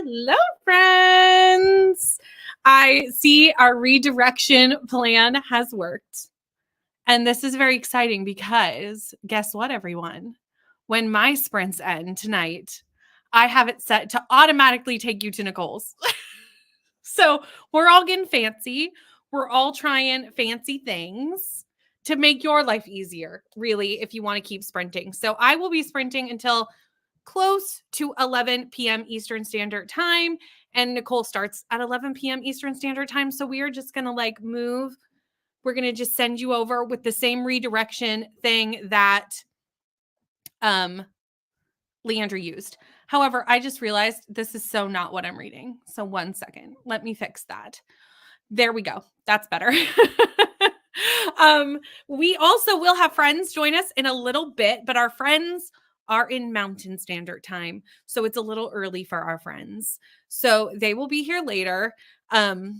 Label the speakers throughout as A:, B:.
A: Hello, friends. I see our redirection plan has worked. And this is very exciting because guess what, everyone? When my sprints end tonight, I have it set to automatically take you to Nicole's. So we're all getting fancy. We're all trying fancy things to make your life easier, really, if you want to keep sprinting. So I will be sprinting until close to 11 p.m. Eastern Standard Time. And Nicole starts at 11 p.m. Eastern Standard Time. So we are just going to move. We're going to just send you over with the same redirection thing that Leandra used. However, I just realized this is so not what I'm reading. So 1 second. Let me fix that. There we go. That's better. We also will have friends join us in a little bit, but our friends are in Mountain Standard Time. So it's a little early for our friends. So they will be here later. Central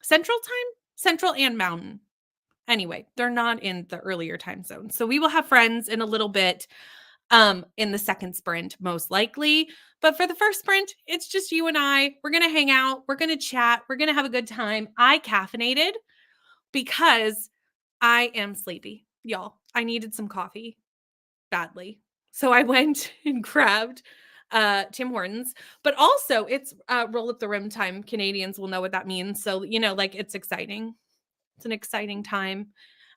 A: Time? Central and Mountain. Anyway, they're not in the earlier time zone. So we will have friends in a little bit in the second sprint, most likely. But for the first sprint, it's just you and I. We're going to hang out. We're going to chat. We're going to have a good time. I caffeinated because I am sleepy, y'all. I needed some coffee badly. So I went and grabbed Tim Hortons, but also it's roll up the rim time. Canadians will know what that means. So, it's exciting. It's an exciting time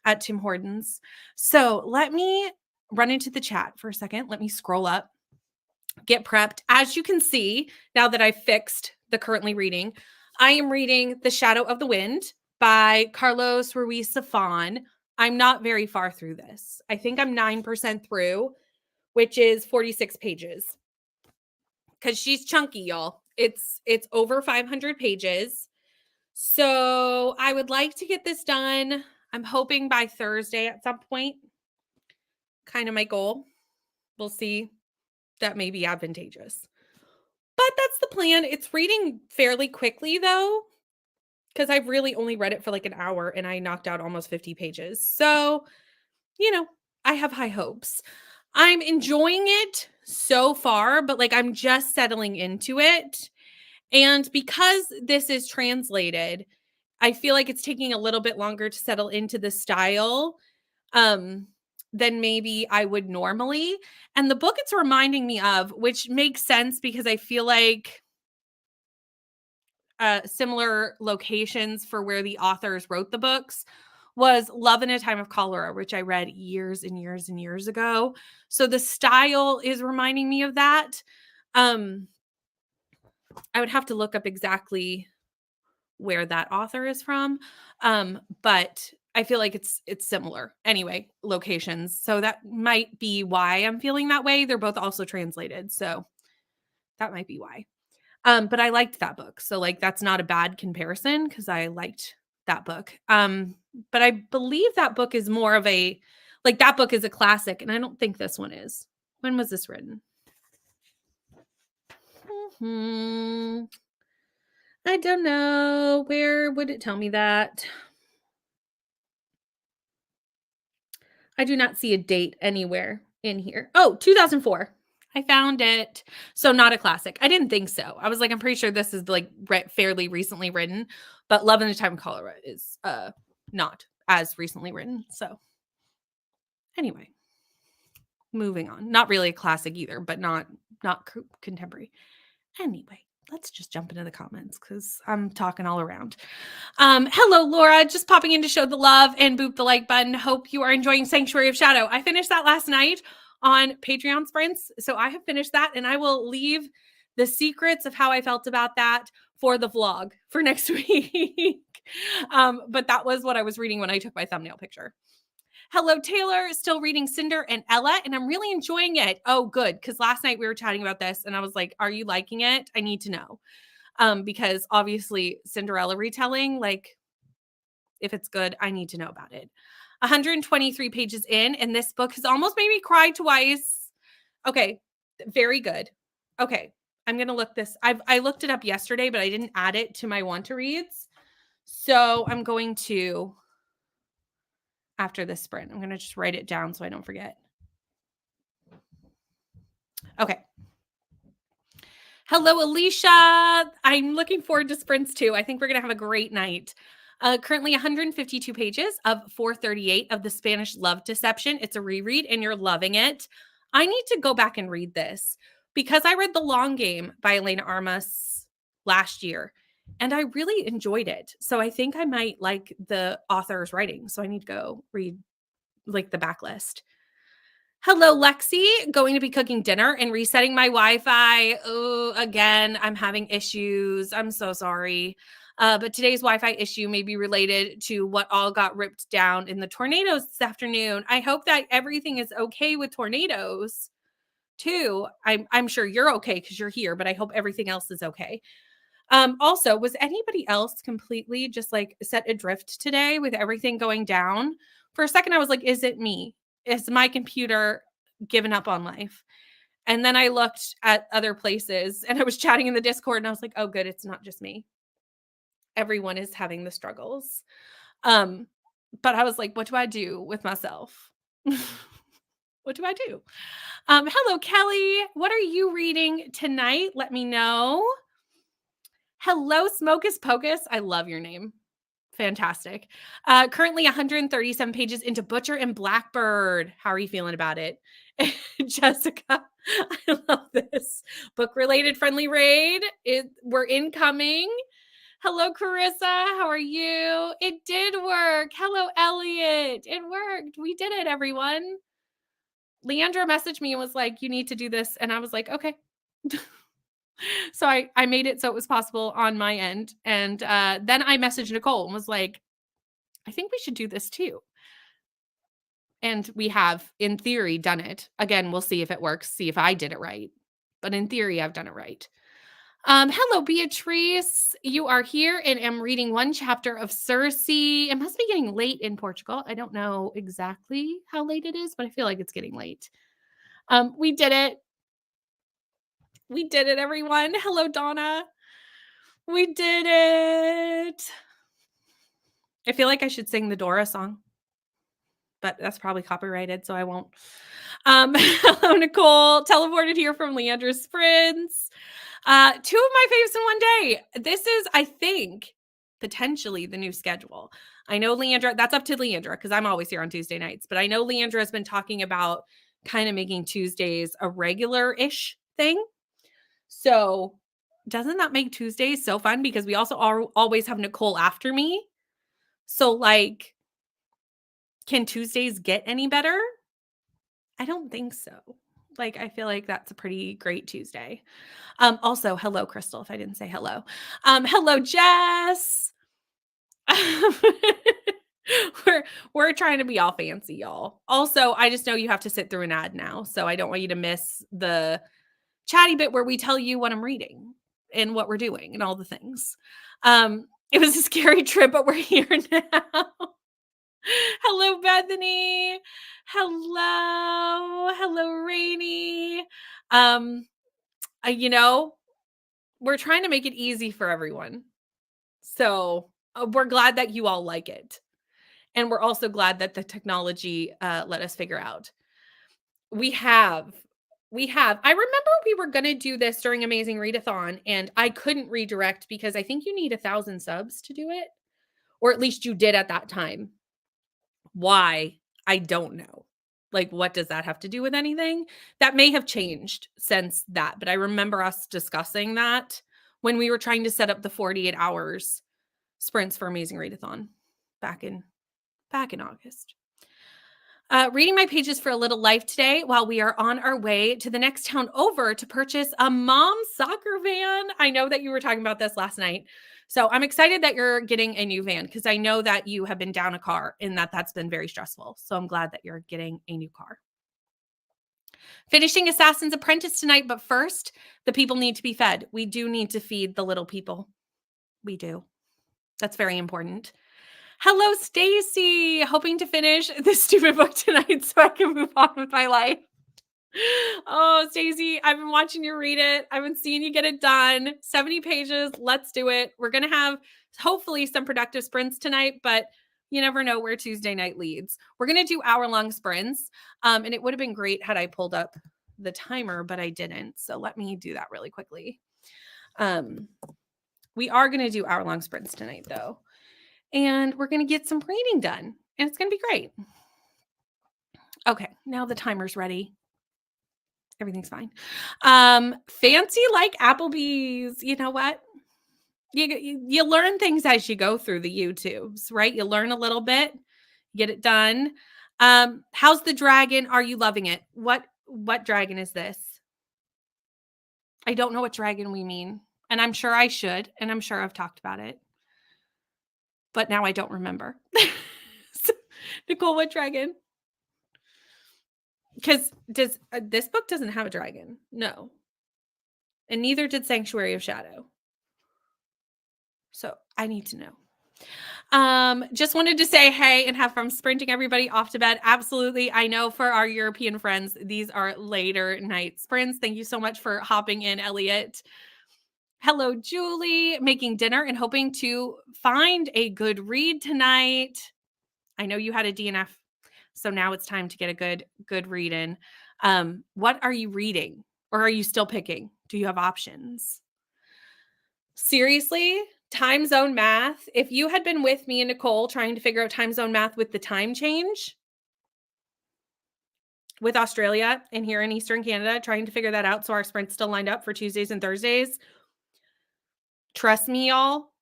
A: at Tim Hortons. So let me run into the chat for a second. Let me scroll up, get prepped. As you can see, now that I fixed the currently reading, I am reading The Shadow of the Wind by Carlos Ruiz Zafón. I'm not very far through this. I think I'm 9% through, which is 46 pages. Because she's chunky, y'all. It's over 500 pages. So I would like to get this done. I'm hoping by Thursday at some point. Kind of my goal. We'll see. That may be advantageous. But that's the plan. It's reading fairly quickly, though, because I've really only read it for an hour and I knocked out almost 50 pages. So, I have high hopes. I'm enjoying it so far, but I'm just settling into it. And because this is translated, I feel like it's taking a little bit longer to settle into the style than maybe I would normally. And the book it's reminding me of, which makes sense because I feel like similar locations for where the authors wrote the books, was Love in a Time of Cholera, which I read years and years and years ago. So the style is reminding me of that. I would have to look up exactly where that author is from. But I feel like it's similar. Anyway, locations. So that might be why I'm feeling that way. They're both also translated. So that might be why. But I liked that book. So that's not a bad comparison because I liked that book. But I believe that book is more of that book is a classic. And I don't think this one is. When was this written? I don't know. Where would it tell me that? I do not see a date anywhere in here. Oh, 2004. I found it. So not a classic. I didn't think so. I was I'm pretty sure this is fairly recently written, but Love in a Time of Cholera is not as recently written. So anyway, moving on. Not really a classic either, but not contemporary. Anyway, let's just jump into the comments because I'm talking all around. Hello, Laura. Just popping in to show the love and boop the like button. Hope you are enjoying Sanctuary of Shadow. I finished that last night on Patreon Sprints. So I have finished that and I will leave the secrets of how I felt about that for the vlog for next week. But that was what I was reading when I took my thumbnail picture. Hello, Taylor. Still reading Cinder and Ella, and I'm really enjoying it. Oh, good. Because last night we were chatting about this, and I was like, are you liking it? I need to know. Because obviously Cinderella retelling, if it's good, I need to know about it. 123 pages in, and this book has almost made me cry twice. Okay, very good. Okay, I'm going to look this. I looked it up yesterday, but I didn't add it to my want to reads. So I'm going to... after this sprint. I'm going to just write it down so I don't forget. Okay. Hello, Alicia. I'm looking forward to sprints too. I think we're going to have a great night. Currently 152 pages of 438 of The Spanish Love Deception. It's a reread and you're loving it. I need to go back and read this because I read The Long Game by Elena Armas last year and I really enjoyed it. So I think I might like the author's writing. So I need to go read like the backlist. Hello, Lexi. Going to be cooking dinner and resetting my Wi-Fi. Oh, again, I'm having issues. I'm so sorry. But today's Wi-Fi issue may be related to what all got ripped down in the tornadoes this afternoon. I hope that everything is okay with tornadoes too. I'm sure you're okay because you're here, but I hope everything else is okay. Also, was anybody else completely just like set adrift today with everything going down? For a second, I was like, is it me? Is my computer given up on life? And then I looked at other places and I was chatting in the Discord and I was like, oh, good, it's not just me. Everyone is having the struggles. But I was like, what do I do with myself? What do I do? Hello, Kelly. What are you reading tonight? Let me know. Hello, Smokus Pocus. I love your name. Fantastic. Currently 137 pages into Butcher and Blackbird. How are you feeling about it? Jessica, I love this. Book-related friendly raid. We're incoming. Hello, Carissa. How are you? It did work. Hello, Elliot. It worked. We did it, everyone. Leandra messaged me and was like, you need to do this. And I was like, okay. So I made it so it was possible on my end. And then I messaged Nicole and was like, I think we should do this too. And we have, in theory, done it. Again, we'll see if it works, see if I did it right. But in theory, I've done it right. Hello, Beatrice. You are here and am reading one chapter of Circe. It must be getting late in Portugal. I don't know exactly how late it is, but I feel like it's getting late. We did it. We did it, everyone. Hello, Donna. We did it. I feel like I should sing the Dora song, but that's probably copyrighted, so I won't. Hello, Nicole. Teleported here from Leandra's Sprints. 2 of my faves in one day. This is, I think, potentially the new schedule. I know Leandra, that's up to Leandra because I'm always here on Tuesday nights, but I know Leandra has been talking about kind of making Tuesdays a regular-ish thing. So doesn't that make Tuesdays so fun? Because we also always have Nicole after me. So like, can Tuesdays get any better? I don't think so. Like, I feel like that's a pretty great Tuesday. Also, hello, Crystal, if I didn't say hello. Hello, Jess. We're trying to be all fancy, y'all. Also, I just know you have to sit through an ad now, so I don't want you to miss the chatty bit where we tell you what I'm reading and what we're doing and all the things. It was a scary trip, but we're here now. Hello, Bethany. Hello, Rainy. We're trying to make it easy for everyone. So we're glad that you all like it. And we're also glad that the technology let us figure out. We have. I remember we were going to do this during Amazing Readathon, and I couldn't redirect because I think you need 1,000 subs to do it. Or at least you did at that time. Why? I don't know. Like, what does that have to do with anything? That may have changed since that, but I remember us discussing that when we were trying to set up the 48 hours sprints for Amazing Readathon back in August. Reading my pages for a little life today while we are on our way to the next town over to purchase a mom soccer van. I know that you were talking about this last night. So I'm excited that you're getting a new van because I know that you have been down a car and that's been very stressful. So I'm glad that you're getting a new car. Finishing Assassin's Apprentice tonight, but first, the people need to be fed. We do need to feed the little people. We do. That's very important. Hello, Stacy. Hoping to finish this stupid book tonight so I can move on with my life. Oh, Stacy, I've been watching you read it. I've been seeing you get it done. 70 pages. Let's do it. We're going to have hopefully some productive sprints tonight, but you never know where Tuesday night leads. We're going to do hour-long sprints, and it would have been great had I pulled up the timer, but I didn't. So let me do that really quickly. We are going to do hour-long sprints tonight, though. And we're going to get some reading done. And it's going to be great. Okay, now the timer's ready. Everything's fine. Fancy like Applebee's. You know what? You learn things as you go through the YouTubes, right? You learn a little bit, get it done. How's the dragon? Are you loving it? What dragon is this? I don't know what dragon we mean. And I'm sure I should. And I'm sure I've talked about it. But now I don't remember. Nicole, what dragon? Because this book doesn't have a dragon. No. And neither did Sanctuary of Shadow. So I need to know. Just wanted to say hey and have fun sprinting everybody off to bed. Absolutely. I know for our European friends, these are later night sprints. Thank you so much for hopping in, Elliot. Hello, Julie. Making dinner and hoping to find a good read tonight. I know you had a DNF, so now it's time to get a good read in. What are you reading? Or are you still picking? Do you have options? Seriously? Time zone math? If you had been with me and Nicole trying to figure out time zone math with the time change with Australia and here in Eastern Canada, trying to figure that out so our sprint's still lined up for Tuesdays and Thursdays, trust me, y'all,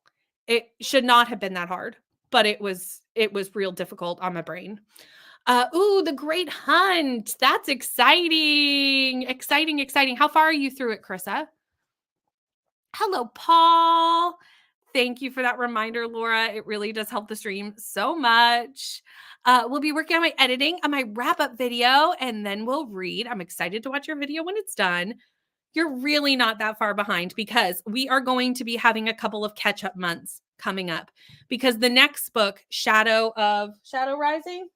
A: it should not have been that hard, but it was real difficult on my brain. Ooh, the Great Hunt. That's exciting. Exciting. How far are you through it, Carissa? Hello, Paul. Thank you for that reminder, Laura. It really does help the stream so much. We'll be working on my editing on my wrap-up video, and then we'll read. I'm excited to watch your video when it's done. You're really not that far behind because we are going to be having a couple of catch-up months coming up because the next book, Shadow Rising,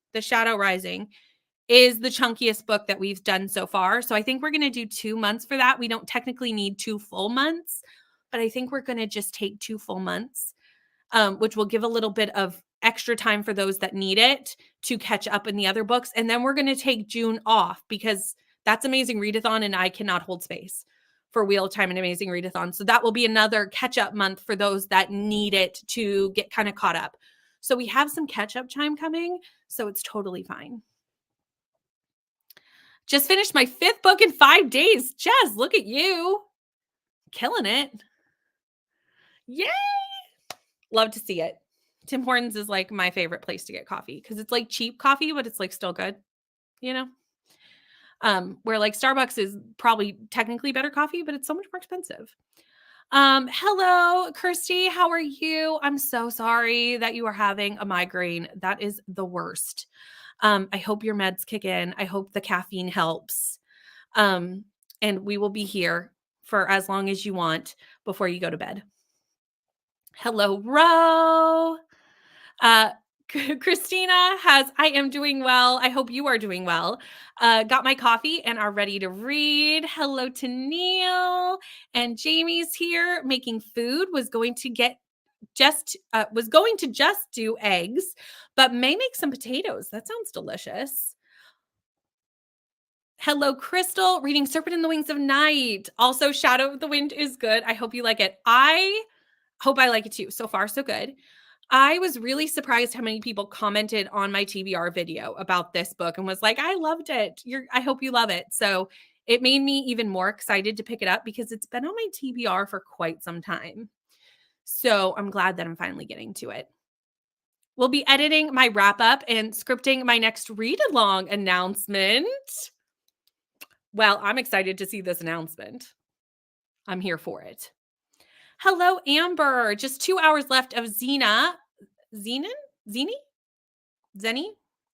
A: is the chunkiest book that we've done so far. So I think we're going to do 2 months for that. We don't technically need 2 full months, but I think we're going to just take 2 full months, which will give a little bit of extra time for those that need it to catch up in the other books. And then we're going to take June off because that's Amazing Readathon and I cannot hold space for Wheel of Time and Amazing Readathon. So that will be another catch-up month for those that need it to get kind of caught up. So we have some catch-up time coming, so it's totally fine. Just finished my 5th book in 5 days. Jess, look at you. Killing it. Yay! Love to see it. Tim Hortons is like my favorite place to get coffee because it's like cheap coffee, but it's like still good, you know? Where like Starbucks is probably technically better coffee, but it's so much more expensive. Hello, Kirsty. How are you? I'm so sorry that you are having a migraine. That is the worst. I hope your meds kick in. I hope the caffeine helps. And we will be here for as long as you want before you go to bed. Hello, Ro. Christina has, I am doing well. I hope you are doing well. Got my coffee and are ready to read. Hello to Neil. And Jamie's here making food, was going to just do eggs, but may make some potatoes. That sounds delicious. Hello, Crystal, reading Serpent in the Wings of Night. Also, Shadow of the Wind is good. I hope you like it. I hope I like it too. So far, so good. I was really surprised how many people commented on my TBR video about this book and was like, I loved it. I hope you love it. So it made me even more excited to pick it up because it's been on my TBR for quite some time. So I'm glad that I'm finally getting to it. We'll be editing my wrap up and scripting my next read along announcement. Well, I'm excited to see this announcement. I'm here for it. Hello, Amber. Just 2 hours left of Zenny?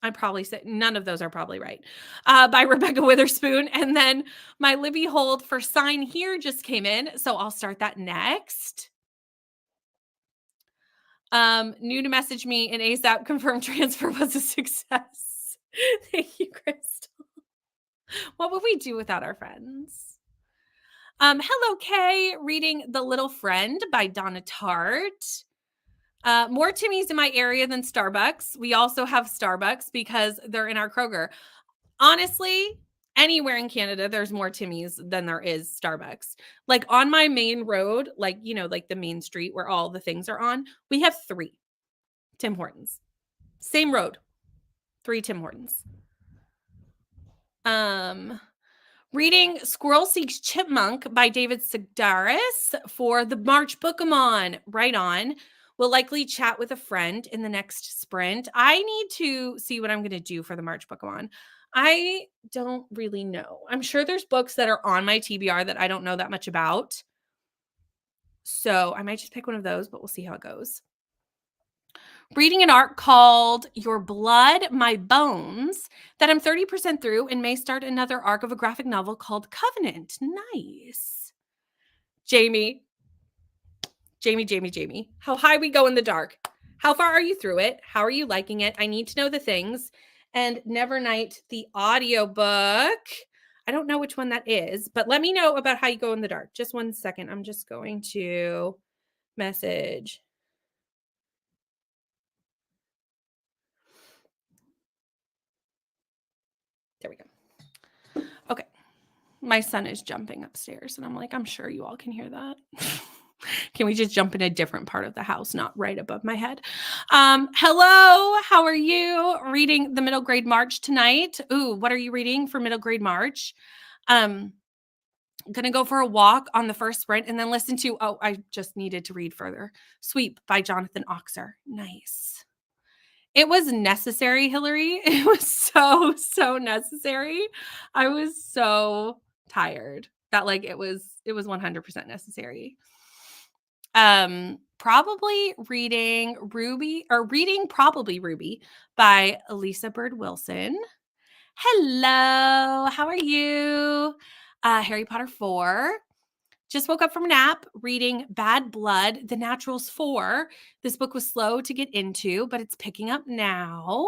A: I probably said none of those are probably right. By Rebecca Witherspoon. And then my Libby hold for Sign Here just came in. So I'll start that next. New to message me and ASAP confirmed transfer was a success. Thank you, Crystal. What would we do without our friends? Hello, Kay, reading The Little Friend by Donna Tartt. More Timmy's in my area than Starbucks. We also have Starbucks because they're in our Kroger. Honestly, anywhere in Canada, there's more Timmy's than there is Starbucks. Like on my main road, like, like the main street where all the things are on, we have 3 Tim Hortons. Same road, 3 Tim Hortons. Reading Squirrel Seeks Chipmunk by David Sedaris for the March Bookemon. Right on. We'll likely chat with a friend in the next sprint. I need to see what I'm going to do for the March Bookemon. I don't really know. I'm sure there's books that are on my TBR that I don't know that much about. So I might just pick one of those, but we'll see how it goes. Reading an arc called Your Blood, My Bones that I'm 30% through and may start another arc of a graphic novel called Covenant. Nice. Jamie. How high we go in the dark. How far are you through it? How are you liking it? I need to know the things. And Nevernight, the audiobook. I don't know which one that is, but let me know about how you go in the dark. Just one second. I'm just going to message. There we go. Okay. My son is jumping upstairs and I'm like, I'm sure you all can hear that. Can we just jump in a different part of the house, not right above my head? Hello, how are you? Reading the middle grade March tonight. Ooh, what are you reading for middle grade March? Gonna go for a walk on the first sprint and then listen to, I just needed to read further. Sweep by Jonathan Oxer. Nice. It was necessary, Hillary. It was so necessary. I was so tired that like it was 100% necessary. Probably reading Probably Ruby by Elisa Bird Wilson. Hello, how are you? Harry Potter 4. Just woke up from a nap reading Bad Blood, The Naturals 4. This book was slow to get into, but it's picking up now.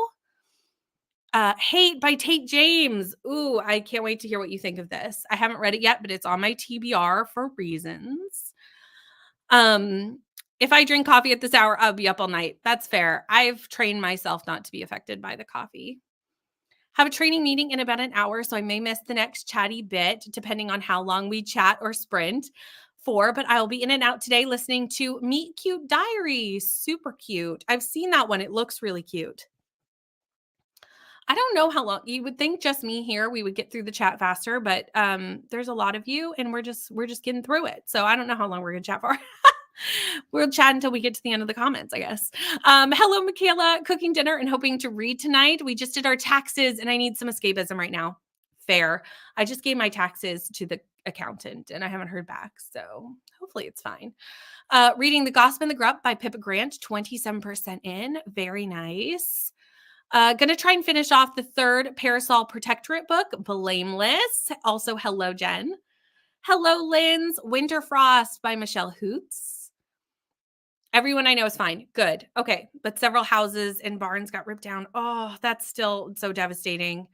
A: Hate by Tate James. Ooh, I can't wait to hear what you think of this. I haven't read it yet, but it's on my TBR for reasons. If I drink coffee at this hour, I'll be up all night. That's fair. I've trained myself not to be affected by the coffee. Have a training meeting in about an hour, so I may miss the next chatty bit, depending on how long we chat or sprint for, but I'll be in and out today listening to Meet Cute Diary. Super cute. I've seen that one. It looks really cute. I don't know how long. You would think just me here, we would get through the chat faster, but there's a lot of you and we're just getting through it. So I don't know how long we're going to chat for. We'll chat until we get to the end of the comments, I guess. Hello, Michaela. Cooking dinner and hoping to read tonight. We just did our taxes and I need some escapism right now. Fair. I just gave my taxes to the accountant and I haven't heard back. So hopefully it's fine. Reading The Gossip and the Grup by Pippa Grant, 27% in. Very nice. Gonna try and finish off the 3rd Parasol Protectorate book, Blameless. Also, hello, Jen. Hello, Linz. Winterfrost by Michelle Hoots. Everyone I know is fine. Good. Okay. But several houses and barns got ripped down. Oh, that's still so devastating.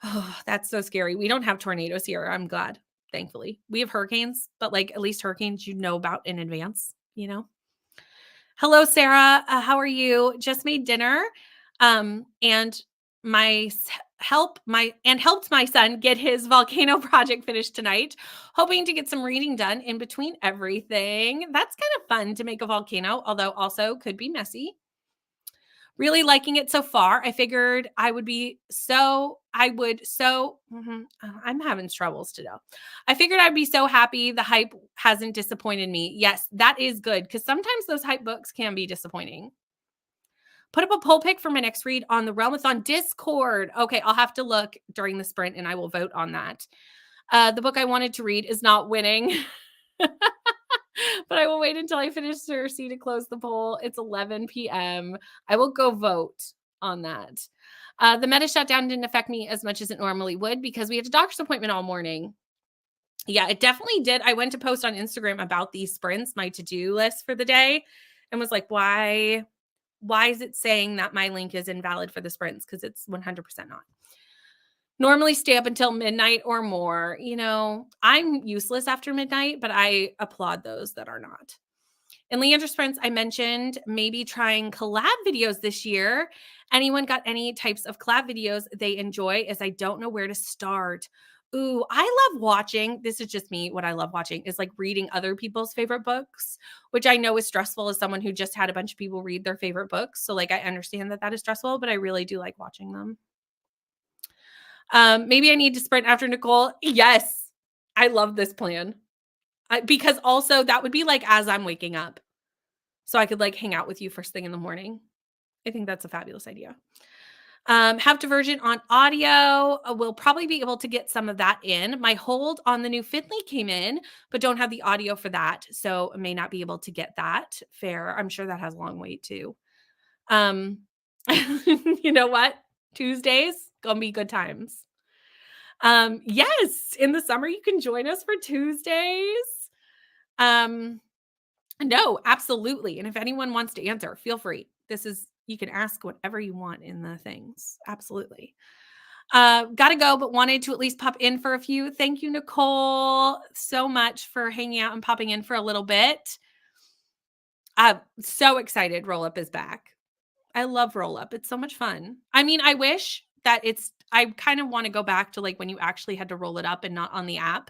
A: Oh, that's so scary. We don't have tornadoes here. I'm glad, thankfully. We have hurricanes, but like at least hurricanes you know about in advance, Hello, Sarah. How are you? Just made dinner. And helped my son get his volcano project finished tonight, hoping to get some reading done in between everything. That's kind of fun to make a volcano, although also could be messy. Really liking it so far. I figured I'm having troubles today. I figured I'd be so happy the hype hasn't disappointed me. Yes, that is good because sometimes those hype books can be disappointing. Put up a poll pick for my next read on the Realmathon Discord. Okay, I'll have to look during the sprint and I will vote on that. The book I wanted to read is not winning. But I will wait until I finish Cersei to close the poll. It's 11 p.m. I will go vote on that. The meta shutdown didn't affect me as much as it normally would because we had a doctor's appointment all morning. Yeah, it definitely did. I went to post on Instagram about these sprints, my to-do list for the day, and was like, why is it saying that my link is invalid for the sprints? Because it's 100% not. Normally stay up until midnight or more. I'm useless after midnight, but I applaud those that are not. In Leandra Sprints, I mentioned maybe trying collab videos this year. Anyone got any types of collab videos they enjoy? As I don't know where to start. Ooh, I love watching. This is just me. What I love watching is like reading other people's favorite books, which I know is stressful as someone who just had a bunch of people read their favorite books. So, like, I understand that that is stressful, but I really do like watching them. Maybe I need to sprint after Nicole. Yes, I love this plan. Because also that would be like as I'm waking up. So I could like hang out with you first thing in the morning. I think that's a fabulous idea. Have Divergent on audio. We'll probably be able to get some of that in. My hold on the new Finley came in, but don't have the audio for that. So I may not be able to get that. Fair. I'm sure that has a long wait too. Um, you know what? Tuesdays, gonna be good times. Yes, in the summer you can join us for Tuesdays. Um, no, absolutely. And if anyone wants to answer, feel free. You can ask whatever you want in the things. Absolutely. Gotta go, but wanted to at least pop in for a few. Thank you, Nicole, so much for hanging out and popping in for a little bit. I'm so excited. Roll Up is back. I love Roll Up. It's so much fun. I mean, I wish that I kind of want to go back to like when you actually had to roll it up and not on the app.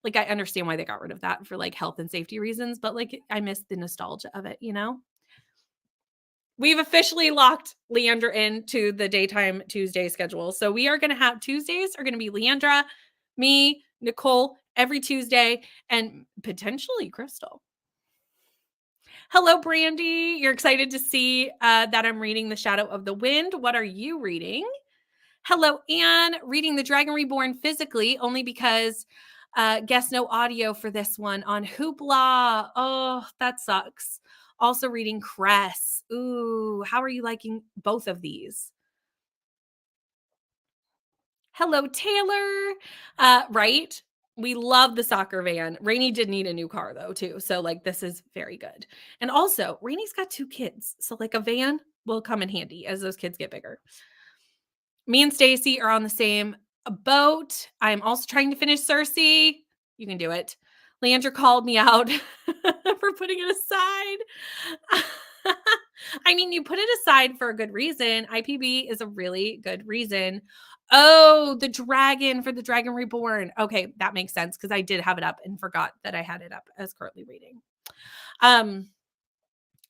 A: Like, I understand why they got rid of that for like health and safety reasons, but like I miss the nostalgia of it, you know? We've officially locked Leandra into the daytime Tuesday schedule. So we are going to have Tuesdays are going to be Leandra, me, Nicole every Tuesday, and potentially Crystal. Hello, Brandy. You're excited to see that I'm reading The Shadow of the Wind. What are you reading? Hello, Anne. Reading The Dragon Reborn physically only because guess no audio for this one on Hoopla. Oh, that sucks. Also reading Cress. Ooh, how are you liking both of these? Hello, Taylor. Right? We love the soccer van. Rainey did need a new car though, too. So like this is very good. And also, Rainey's got 2 kids. So like a van will come in handy as those kids get bigger. Me and Stacy are on the same boat. I'm also trying to finish Cersei. You can do it. Leandra called me out for putting it aside. I mean, you put it aside for a good reason. IPB is a really good reason. Oh, the dragon for the Dragon Reborn. Okay, that makes sense because I did have it up and forgot that I had it up as currently reading. I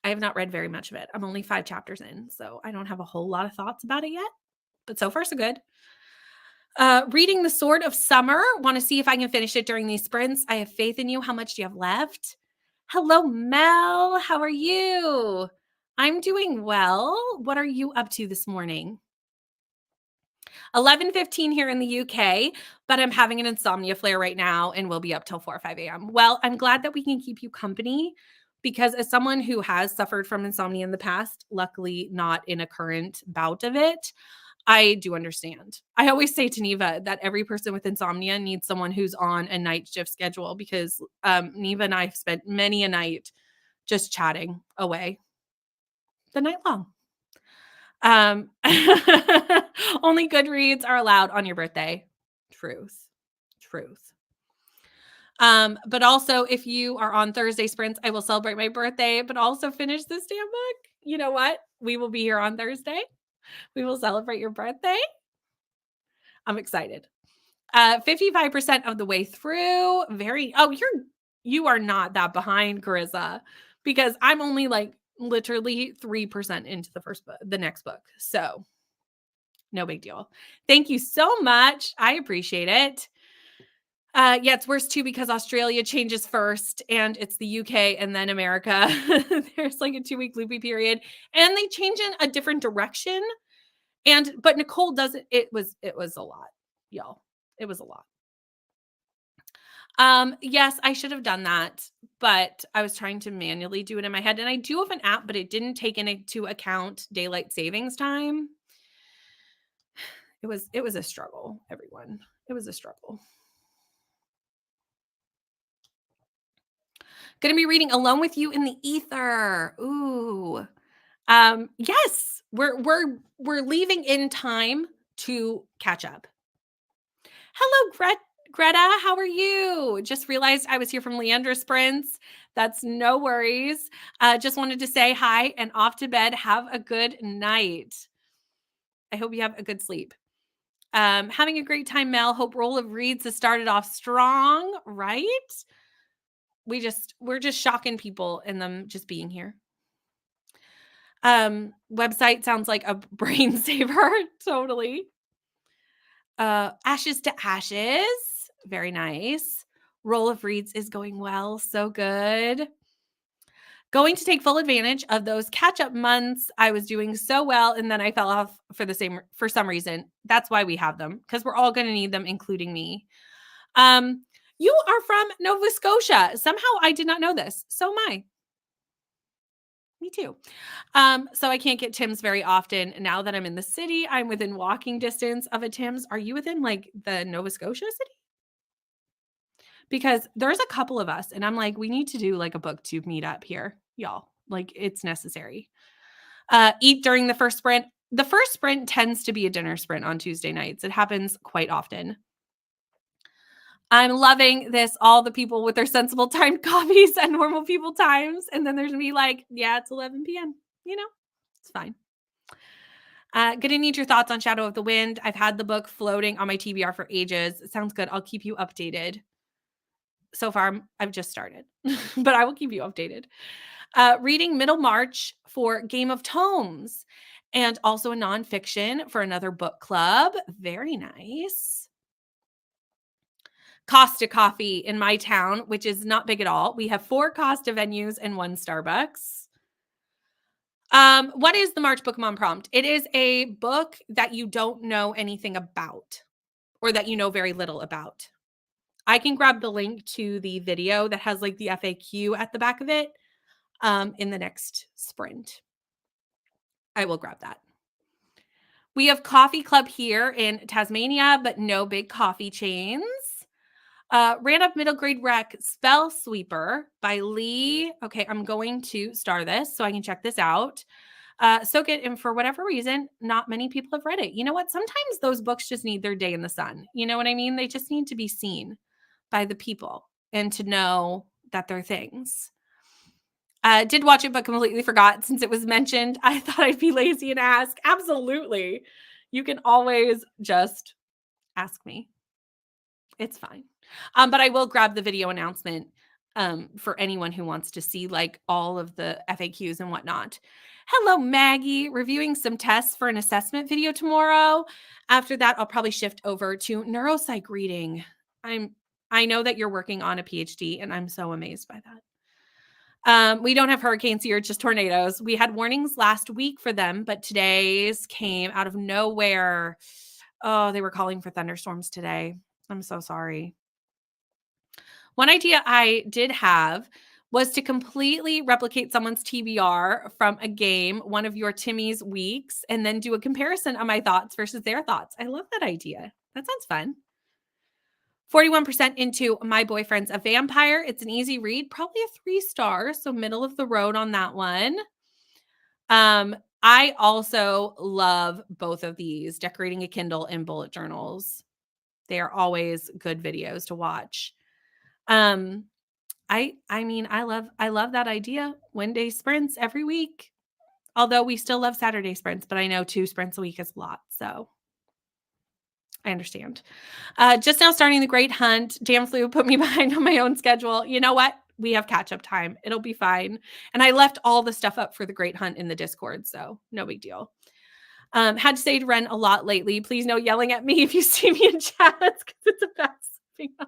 A: have not read very much of it. I'm only 5 chapters in, so I don't have a whole lot of thoughts about it yet. But so far, so good. Reading The Sword of Summer. Want to see if I can finish it during these sprints. I have faith in you. How much do you have left? Hello, Mel. How are you? I'm doing well. What are you up to this morning? 11:15 here in the UK, but I'm having an insomnia flare right now and we'll be up till 4 or 5 a.m. Well, I'm glad that we can keep you company because as someone who has suffered from insomnia in the past, luckily not in a current bout of it, I do understand. I always say to Neva that every person with insomnia needs someone who's on a night shift schedule because Neva and I have spent many a night just chatting away the night long. Only good reads are allowed on your birthday. Truth. But also if you are on Thursday sprints, I will celebrate my birthday, but also finish this damn book. You know what? We will be here on Thursday. We will celebrate your birthday. I'm excited. 55% of the way through. You are not that behind, Carissa, because I'm only like literally 3% into the next book. So no big deal. Thank you so much. I appreciate it. Yeah, it's worse too because Australia changes first and it's the UK and then America. There's like a 2-week loopy period and they change in a different direction. But Nicole doesn't, it was a lot, y'all. It was a lot. Yes, I should have done that, but I was trying to manually do it in my head. And I do have an app, but it didn't take into account daylight savings time. It was a struggle, everyone. It was a struggle. Gonna be reading Alone with You in the Ether. Ooh. Yes, we're leaving in time to catch up. Hello, Greta. How are you? Just realized I was here from Leandra Sprints. That's no worries. Just wanted to say hi and off to bed. Have a good night. I hope you have a good sleep. Having a great time, Mel. Hope Roll of Reads has started off strong, right? We're just shocking people in them just being here. Website sounds like a brain saver. Totally. Ashes to Ashes. Very nice. Roll of Reads is going well. So good. Going to take full advantage of those catch-up months. I was doing so well and then I fell off for some reason. That's why we have them, because we're all going to need them, including me. You are from Nova Scotia. Somehow I did not know this. So am I. Me too. So I can't get Tim's very often. Now that I'm in the city, I'm within walking distance of a Tim's. Are you within like the Nova Scotia city? Because there's a couple of us and I'm like, we need to do like a booktube meetup here, y'all. Like it's necessary. Eat during the first sprint. The first sprint tends to be a dinner sprint on Tuesday nights. It happens quite often. I'm loving this. All the people with their sensible timed coffees and normal people times. And then there's me like, yeah, it's 11 p.m. It's fine. Gonna need your thoughts on Shadow of the Wind. I've had the book floating on my TBR for ages. It sounds good. I'll keep you updated. So far, I've just started, but I will keep you updated. Reading Middlemarch for Game of Tomes and also a nonfiction for another book club. Very nice. Costa Coffee in my town, which is not big at all. We have 4 Costa venues and 1 Starbucks. What is the March Book Mom prompt? It is a book that you don't know anything about or that you know very little about. I can grab the link to the video that has like the FAQ at the back of it in the next sprint. I will grab that. We have Coffee Club here in Tasmania, but no big coffee chains. Ran Up Middle Grade Rec Spell Sweeper by Lee. Okay, I'm going to star this so I can check this out. Soak it, and for whatever reason, not many people have read it. You know what? Sometimes those books just need their day in the sun. You know what I mean? They just need to be seen by the people and to know that they're things. Did watch it, but completely forgot since it was mentioned. I thought I'd be lazy and ask. Absolutely. You can always just ask me. It's fine. But I will grab the video announcement for anyone who wants to see like all of the FAQs and whatnot. Hello, Maggie. Reviewing some tests for an assessment video tomorrow. After that, I'll probably shift over to neuropsych reading. I know that you're working on a PhD, and I'm so amazed by that. We don't have hurricanes here, just tornadoes. We had warnings last week for them, but today's came out of nowhere. Oh, they were calling for thunderstorms today. I'm so sorry. One idea I did have was to completely replicate someone's TBR from a game, one of your Timmy's weeks, and then do a comparison of my thoughts versus their thoughts. I love that idea. That sounds fun. 41% into My Boyfriend's a Vampire. It's an easy read, probably a 3 star, so middle of the road on that one. I also love both of these, Decorating a Kindle and Bullet Journals. They are always good videos to watch. I mean, I love that idea. One day sprints every week. Although we still love Saturday sprints, but I know 2 sprints a week is a lot, so I understand. Just now starting the Great Hunt. Damn flu put me behind on my own schedule. You know what? We have catch-up time. It'll be fine. And I left all the stuff up for the Great Hunt in the Discord, so no big deal. Had to say to Ren a lot lately. Please no yelling at me if you see me in chats because it's a bad sleeping on.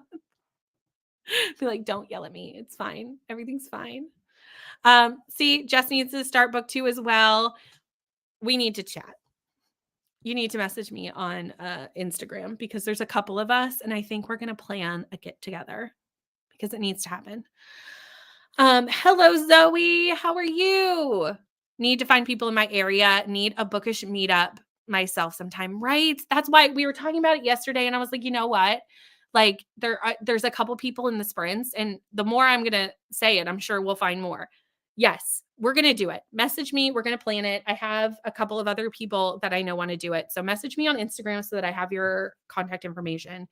A: Be like, don't yell at me. It's fine. Everything's fine. See, Jess needs to start book 2 as well. We need to chat. You need to message me on Instagram because there's a couple of us and I think we're going to plan a get together because it needs to happen. Hello, Zoe. How are you? Need to find people in my area. Need a bookish meetup myself sometime, right? That's why we were talking about it yesterday and I was like, you know what? Like there's a couple people in the sprints and the more I'm going to say it, I'm sure we'll find more. Yes, we're going to do it. Message me. We're going to plan it. I have a couple of other people that I know want to do it. So message me on Instagram so that I have your contact information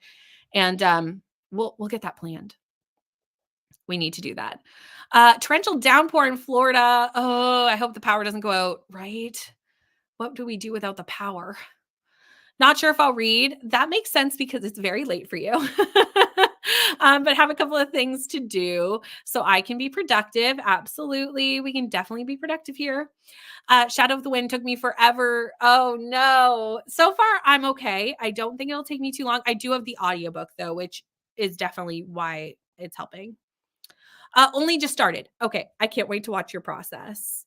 A: and we'll get that planned. We need to do that. Torrential downpour in Florida. Oh, I hope the power doesn't go out, right? What do we do without the power? Not sure if I'll read. That makes sense because it's very late for you. But have a couple of things to do so I can be productive. Absolutely. We can definitely be productive here. Shadow of the Wind took me forever. Oh no. So far, I'm okay. I don't think it'll take me too long. I do have the audiobook though, which is definitely why it's helping. Only just started. Okay, I can't wait to watch your process.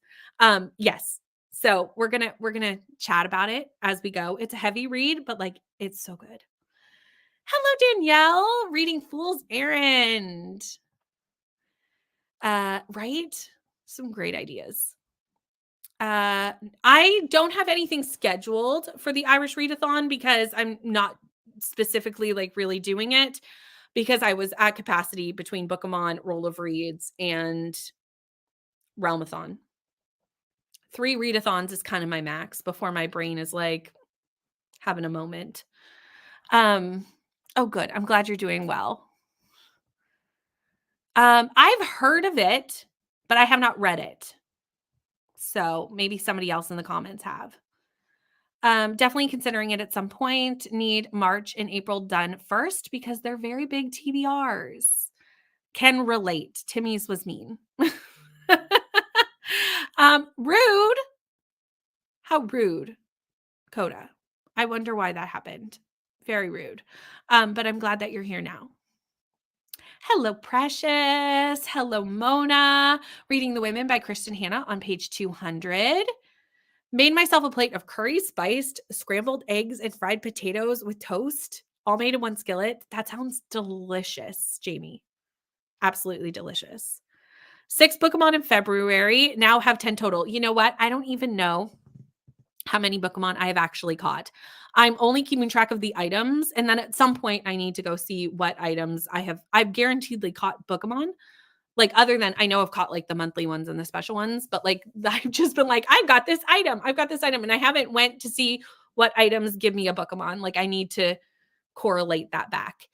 A: Yes. So we're gonna chat about it as we go. It's a heavy read, but like it's so good. Hello, Danielle, reading Fool's Errand. Right? Some great ideas. I don't have anything scheduled for the Irish Readathon because I'm not specifically like really doing it because I was at capacity between Bookemon, Roll of Reads, and Realmathon. 3 readathons is kind of my max before my brain is like having a moment. Oh good. I'm glad you're doing well. I've heard of it, but I have not read it. So maybe somebody else in the comments have. Definitely considering it at some point. Need March and April done first because they're very big TBRs. Can relate. Timmy's was mean. Rude. How rude, Coda. I wonder why that happened. Very rude. But I'm glad that you're here now. Hello, Precious. Hello, Mona. Reading The Women by Kristen Hanna on page 200. Made myself a plate of curry spiced scrambled eggs and fried potatoes with toast, all made in one skillet. That sounds delicious, Jamie. Absolutely delicious. 6 Pokemon in February. Now have 10 total. You know what? I don't even know how many Pokemon I have actually caught. I'm only keeping track of the items. And then at some point, I need to go see what items I have. I've guaranteedly caught Pokemon. Like, other than I know I've caught like the monthly ones and the special ones, but like I've just been like, I've got this item. I've got this item. And I haven't went to see what items give me a Pokemon. Like, I need to correlate that back.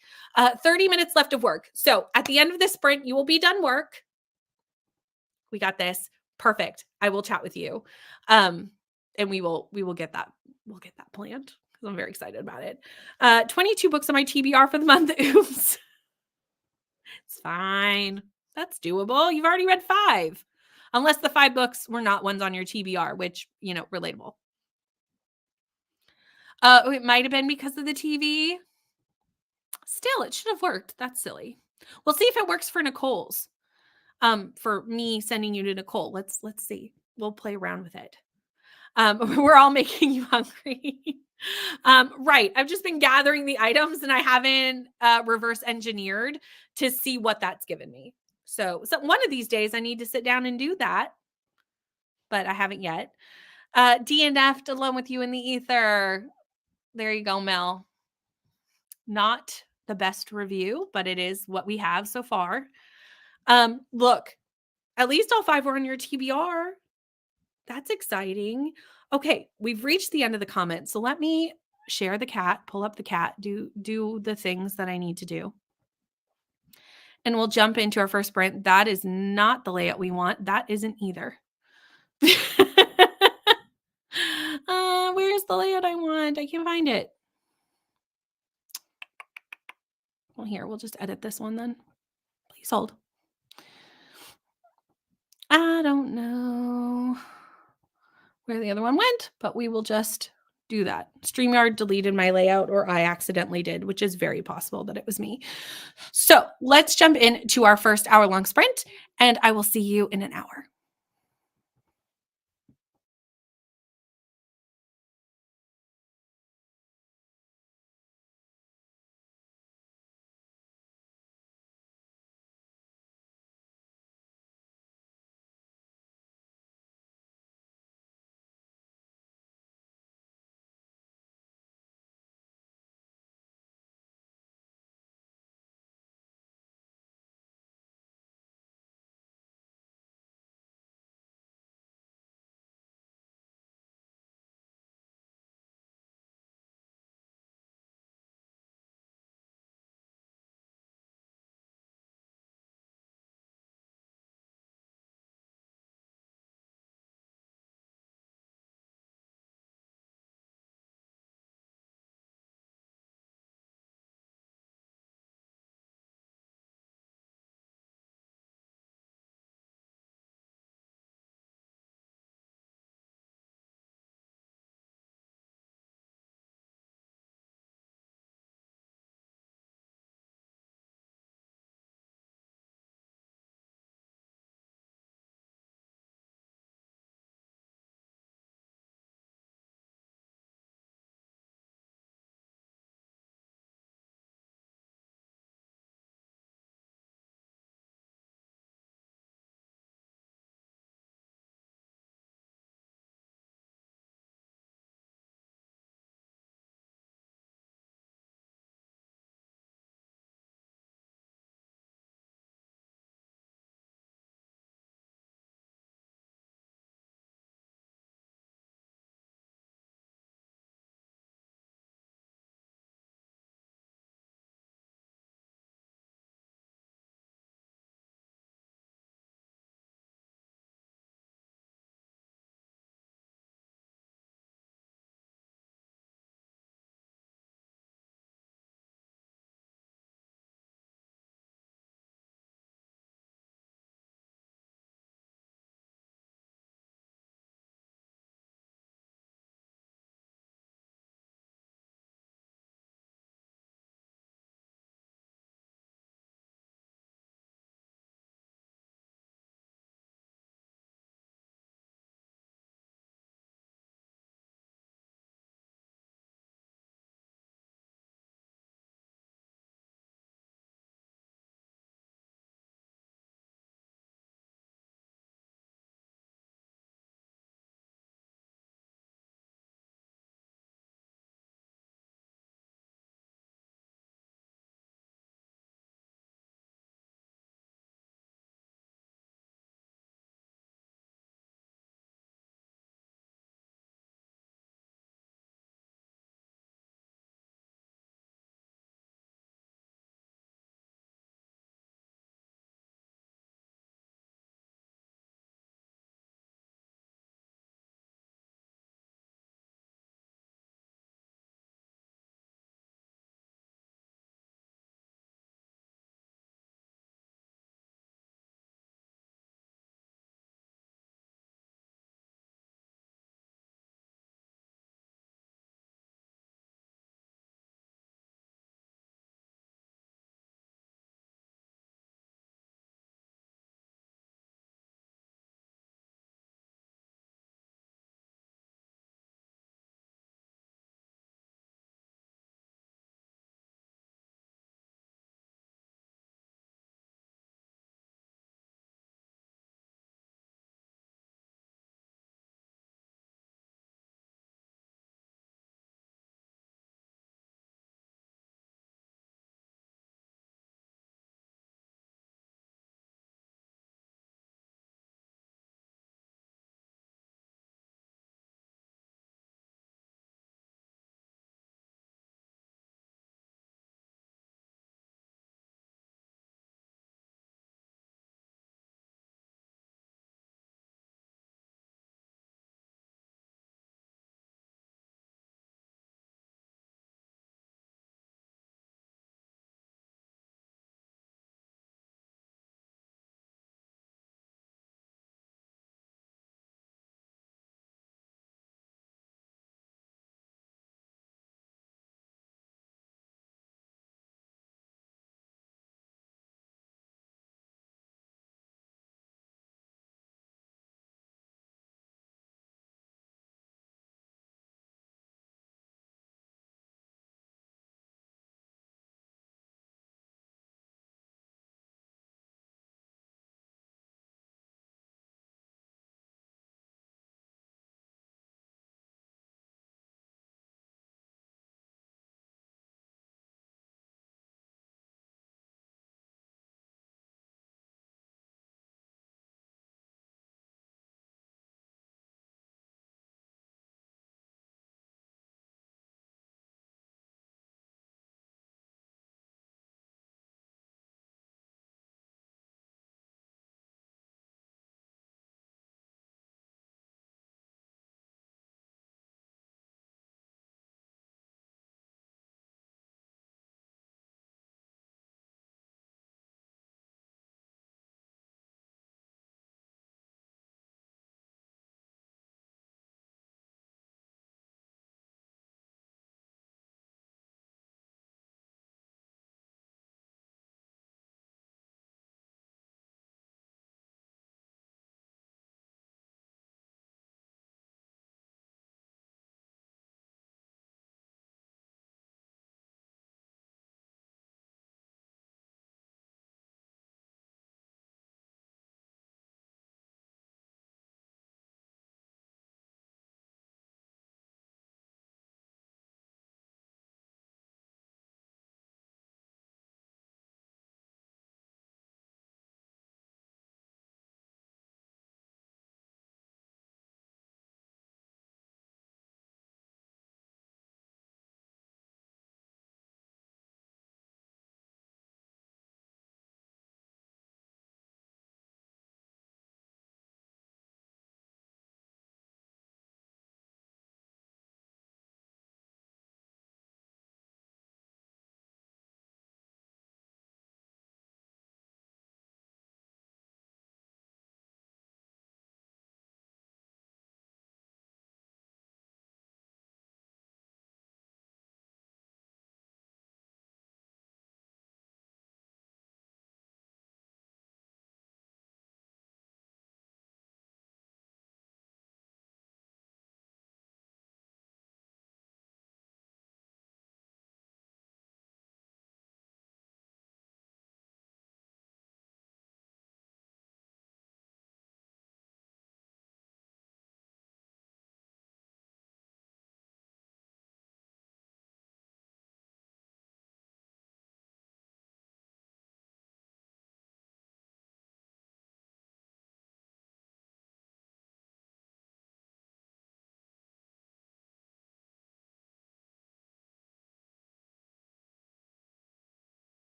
A: 30 minutes left of work. So at the end of this sprint, you will be done work. We got this. Perfect. I will chat with you. And we will get that planned because I'm very excited about it. 22 books on my TBR for the month. Oops. It's fine. That's doable. You've already read 5. Unless the 5 books were not ones on your TBR, which, relatable. It might have been because of the TV. Still, it should have worked. That's silly. We'll see if it works for Nicole's. For me sending you to Nicole. Let's see. We'll play around with it. We're all making you hungry. Right. I've just been gathering the items and I haven't reverse engineered to see what that's given me. So one of these days I need to sit down and do that, but I haven't yet. DNF'd Alone with You in the Ether. There you go, Mel. Not the best review, but it is what we have so far. Look, at least all 5 were on your TBR. That's exciting. Okay, we've reached the end of the comments. So let me share the cat, pull up the cat, do the things that I need to do. And we'll jump into our first sprint. That is not the layout we want. That isn't either. Where's the layout I want? I can't find it. Well, here, we'll just edit this one then. Please hold. I don't know where the other one went, but we will just do that. StreamYard deleted my layout, or I accidentally did, which is very possible that it was me. So let's jump into our first hour-long sprint, and I will see you in an hour.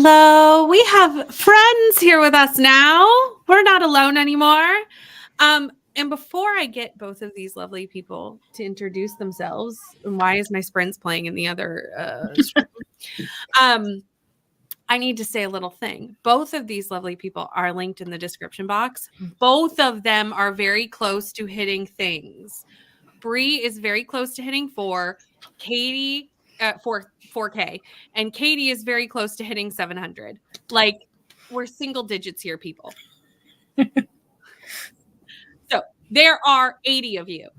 A: Hello. We have friends here with us now. We're not alone anymore. And before I get both of these lovely people to introduce themselves, and why is my sprints playing in the other stream? I need to say a little thing. Both of these lovely people are linked in the description box. Both of them are very close to hitting things. Bree is very close to hitting 4. Katie 4K, and Katie is very close to hitting 700. Like, we're single digits here, people. So there are 80 of you.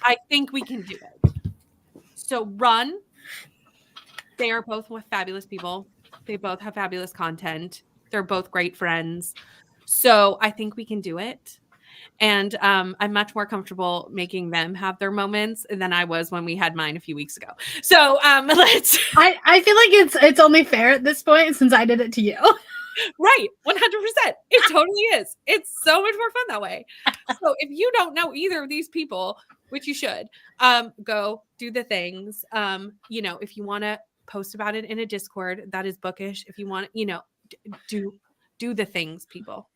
A: I think we can do it. So run. They are both fabulous people. They both have fabulous content. They're both great friends. So I think we can do it. And I'm much more comfortable making them have their moments than I was when we had mine a few weeks ago. So let's.
B: I feel like it's only fair at this point since I did it to you.
A: Right, 100%. It totally is. It's so much more fun that way. So if you don't know either of these people, which you should, go do the things. If you want to post about it in a Discord, that is bookish. If you want, do the things, people.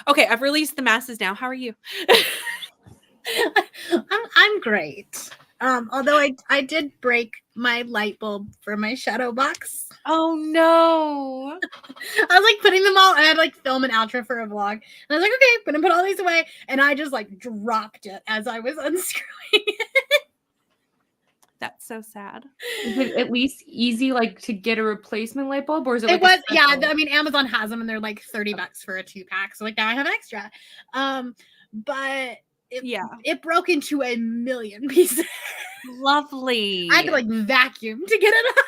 A: Okay, I've released the masses now. How are you?
B: I'm great. Although I did break my light bulb for my shadow box.
A: Oh no.
B: I was like putting them all, I had like film an outro for a vlog. And I was like, okay, I'm gonna put all these away. And I just like dropped it as I was unscrewing it.
A: That's so sad.
C: Is it at least easy like to get a replacement light bulb, or is it?
B: It was, yeah. I mean, Amazon has them, and they're like $30 for a 2-pack. So like now I have an extra. But it broke into a million pieces.
A: Lovely.
B: I had to like vacuum to get it up.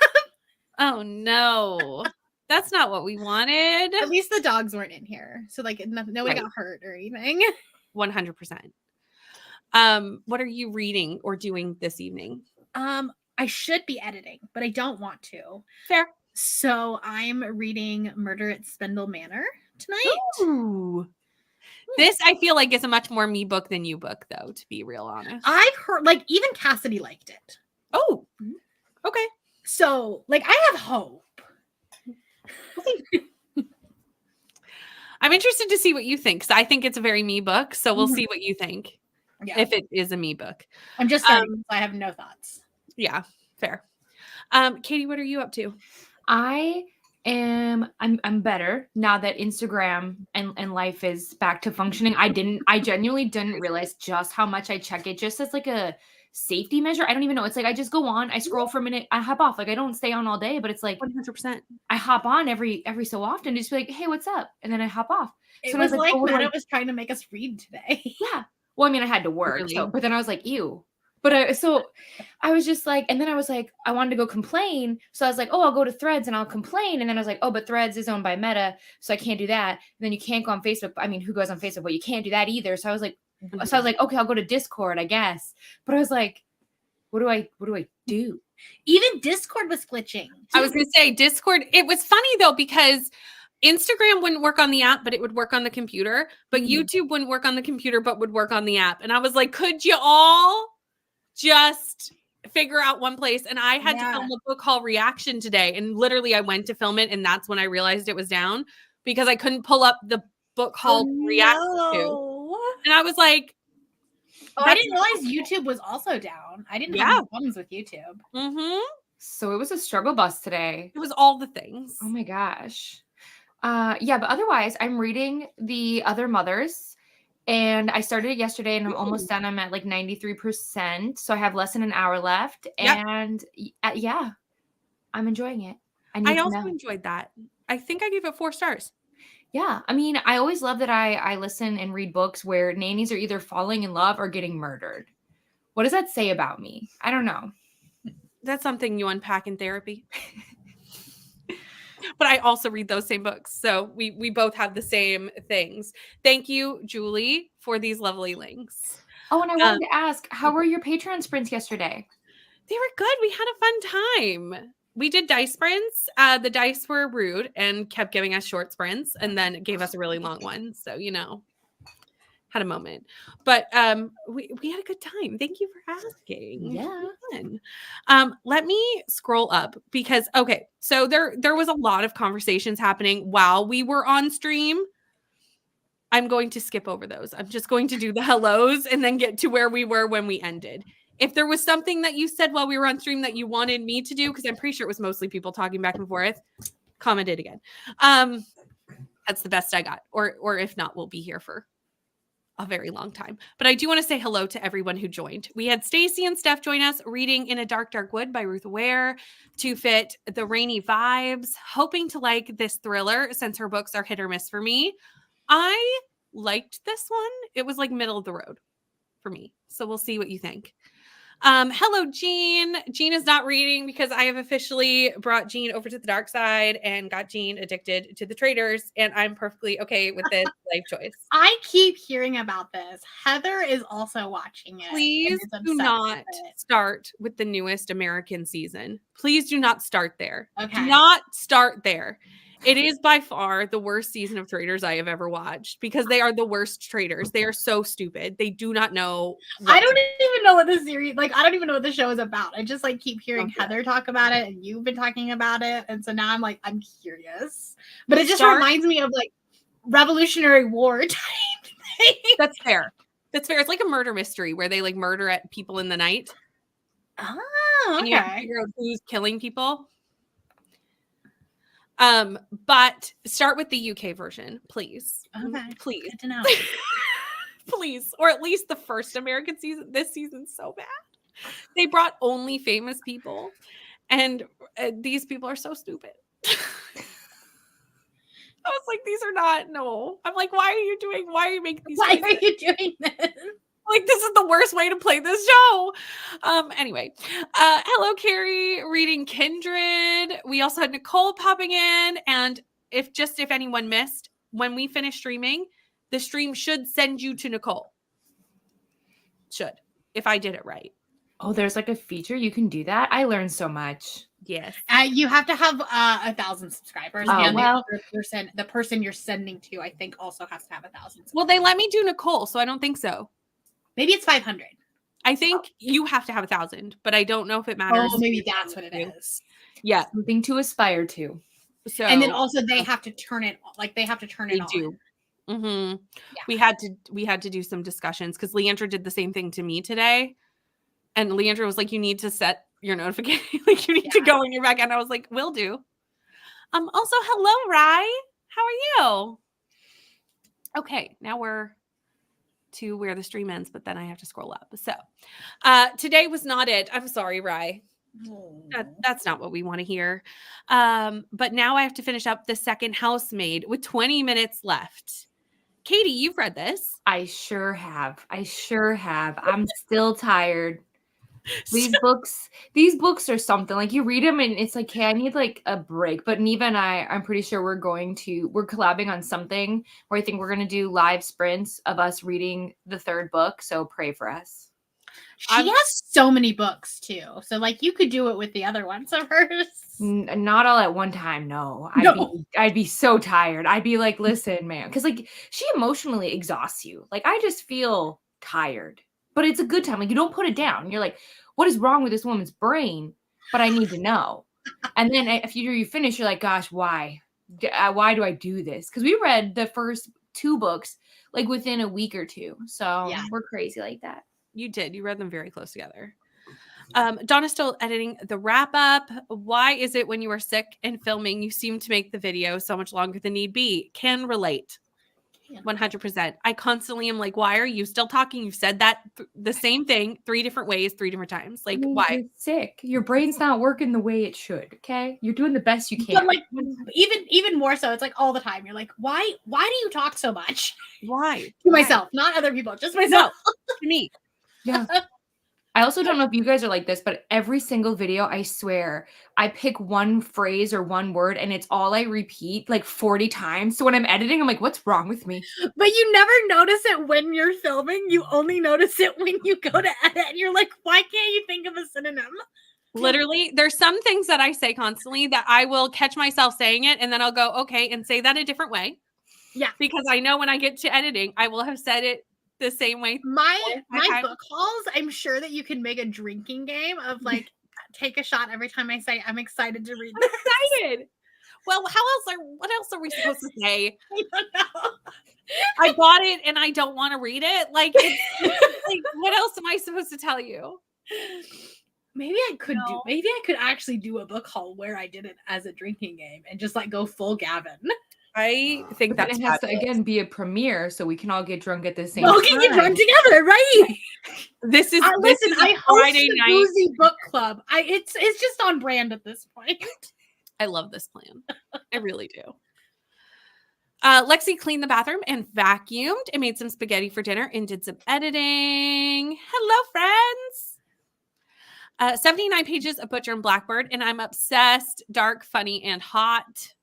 A: Oh no, that's not what we wanted.
B: At least the dogs weren't in here, so like nobody got hurt or anything.
A: 100%. What are you reading or doing this evening?
B: I should be editing, but I don't want to.
A: Fair.
B: So I'm reading Murder at Spindle Manor tonight.
A: Ooh. This I feel like is a much more me book than you book, though, to be real honest.
B: I've heard like even Cassidy liked it.
A: Oh, okay.
B: So like I have hope.
A: I'm interested to see what you think, because I think it's a very me book. So we'll see what you think.
B: Yeah.
A: If it is a me book.
B: I'm just starting, so I have no thoughts.
A: Yeah, fair. Katie, what are you up to?
C: I'm better now that Instagram and life is back to functioning. I genuinely didn't realize just how much I check it just as like a safety measure. I don't even know. It's like I just go on, I scroll for a minute, I hop off. Like I don't stay on all day, but it's like
A: 100%.
C: I hop on every so often to just be like, hey, what's up? And then I hop off.
B: It was like Meta was trying to make us read today.
C: Yeah. Well, I mean, I had to work,
A: Really?
C: but then I was like, ew. But I was just like, and then I was like, I wanted to go complain. So I was like, oh, I'll go to Threads and I'll complain. And then I was like, oh, but Threads is owned by Meta, so I can't do that. And then you can't go on Facebook. I mean, who goes on Facebook? But you can't do that either. So I was like, okay, I'll go to Discord, I guess. But I was like, what do I do?
B: Even Discord was glitching.
A: I was going to say Discord. It was funny though, because Instagram wouldn't work on the app, but it would work on the computer. But YouTube wouldn't work on the computer, but would work on the app. And I was like, could you all just figure out one place? And I had to film a book haul reaction today. And literally I went to film it. And that's when I realized it was down because I couldn't pull up the book haul reaction to. And I was like,
B: I didn't realize YouTube was also down. I didn't have any problems with YouTube.
A: Mm-hmm.
C: So it was a struggle bus today.
A: It was all the things.
C: Oh my gosh. But otherwise I'm reading The Other Mothers, and I started it yesterday and I'm almost done. I'm at like 93%. So I have less than an hour left. And I'm enjoying it.
A: I also enjoyed that. I think I gave it 4 stars.
C: Yeah. I mean, I always love that I listen and read books where nannies are either falling in love or getting murdered. What does that say about me? I don't know.
A: That's something you unpack in therapy. But I also read those same books. So we both have the same things. Thank you, Julie, for these lovely links.
C: Oh, and I wanted to ask, how were your Patreon sprints yesterday?
A: They were good. We had a fun time. We did dice sprints. The dice were rude and kept giving us short sprints and then gave us a really long one. So, had a moment. But we had a good time. Thank you for asking.
C: Yeah.
A: Let me scroll up because okay, so there was a lot of conversations happening while we were on stream. I'm going to skip over those. I'm just going to do the hellos and then get to where we were when we ended. If there was something that you said while we were on stream that you wanted me to do, because I'm pretty sure it was mostly people talking back and forth, comment it again. That's the best I got. Or if not, we'll be here for a very long time. But I do want to say hello to everyone who joined. We had Stacy and Steph join us reading In a Dark, Dark Wood by Ruth Ware to fit the rainy vibes, hoping to like this thriller since her books are hit or miss for me. I liked this one. It was like middle of the road for me. So we'll see what you think. Hello, Jean. Jean is not reading because I have officially brought Jean over to the dark side and got Jean addicted to the traders, and I'm perfectly okay with this life choice.
B: I keep hearing about this. Heather is also watching it.
A: Please do not start with the newest American season. Please do not start there.
B: Okay.
A: Do not start there. It is by far the worst season of Traders I have ever watched because they are the worst traders. They are so stupid. They do not know.
B: I don't even know what the series, like, I don't even know what the show is about. I just like keep hearing Heather talk about it and you've been talking about it. And so now I'm like, I'm curious. But it just reminds me of like Revolutionary War type thing.
A: That's fair. That's fair. It's like a murder mystery where they like murder at people in the night.
B: Oh,
A: okay. And you have to figure out who's killing people. But start with the UK version, please.
B: Okay.
A: Please.
B: Good to know.
A: Please. Or at least the first American season. This season's so bad. They brought only famous people. And these people are so stupid. I was like, these are not, no. I'm like, why are you making these?
B: Why are you doing this?
A: Like, this is the worst way to play this show. Anyway, hello, Carrie, reading Kindred. We also had Nicole popping in. And if anyone missed, when we finish streaming, the stream should send you to Nicole. Should, if I did it right.
C: Oh, there's like a feature you can do that. I learned so much.
A: Yes.
B: You have to have 1,000 subscribers.
C: Oh,
B: and
C: well,
B: the person you're sending to, I think, also has to have 1,000.
A: Well, they let me do Nicole, so I don't think so.
B: Maybe it's 500.
A: I think you have to have 1,000, but I don't know if it matters.
B: Oh, maybe that's what it is.
A: Yeah.
C: Something to aspire to.
A: So,
B: and then also they have to turn it on.
A: They do. Mm-hmm. Yeah. We had to do some discussions because Leandra did the same thing to me today. And Leandra was like, you need to set your notification. Like you need to go in your back. And I was like, will do. Also, hello, Rye. How are you? Okay, now we're to where the stream ends, but then I have to scroll up. So today was not it. I'm sorry, Rye. That's not what we want to hear. But now I have to finish up the second Housemaid with 20 minutes left. Katie, you've read this.
C: I sure have. I'm still tired. These books are something. Like you read them and it's like, hey, I need like a break. But Neva and I'm pretty sure we're collabing on something where I think we're going to do live sprints of us reading the third book. So pray for us.
B: She has so many books too. So like you could do it with the other ones of hers.
C: Not all at one time. No, I'd be so tired. I'd be like, listen, man. Cause like she emotionally exhausts you. Like I just feel tired, but it's a good time. Like you don't put it down. You're like, what is wrong with this woman's brain? But I need to know. And then if you finish, you're like, gosh, why do I do this? Cause we read the first 2 books like within a week or 2. So we're crazy like that.
A: You did. You read them very close together. Donna's still editing the wrap up. Why is it when you are sick and filming, you seem to make the video so much longer than need be? Can relate. 100%. I constantly am like, why are you still talking? You've said that the same thing 3 different ways, 3 different times. Like, why?
C: You're sick. Your brain's not working the way it should. Okay. You're doing the best you can.
B: But like even more so, it's like all the time. You're like, why do you talk so much?
A: Why?
B: To myself, not other people, just myself.
A: No, to me.
C: Yeah. I also don't know if you guys are like this, but every single video, I swear, I pick one phrase or one word and it's all I repeat like 40 times. So when I'm editing, I'm like, what's wrong with me?
B: But you never notice it when you're filming. You only notice it when you go to edit. And you're like, why can't you think of a synonym?
A: Literally, there's some things that I say constantly that I will catch myself saying it and then I'll go, okay, and say that a different way.
B: Yeah.
A: Because I know when I get to editing, I will have said it the same way.
B: My
A: I-
B: book hauls, I'm sure that you can make a drinking game of like take a shot every time I say I'm excited to read this.
A: Excited. Well, what else are we supposed to say?
B: I don't know.
A: I bought it and I don't want to read it. Like, like, what else am I supposed to tell you?
B: Maybe I could actually do a book haul where I did it as a drinking game and just like go full Gavin.
A: I think
C: But
A: that's
C: then it has to
A: fabulous.
C: again be a premiere, so we can all get drunk at the same
B: Well,
C: time.
B: can get drunk together, right?
A: This is
B: Listen, I host
A: Friday
B: the
A: night.
B: Boozy Book Club. It's just on brand at this point.
A: I love this plan. I really do. Lexi cleaned the bathroom and vacuumed and made some spaghetti for dinner and did some editing. Hello, friends. 79 pages of Butcher and Blackbird, and I'm obsessed. Dark, funny, and hot.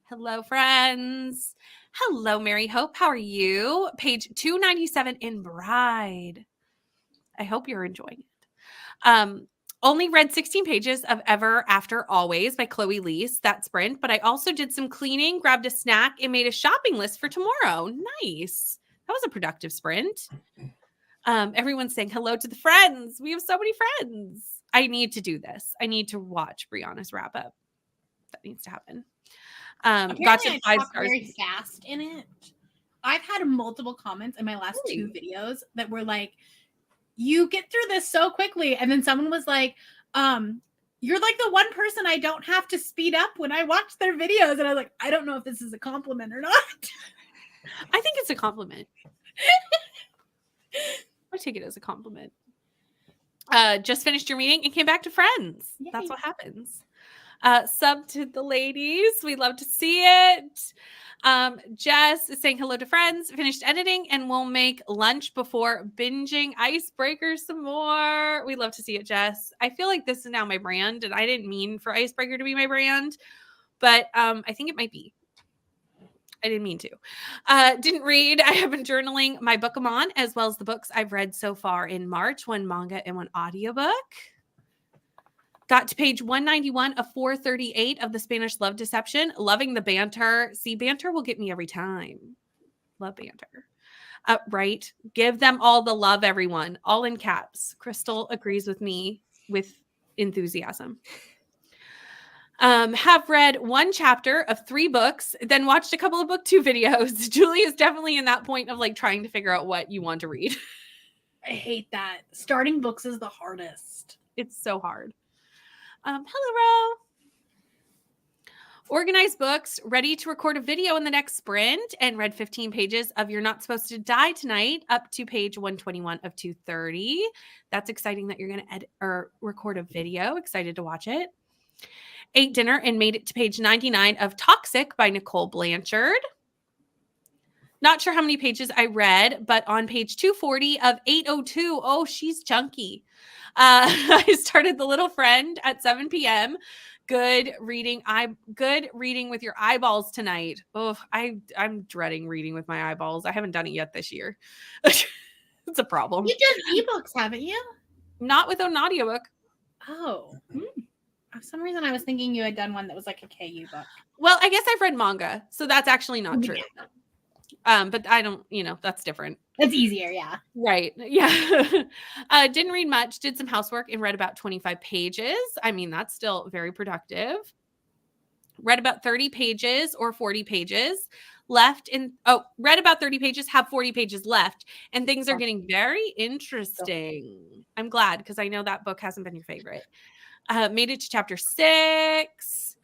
A: Hello, friends. Hello, Mary Hope. How are you? Page 297 in Bride. I hope you're enjoying it. Only read 16 pages of Ever After Always by Chloe Leese, that sprint, but I also did some cleaning, grabbed a snack, and made a shopping list for tomorrow. Nice. That was a productive sprint. Everyone's saying hello to the friends. We have so many friends. I need to do this. I need to watch Brianna's wrap up. That needs to happen. Got to
B: I
A: 5
B: talk
A: stars.
B: very fast in it. I've had multiple comments in my last 2 videos that were like, you get through this so quickly. And then someone was like, you're like the one person I don't have to speed up when I watch their videos. And I was like, I don't know if this is a compliment or not.
A: I think it's a compliment. I take it as a compliment. Just finished your meeting and came back to Friends.
B: Yay.
A: That's what happens. Sub to the ladies. We love to see it. Jess is saying hello to friends, finished editing, and we'll make lunch before binging Icebreaker some more. We love to see it, Jess. I feel like this is now my brand, and I didn't mean for Icebreaker to be my brand, but I think it might be. I didn't mean to. Didn't read. I have been journaling my Book-a-mon as well as the books I've read so far in March, 1 manga and 1 audiobook. Got to page 191 of 438 of the Spanish Love Deception. Loving the banter. See, banter will get me every time. Love banter. Right. Give them all the love, everyone. All in caps. Crystal agrees with me with enthusiasm. Have read 1 chapter of 3 books, then watched a couple of BookTube videos. Julie is definitely in that point of like trying to figure out what you want to read.
B: I hate that. Starting books is the hardest.
A: It's so hard. Hello, Ro. Organized books, ready to record a video in the next sprint, and read 15 pages of You're Not Supposed to Die Tonight up to page 121 of 230. That's exciting that you're going to edit or record a video. Excited to watch it. Ate dinner and made it to page 99 of Toxic by Nicole Blanchard. Not sure how many pages I read, but on page 240 of 802, oh, she's chunky. I started The Little Friend at 7 p.m. Good reading with your eyeballs tonight. Oh, I'm dreading reading with my eyeballs. I haven't done it yet this year. It's a problem.
B: You did ebooks, haven't you?
A: Not with an audiobook.
B: Oh. For some reason, I was thinking you had done one that was like a KU book.
A: Well, I guess I've read manga, so that's actually not true. But I don't, that's different.
B: That's easier, yeah.
A: Right. Yeah. Didn't read much, did some housework and read about 25 pages. I mean, that's still very productive. Read about 30 pages or 40 pages left read about 30 pages, have 40 pages left, and things are getting very interesting. I'm glad because I know that book hasn't been your favorite. Made it to chapter 6.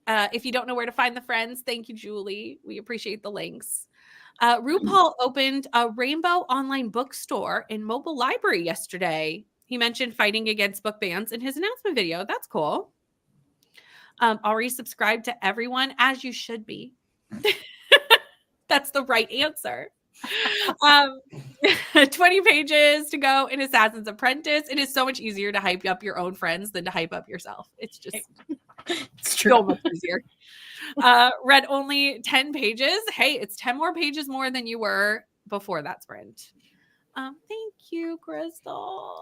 A: If you don't know where to find the friends, thank you, Julie. We appreciate the links. RuPaul opened a Rainbow online bookstore and mobile library yesterday. He mentioned fighting against book bans in his announcement video. That's cool. Already subscribed to everyone, as you should be. That's the right answer. 20 pages to go in Assassin's Apprentice. It is so much easier to hype up your own friends than to hype up yourself. It's just
B: It's true.
A: so much easier. Read only 10 pages. Hey, it's 10 more pages more than you were before that sprint. Thank you, Crystal.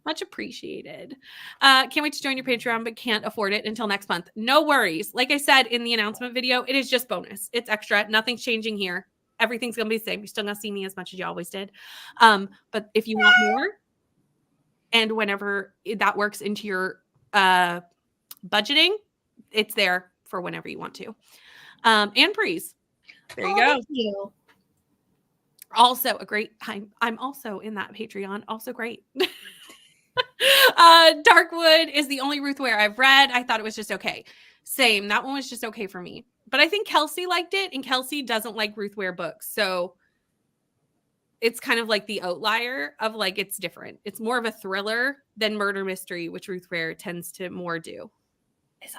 A: Much appreciated. Can't wait to join your Patreon, but can't afford it until next month. No worries. Like I said in the announcement video, it is just bonus. It's extra. Nothing's changing here. Everything's going to be the same. You're still going to see me as much as you always did. But if you want more, and whenever that works into your budgeting, it's there for whenever you want to. Anne Breeze. There you go.
B: Thank you.
A: Also a great time. I'm also in that Patreon. Also great. Darkwood is the only Ruth Ware I've read. I thought it was just okay. Same. That one was just okay for me. But I think Kelsey liked it, and Kelsey doesn't like Ruth Ware books. So it's kind of like the outlier of like, it's different. It's more of a thriller than murder mystery, which Ruth Ware tends to more do.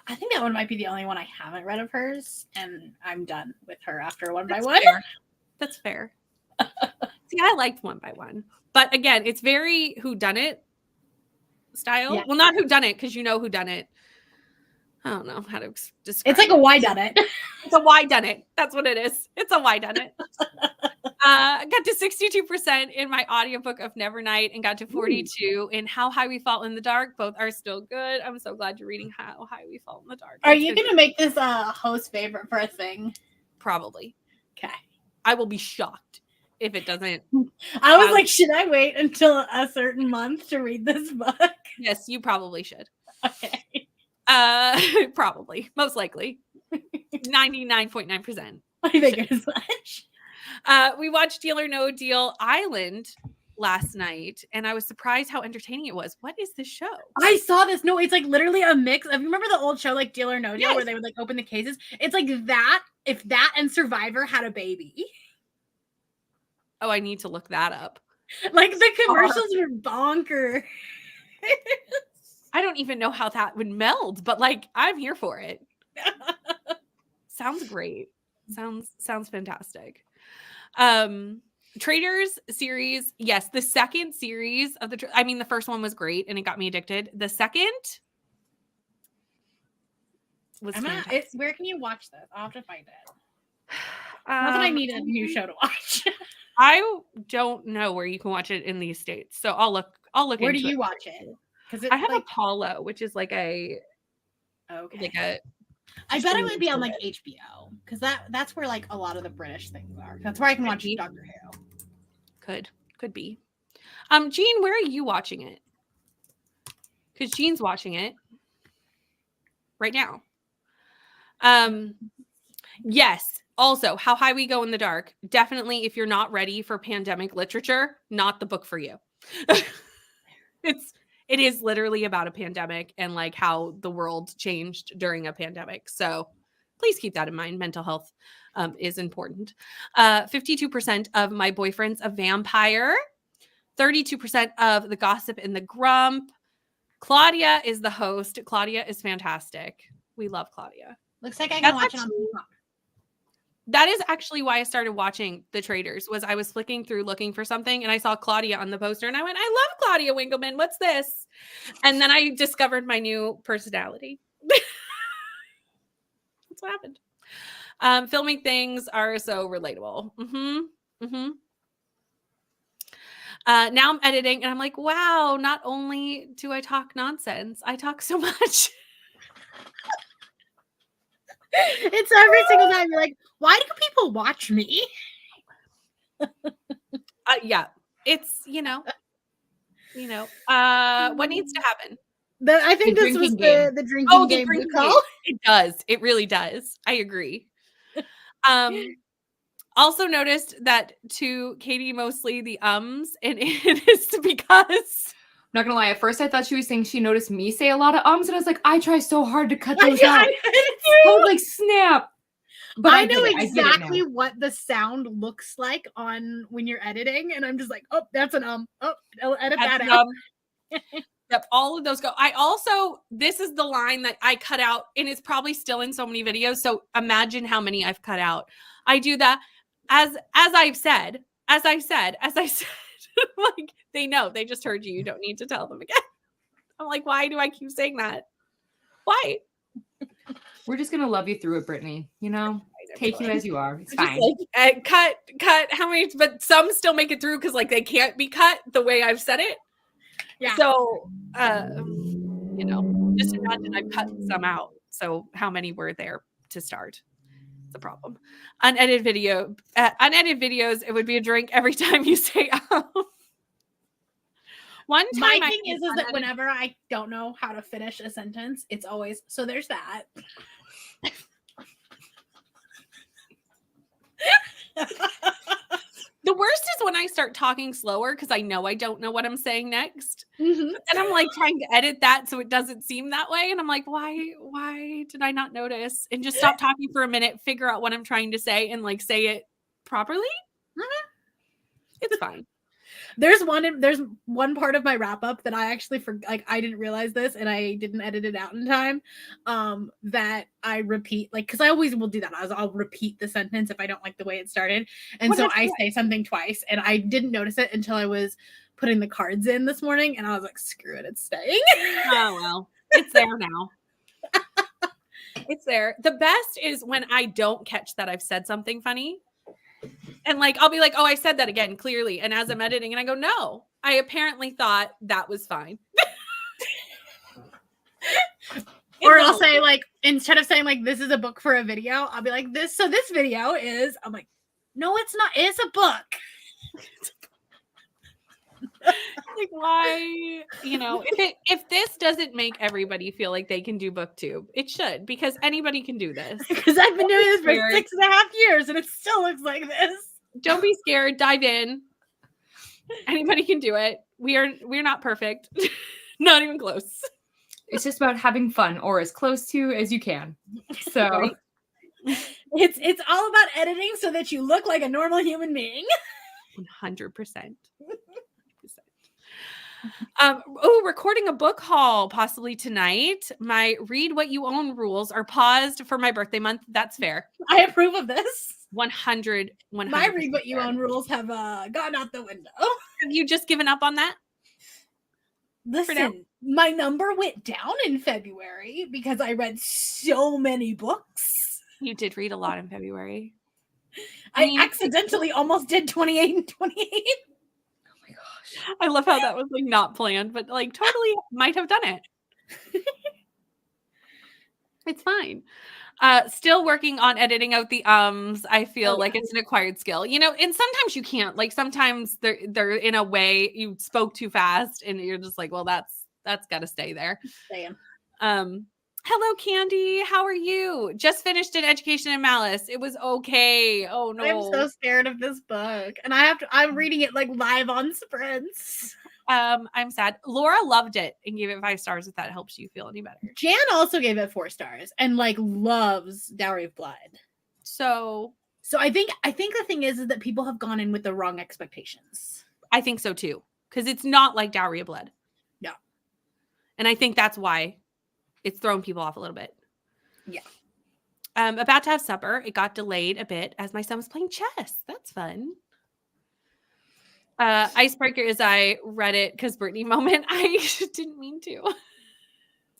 B: I think that one might be the only one I haven't read of hers, and I'm done with her after One
A: That's
B: by One.
A: fair. That's fair. See, I liked One by One. But again, it's very whodunit style.
B: Yeah.
A: Well, not whodunit, because you know whodunit. I don't know how to describe
B: It's like a why done it.
A: It's a why done it. That's what it is. It's a why done it. I got to 62% in my audiobook of Nevernight and got to 42 in How High We Fall in the Dark. Both are still good. I'm so glad you're reading How High We Fall in the Dark.
B: Are you going to make this a host favorite for a thing?
A: Probably.
B: Okay.
A: I will be shocked if it doesn't.
B: I was like, should I wait until a certain month to read this book?
A: Yes, you probably should.
B: Okay.
A: Probably. Most likely. 99.9%.
B: I think as much.
A: We watched Deal or No Deal Island last night, and I was surprised how entertaining it was. What is this show?
B: I saw this. No, it's like literally a mix of, you remember the old show like Deal or No Deal,
A: Yes.
B: where they would like open the cases? It's like that, if that and Survivor had a baby.
A: Oh, I need to look that up.
B: Like the commercials were bonkers.
A: I don't even know how that would meld, but like I'm here for it. Sounds great. Sounds fantastic. Traders series, yes, the second series of the first one was great and it got me addicted. The second was fantastic.
B: Where can you watch this? I'll have to find it. Not that I need a new show to watch.
A: I don't know where you can watch it in these states, so I'll look.
B: Where do
A: into
B: you
A: it.
B: watch it? Because
A: I have Apollo, which is like a
B: okay. I bet it would be on like HBO, because that's where like a lot of the British things are. That's where I can watch Doctor Who.
A: Could be. Jean, where are you watching it? Because Jean's watching it right now. Yes. Also, How High We Go in the Dark. Definitely, if you're not ready for pandemic literature, not the book for you. It is literally about a pandemic and like how the world changed during a pandemic. So please keep that in mind. Mental health is important. 52% of My Boyfriend's a Vampire. 32% of The Gossip and the Grump. Claudia is the host. Claudia is fantastic. We love Claudia.
B: Looks like I can watch it on Peacock.
A: That is actually why I started watching The Traders, was I was flicking through looking for something and I saw Claudia on the poster and I went, I love Claudia Winkleman. What's this? And then I discovered my new personality. That's what happened. Filming things are so relatable. Now I'm editing and I'm like, wow, not only do I talk nonsense, I talk so much.
B: It's every single time you're like, why do people watch me?
A: Yeah, it's what needs to happen.
B: I think this was the drinking game.
A: Drinking game. It does. It really does. I agree. Also noticed that to Katie mostly the ums, and it is because.
C: Not gonna lie, at first I thought she was saying she noticed me say a lot of ums, and I was like, I try so hard to cut those out. I was like, snap. But
B: I know exactly what the sound looks like on when you're editing, and I'm just like, oh, that's an oh, I'll edit that out.
A: Yep, all of those go. This is the line that I cut out, and it's probably still in so many videos. So imagine how many I've cut out. I do that as I've said. Like, they know. They just heard you. You don't need to tell them again. I'm like, why do I keep saying that? Why?
C: We're just gonna love you through it, Brittany. Take you as you are. It's fine.
A: Like, cut. How many? But some still make it through because like they can't be cut the way I've said it.
B: Yeah.
A: So, just imagine I've cut some out. So how many were there to start? the problem. Unedited videos, it would be a drink every time you say One time
B: my thing is that whenever I don't know how to finish a sentence, it's always, so there's that.
A: The worst is when I start talking slower because I know I don't know what I'm saying next. And I'm like trying to edit that so it doesn't seem that way. And I'm like, why did I not notice? And just stop talking for a minute, figure out what I'm trying to say, and like say it properly. It's fine.
B: There's one part of my wrap up that I actually I didn't realize this and I didn't edit it out in time. That I repeat, like, because I always will do that. I'll repeat the sentence if I don't like the way it started, and so I say something twice, and I didn't notice it until I was putting the cards in this morning, and I was like, screw it, it's staying.
A: Oh well, it's there now. It's there. The best is when I don't catch that I've said something funny. And like, I'll be like, oh, I said that again, clearly. And as I'm editing and I go, no, I apparently thought that was fine.
B: Or I'll say like, instead of saying like, this is a book for a video, I'll be like this. So this video is, I'm like, no, it's not. It's a book.
A: Like, why, if this doesn't make everybody feel like they can do BookTube, it should, because anybody can do this.
B: Because I've been doing this for 6.5 years and it still looks like this.
A: Don't be scared. Dive in. Anybody can do it. We're not perfect. Not even close.
C: It's just about having fun, or as close to as you can. So
A: right.
B: It's all about editing so that you look like a normal human being.
A: 100%. Recording a book haul possibly tonight. My read what you own rules are paused for my birthday month. That's fair.
B: I approve of this.
A: 100.
B: My read what you own rules have gone out the window.
A: Have you just given up on that?
B: Listen, my number went down in February because I read so many books.
A: You did read a lot in February.
B: I accidentally almost did 28 and 28.
A: I love how that was like not planned, but like totally might have done it. It's fine. Still working on editing out the I feel like it's an acquired skill, and sometimes you can't. Like sometimes they're in a way you spoke too fast, and you're just like, well, that's got to stay there.
B: Staying.
A: Hello, Candy. How are you? Just finished an Education in Malice. It was okay. Oh no,
B: I'm so scared of this book, and I'm reading it like live on sprints.
A: I'm sad. Laura loved it and gave it 5 stars. If that helps you feel any better.
B: Jan also gave it 4 stars and like loves Dowry of Blood. So I think the thing is that people have gone in with the wrong expectations.
A: I think so too, because it's not like Dowry of Blood.
B: Yeah,
A: and I think that's why it's thrown people off a little bit.
B: Yeah.
A: About to have supper. It got delayed a bit as my son was playing chess. That's fun. Icebreaker is I read it because Brittany moment. I didn't mean to.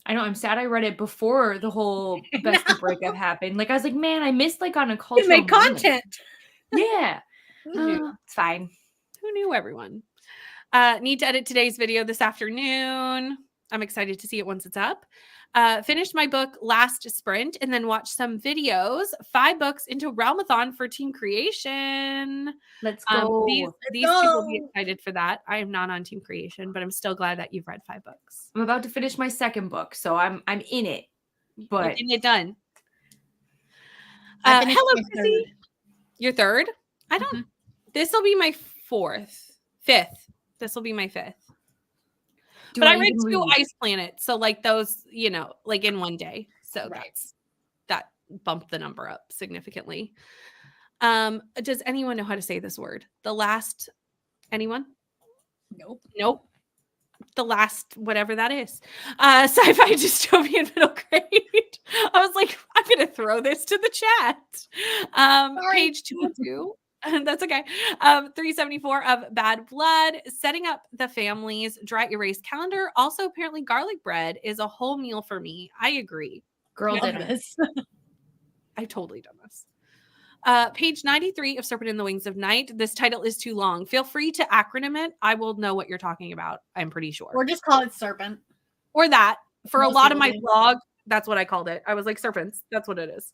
C: I know. I'm sad I read it before the whole bestie breakup happened. Like I was like, man, I missed like on a cultural
B: You make content.
C: Yeah. It's fine.
A: Who knew, everyone? Need to edit today's video this afternoon. I'm excited to see it once it's up. Finished my book last sprint and then watched some videos. 5 books into Realmathon for Team Creation.
C: Let's go.
A: These people will be excited for that. I am not on Team Creation, but I'm still glad that you've read 5 books.
C: I'm about to finish my second book, so I'm in it. But
A: getting it done. Hello, Chrissy. Your third? I don't. Mm-hmm. This will be my 5th. This will be my 5th. But I read 2 Ice Planets, so like those, like in one day. So that bumped the number up significantly. Does anyone know how to say this word? The last, anyone? Nope. The last, whatever that is. Sci-fi dystopian middle grade. I was like, I'm going to throw this to the chat. Page 202. That's okay. 374 of Bad Blood, setting up the family's dry erase calendar. Also, apparently, garlic bread is a whole meal for me. I agree.
C: Girl did this.
A: I've totally done this. Page 93 of Serpent in the Wings of Night. This title is too long. Feel free to acronym it. I will know what you're talking about. I'm pretty sure.
B: Or just call it Serpent.
A: Or that. For a lot of my blog, that's what I called it. I was like, serpents. That's what it is.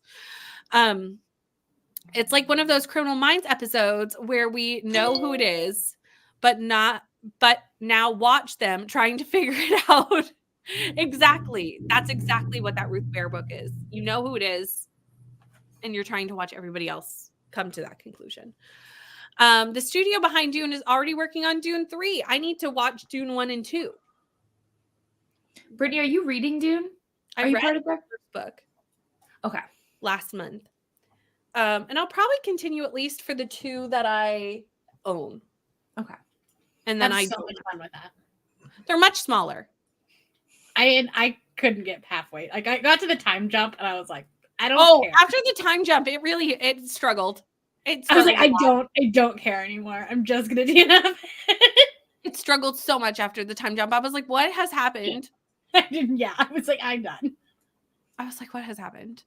A: It's like one of those Criminal Minds episodes where we know who it is, but now watch them trying to figure it out. Exactly. That's exactly what that Ruth Bear book is. You know who it is, and you're trying to watch everybody else come to that conclusion. The studio behind Dune is already working on Dune 3. I need to watch Dune 1 and 2.
C: Brittany, are you reading Dune?
A: I
C: Are you
A: read
C: part
A: the
C: of that?
A: first book
C: Okay.
A: last month. And I'll probably continue at least for the 2 that I own.
C: Okay.
A: And then
B: Have
A: I
B: so
A: don't.
B: much fun with that.
A: They're much smaller.
B: I couldn't get halfway. Like I got to the time jump and I was like, I don't care.
A: After the time jump, it struggled.
B: I was like, I don't care anymore. I'm just gonna do that.
A: It struggled so much after the time jump. I was like, what has happened?
B: I was like, I'm done.
A: I was like, what has happened?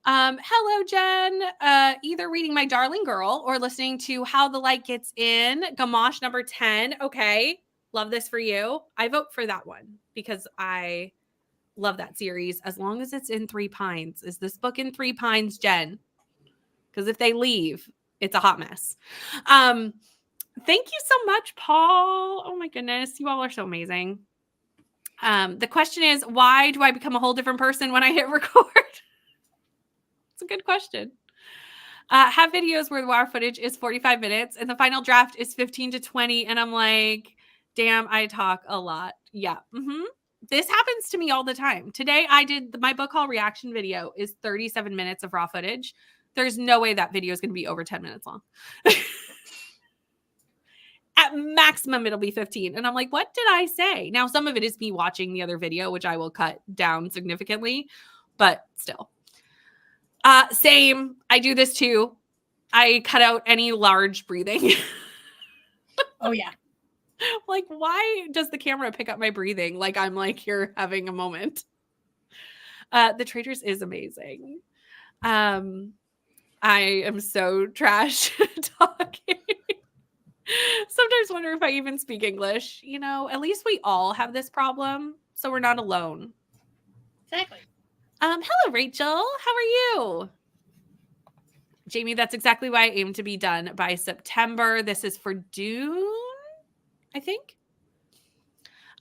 A: Hello, Jen. Either reading My Darling Girl or listening to How the Light Gets In, Gamache number 10. Okay. Love this for you. I vote for that one because I love that series as long as it's in Three Pines. Is this book in Three Pines, Jen? Because if they leave, it's a hot mess. Thank you so much, Paul. Oh my goodness. You all are so amazing. The question is, why do I become a whole different person when I hit record? It's a good question. Have videos where the WoW footage is 45 minutes and the final draft is 15 to 20. And I'm like, damn, I talk a lot. Yeah. This happens to me all the time. Today I did my book haul reaction video is 37 minutes of raw footage. There's no way that video is going to be over 10 minutes long. At maximum, it'll be 15. And I'm like, what did I say? Now, some of it is me watching the other video, which I will cut down significantly, but still. Same. I do this too. I cut out any large breathing.
B: Oh, yeah.
A: Like, why does the camera pick up my breathing? Like, I'm like here having a moment. The Traitors is amazing. I am so trash talking. Sometimes wonder if I even speak English. You know, at least we all have this problem, so we're not alone.
B: Exactly.
A: Hello, Rachel. How are you? Jamie, that's exactly why I aim to be done by September. This is for Dune, I think.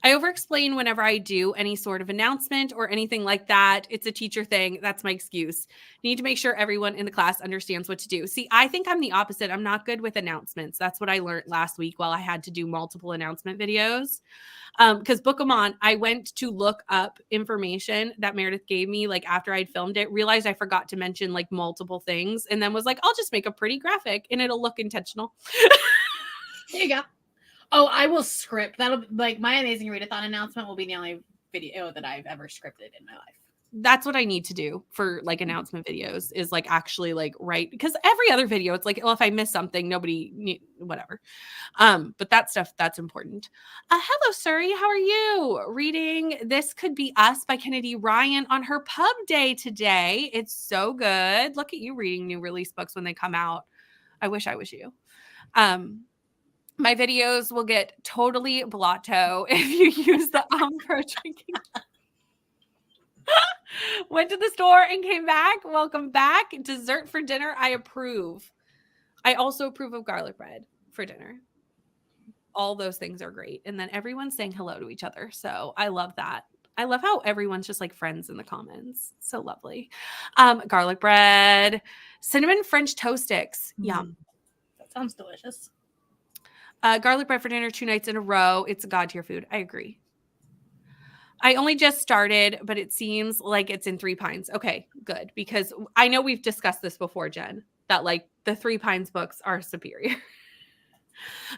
A: I over-explain whenever I do any sort of announcement or anything like that. It's a teacher thing. That's my excuse. Need to make sure everyone in the class understands what to do. See, I think I'm the opposite. I'm not good with announcements. That's what I learned last week while I had to do multiple announcement videos. Because Book 'em On, I went to look up information that Meredith gave me like after I'd filmed it, realized I forgot to mention like multiple things, and then was like, I'll just make a pretty graphic and it'll look intentional.
B: There you go. Oh, I will script. That'll like my Amazing Readathon announcement will be the only video that I've ever scripted in my life.
A: That's what I need to do for like announcement videos is like actually like write, because every other video it's like, well, if I miss something, whatever. But that stuff, that's important. Hello, Suri. How are you? Reading This Could Be Us by Kennedy Ryan on her pub day today. It's so good. Look at you reading new release books when they come out. I wish I was you. My videos will get totally blotto if you use the Umbro drinking. Went to the store and came back. Welcome back. Dessert for dinner. I approve. I also approve of garlic bread for dinner. All those things are great. And then everyone's saying hello to each other. So I love that. I love how everyone's just like friends in the comments. So lovely. Garlic bread, cinnamon French toast sticks. Yum.
B: That sounds delicious.
A: Garlic bread for dinner 2 nights in a row. It's a god tier food. I agree. I only just started, but it seems like it's in Three Pines. Okay, good. Because I know we've discussed this before, Jen, that like the Three Pines books are superior.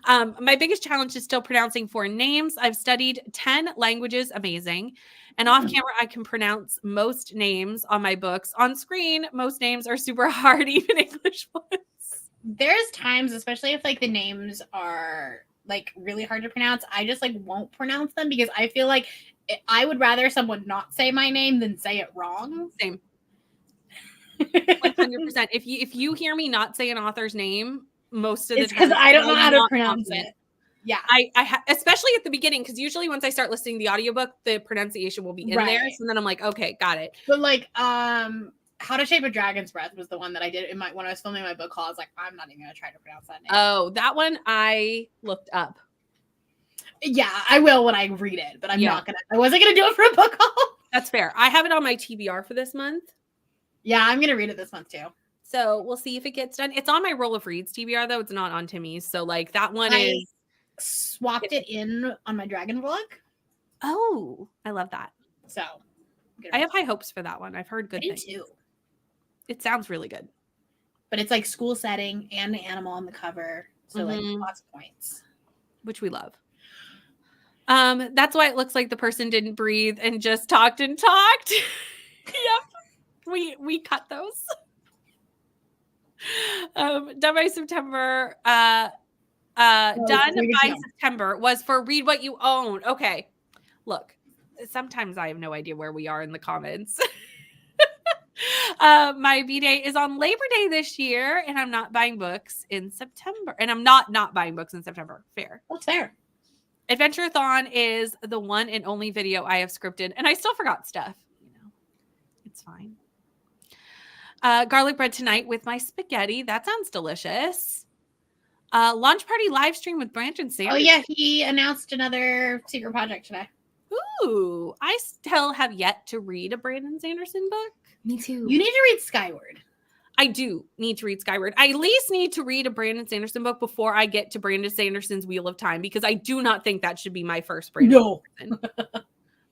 A: My biggest challenge is still pronouncing foreign names. I've studied 10 languages. Amazing. And off camera, I can pronounce most names on my books. On screen, most names are super hard, even English ones.
B: There's times, especially if like the names are like really hard to pronounce, I just like won't pronounce them because I feel like I would rather someone not say my name than say it wrong.
A: Same. 100%. If you hear me not say an author's name, most of the
B: it's
A: time,
B: because I don't know how to pronounce it. Yeah.
A: I especially at the beginning, because usually once I start listening to the audiobook, the pronunciation will be in there. So then I'm like, okay, got it.
B: But like, How to Shape a Dragon's Breath was the one that I did in my when I was filming my book haul. I was like, I'm not even gonna try to pronounce that name.
A: Oh, that one I looked up.
B: Yeah, I will when I read it, but I'm not gonna. I wasn't gonna do it for a book haul.
A: That's fair. I have it on my TBR for this month.
B: Yeah, I'm gonna read it this month too.
A: So we'll see if it gets done. It's on my Roll of Reads TBR though. It's not on Timmy's. So like that one is
B: swapped it in on my dragon vlog.
A: Oh, I love that.
B: So
A: I have high hopes for that one. I've heard good things.
B: Too.
A: It sounds really good.
B: But it's like school setting and the animal on the cover. So like lots of points.
A: Which we love. That's why it looks like the person didn't breathe and just talked and talked. Yep. We cut those. Done by September. Done by September was for Read What You Own. Okay. Look, sometimes I have no idea where we are in the comments. My B-Day is on Labor Day this year, and I'm not buying books in September. And I'm not buying books in September. Fair.
B: That's fair.
A: Adventure-a-thon is the one and only video I have scripted, and I still forgot stuff. You know, it's fine. Garlic bread tonight with my spaghetti. That sounds delicious. Launch party live stream with Brandon Sanderson.
B: Oh yeah, he announced another secret project today.
A: Ooh, I still have yet to read a Brandon Sanderson book.
C: Me too.
B: You need to read Skyward.
A: I do need to read Skyward. I at least need to read a Brandon Sanderson book before I get to Brandon Sanderson's Wheel of Time, because I do not think that should be my first Brandon Sanderson.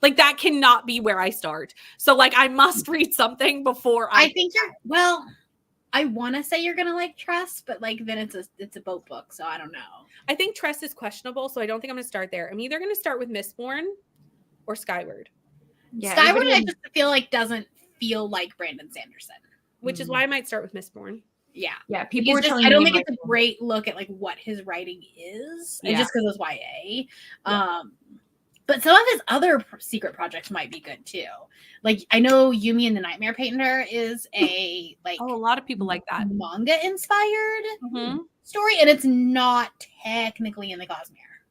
A: Like, that cannot be where I start. So, like, I must read something before
B: I think I want to say you're going to like Tress, but, like, then it's a boat book, so I don't know.
A: I think Tress is questionable, so I don't think I'm going to start there. I'm either going to start with Mistborn or Skyward.
B: Yeah, Skyward, I just feel like doesn't feel like Brandon Sanderson.
A: Which is why I might start with Mistborn.
B: Yeah.
C: Yeah. People were telling
B: I don't
C: me
B: think it's a great look at like what his writing is.
A: Yeah.
B: Just because it's YA. Yeah. But some of his other secret projects might be good too. Like I know Yumi and the Nightmare Painter is a like
A: a lot of people like that
B: manga inspired story, and it's not technically in the Cosmere.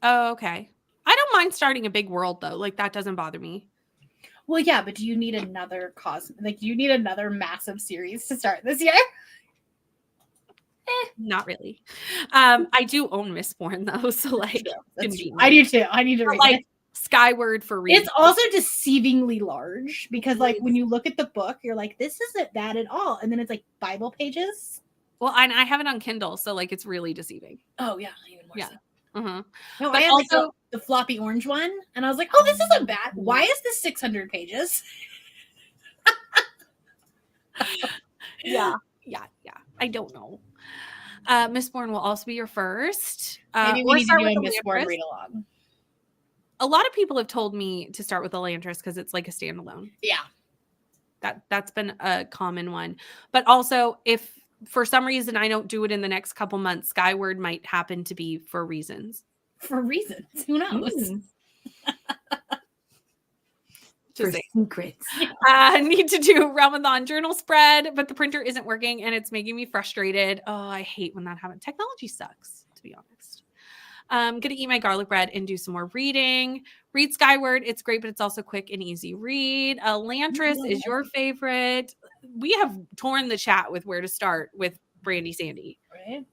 A: Oh, okay. I don't mind starting a big world though. Like that doesn't bother me.
B: Well, yeah, but do you need another you need another massive series to start this year?
A: Not really. I do own Mistborn though, so like
B: I do too. I need to read
A: like
B: it.
A: Skyward for reading.
B: It's also deceivingly large because like when you look at the book, you're like, this isn't bad at all. And then it's like Bible pages.
A: Well, and I have it on Kindle, so like it's really deceiving.
B: Oh yeah, even more so.
A: No,
B: but I had also like the floppy orange one, and I was like, "Oh, this isn't bad. Why is this 600 pages?"
A: Yeah. I don't know. Mistborn will also be your first.
B: Maybe we need to do a Mistborn read along.
A: A lot of people have told me to start with Elantris because it's like a standalone.
B: Yeah,
A: that's been a common one. But also, if for some reason I don't do it in the next couple months, Skyward might happen to be for reasons.
B: For reasons, who knows?
C: For secrets.
A: I need to do Ramadan journal spread, but the printer isn't working and it's making me frustrated. Oh, I hate when that happens. Technology sucks, to be honest. I'm going to eat my garlic bread and do some more reading. Read Skyward. It's great, but it's also quick and easy read. Elantris is your favorite. We have torn the chat with where to start with Brandy Sandy.
B: Right.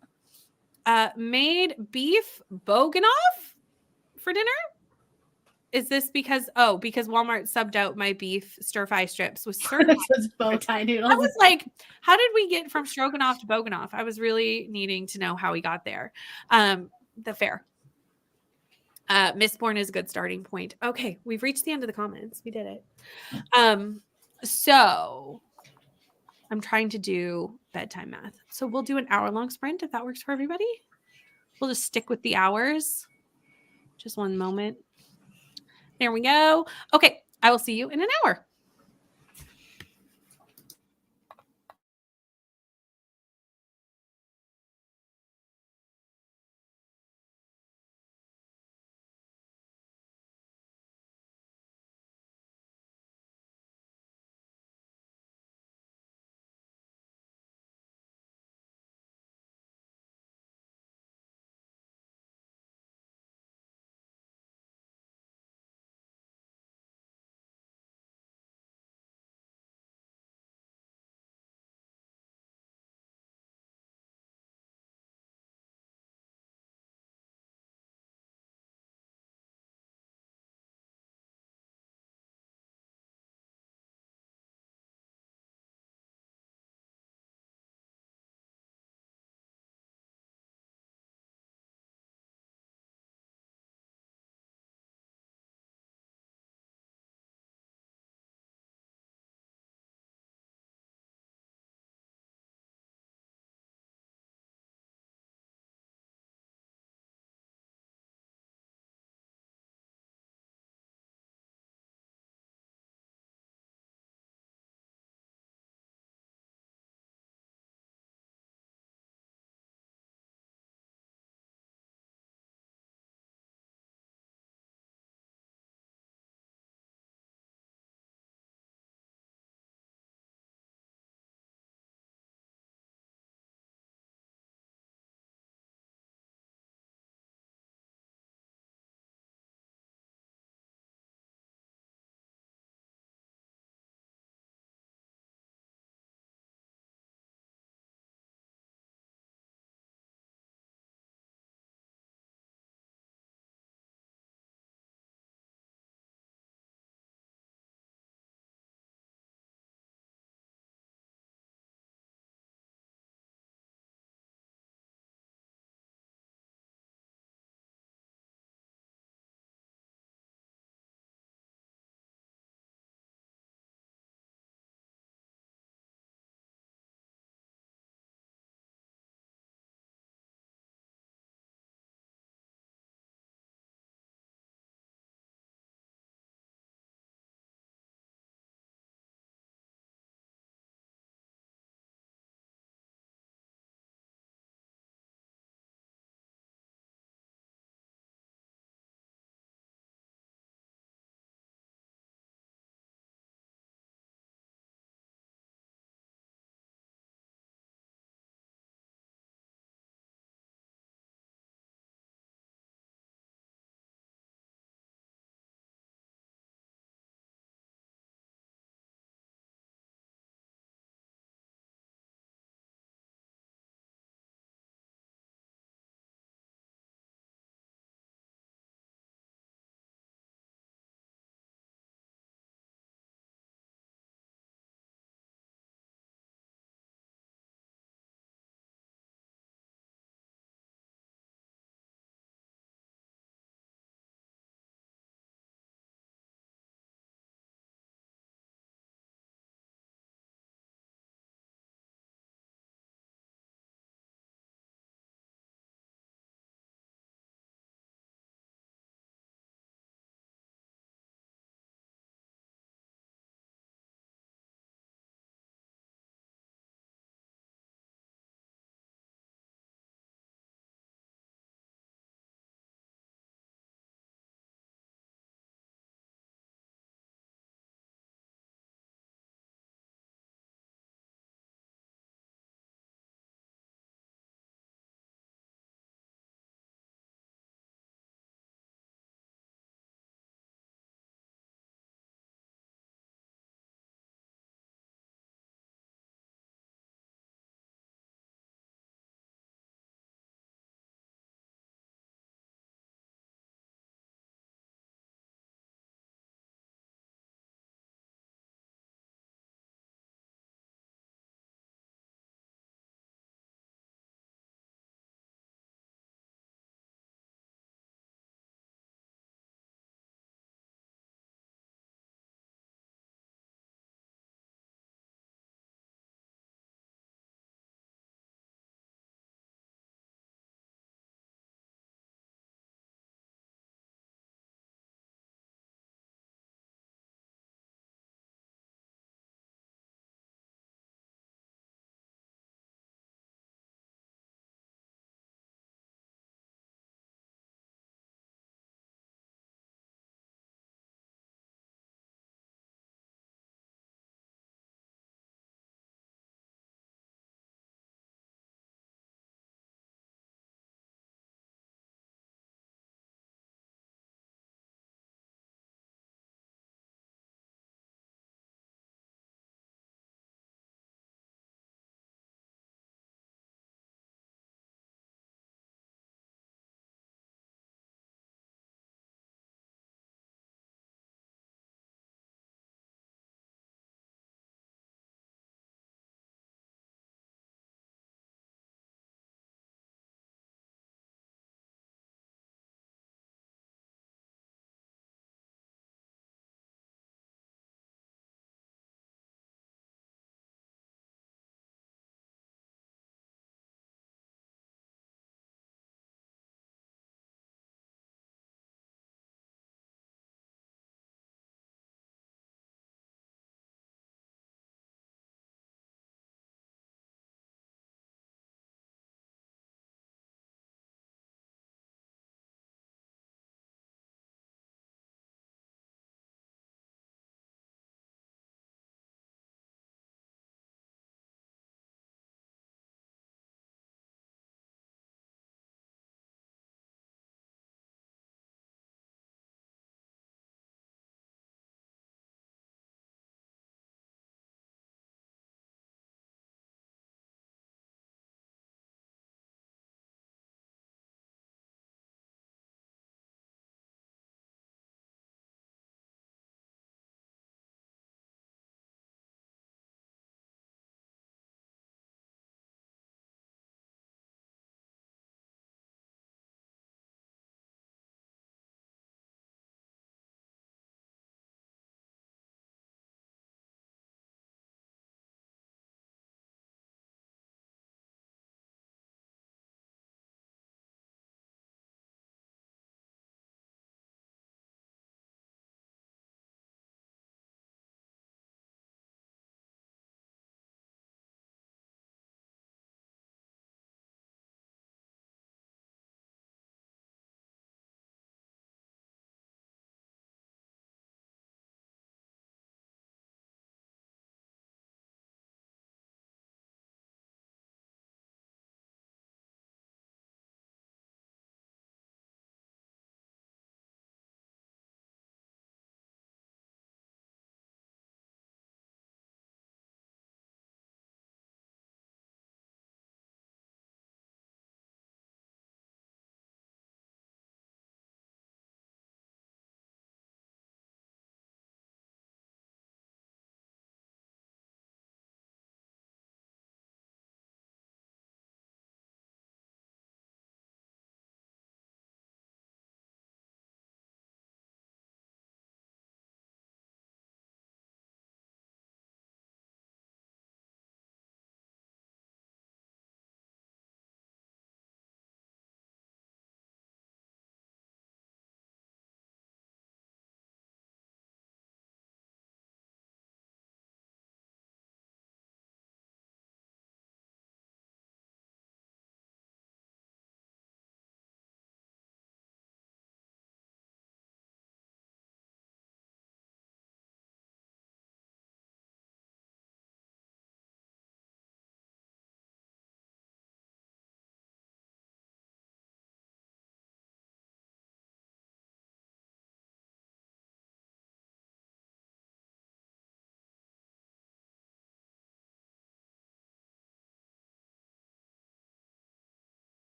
A: Made beef boganoff for dinner? Is this because Walmart subbed out my beef stir fry strips with certain
B: bow tie noodles?
A: I was like, how did we get from stroganoff to boganoff? I was really needing to know how we got there. The fair. Mistborn is a good starting point. Okay, we've reached the end of the comments. We did it. So I'm trying to do bedtime math. So we'll do an hour-long sprint if that works for everybody. We'll just stick with the hours. Just one moment. There we go. Okay, I will see you in an hour.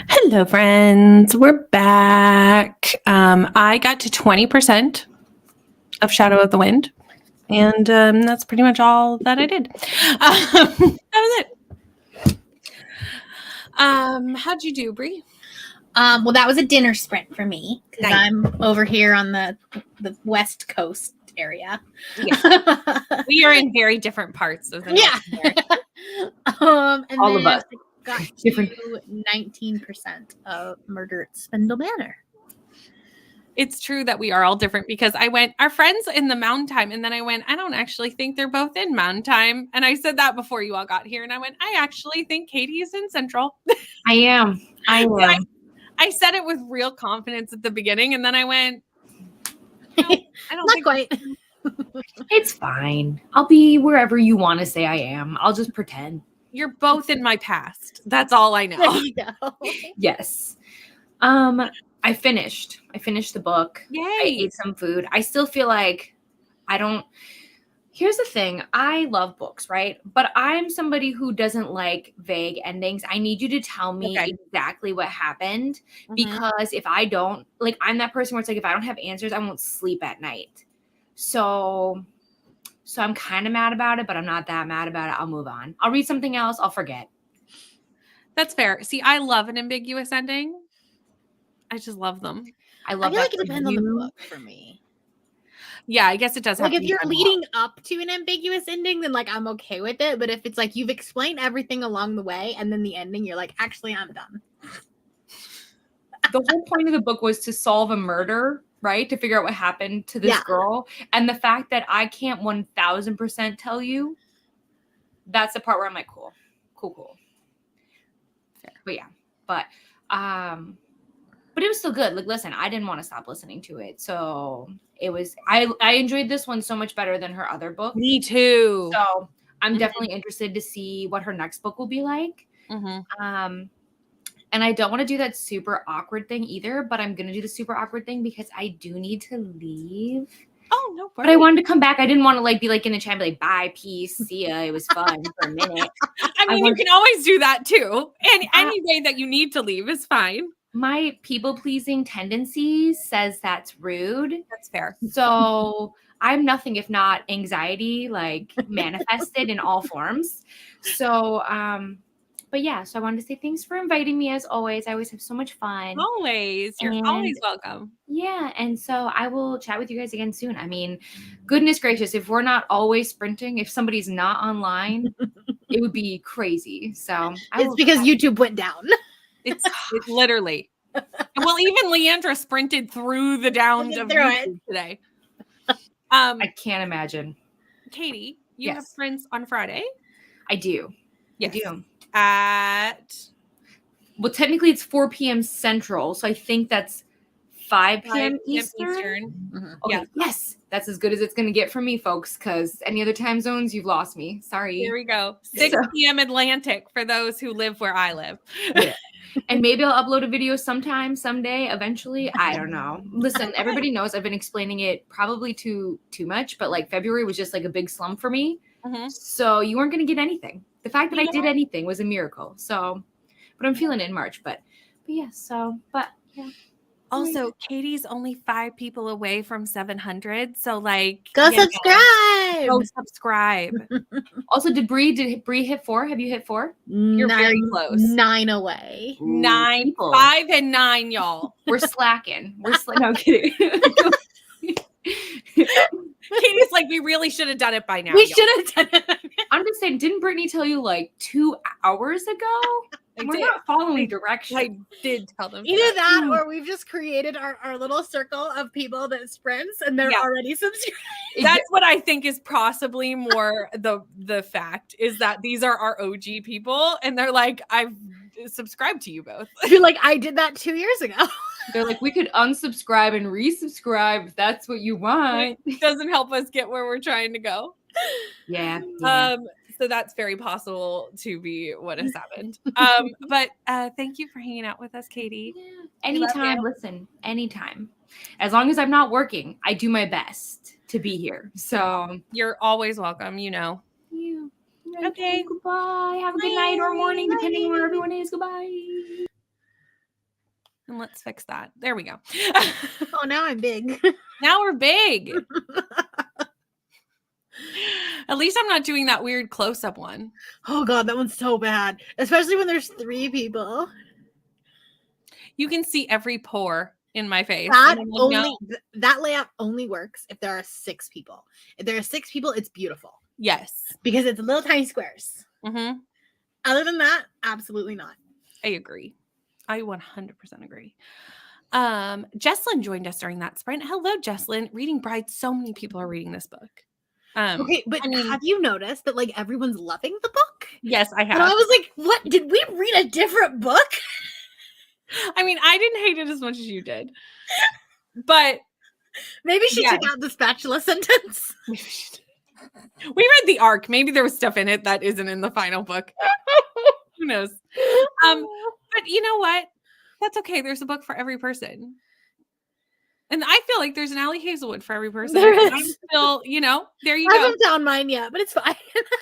A: Hello, friends. We're back. I got to 20% of Shadow of the Wind, and that's pretty much all that I did. That was it. How'd you do, Brie?
B: Well, that was a dinner sprint for me because
A: Nice.
B: I'm over here on the West Coast area.
A: Yeah. We are in very different parts of the North
B: Yeah.
A: America.
B: And
C: All of
B: then
C: us.
B: I got
C: Different.
B: to 19% of Murder at Spindle Manor.
A: It's true that we are all different because I went, our friends in the Mountain Time, and then I went, I don't actually think they're both in Mountain Time. And I said that before you all got here, and I went, I actually think Katie is in Central.
C: I am.
A: I said it with real confidence at the beginning, and then I went, no, I don't
B: Not
A: think
B: quite.
C: It's fine. I'll be wherever you want to say I am. I'll just pretend.
A: you're both in my past. That's all I
B: There
A: know.
B: you go.
C: Yes. I finished the book. I
A: Yay.
C: ate some food. I still feel like here's the thing. I love books, right? But I'm somebody who doesn't like vague endings. I need you to tell me
A: Okay.
C: exactly what happened
A: Mhm.
C: because if I don't, like, I'm that person where it's like, if I don't have answers, I won't sleep at night. So I'm kind of mad about it, but I'm not that mad about it. I'll move on. I'll read something else. I'll forget.
A: That's fair. See, I love an ambiguous ending. I just love them.
C: I
B: I
C: love
B: feel
C: that
B: like it
C: for
B: depends on the
C: you.
B: book for me.
A: Yeah, I guess it does have
B: Like
A: to
B: if
A: be
B: you're
A: done well.
B: leading up to an ambiguous ending, then like I'm okay with it. But if it's like you've explained everything along the way and then the ending, you're like, actually, I'm done.
C: The whole point of the book was to solve a murder, right? To figure out what happened to this
B: Yeah.
C: girl. And the fact that I can't 1000% tell you, that's the part where I'm like, cool. But yeah, but it was still good. Like, listen, I didn't want to stop listening to it. So it was, I enjoyed this one so much better than her other book.
A: Me too.
C: So I'm
A: Mhm.
C: definitely interested to see what her next book will be like.
A: Mhm.
C: And I don't want to do that super awkward thing either, but I'm going to do the super awkward thing because I do need to leave.
A: Oh, no
C: But I wanted to come back. I didn't want to like be like in the chat and be like, bye, peace, see ya. It was fun for a minute.
A: I mean, you
C: want-
A: can always do that too. And any way that you need to leave is fine.
C: My people-pleasing tendency says that's rude.
A: That's fair.
C: So I'm nothing if not anxiety, like manifested in all forms. So, but yeah, so I wanted to say thanks for inviting me as always. I always have so much fun.
A: Always. You're
C: And-
A: always welcome.
C: Yeah, and so I will chat with you guys again soon. I mean, goodness gracious, if we're not always sprinting, if somebody's not online, it would be crazy. So
B: It's because YouTube went down.
A: It's literally. Well, even Leandra sprinted through the downs of
B: Through
A: YouTube today.
C: I can't imagine.
A: Katie, you have
C: Yes.
A: friends on Friday?
C: I do.
A: Yes.
C: I do.
A: Well,
C: technically it's 4 p.m. Central, so I think that's 5 p.m.
A: 5 p.m.
C: Eastern.
B: Mhm.
C: Okay.
A: Yeah.
C: Yes, that's as good as it's going to get from me, folks, because any other time zones, you've lost me. Sorry.
A: Here we go. 6 p.m. Atlantic for those who live where I live.
C: Yeah. And maybe I'll upload a video sometime, someday, eventually. I don't know. Listen, everybody knows I've been explaining it probably too much, but like February was just like a big slump for me.
A: Mhm.
C: So you weren't going to get anything. The fact that
A: You
C: I
A: know
C: did
A: what?
C: anything was a miracle. So, but I'm feeling it in March. But yeah. So, but yeah.
A: Also, Katie's only 5 people away from 700. So, like,
B: Go
A: you know,
B: subscribe.
A: Go subscribe.
C: Also, did Bree hit 4? Have you hit 4?
A: You're very close.
B: 9 away.
A: 9,
C: people.
A: 5, and 9, y'all.
C: We're slacking. No, I'm kidding.
A: Katie's like, we really should have done it by now.
B: We
A: y'all."
B: should have done it.
C: I'm just saying, didn't Brittany tell you like 2 hours ago?
A: I
C: We're
A: did.
C: not following directions.
A: I did tell them.
B: Either that or we've just created our little circle of people that sprints and they're
A: Yeah.
B: already subscribed.
A: That's what I think is possibly more the fact is that these are our OG people, and they're like, I've subscribed to you both.
B: You're like, I did that 2 years ago.
C: They're like, we could unsubscribe and resubscribe if that's what you want.
A: It doesn't help us get where we're trying to go.
C: Yeah.
A: So that's very possible to be what has happened. But thank you for hanging out with us, Katie.
C: Anytime,
A: you.
C: listen, anytime. As long as I'm not working, I do my best to be here. So
A: You're always welcome, you know.
C: you night.
A: Okay.
C: Goodbye. Have a good night or morning, depending on where everyone is. Goodbye.
A: And let's fix that. There we go.
B: Oh, now I'm big.
A: Now we're big. At least I'm not doing that weird close-up one.
B: Oh god, that one's so bad. Especially when there's 3 people.
A: You can see every pore in my face.
B: That
A: And I'm like,
B: only
A: no.
B: that layout only works if there are 6 people. If there are 6 people, it's beautiful
A: Yes.
B: because it's little tiny squares.
A: Mm-hmm.
B: Other than that, absolutely not.
A: I agree. I 100% agree. Jesslyn joined us during that sprint. Hello, Jesslyn. Reading Bride. So many people are reading this book.
B: Okay, but
A: I mean-
B: have you noticed that like everyone's loving the book?
A: Yes, I
B: And I
A: have.
B: was like, what? Did we read a different book?
A: I mean, I didn't hate it as much as you did. But
B: Maybe she
A: Yeah.
B: took out the spatula sentence.
A: we read the arc. Maybe there was stuff in it that isn't in the final book. Who knows? But you know what? That's okay. There's a book for every person. And I feel like there's an Allie Hazelwood for every person.
B: There
A: And I'm
B: is.
A: still, there you
B: I
A: go.
B: haven't found mine yet, but it's fine.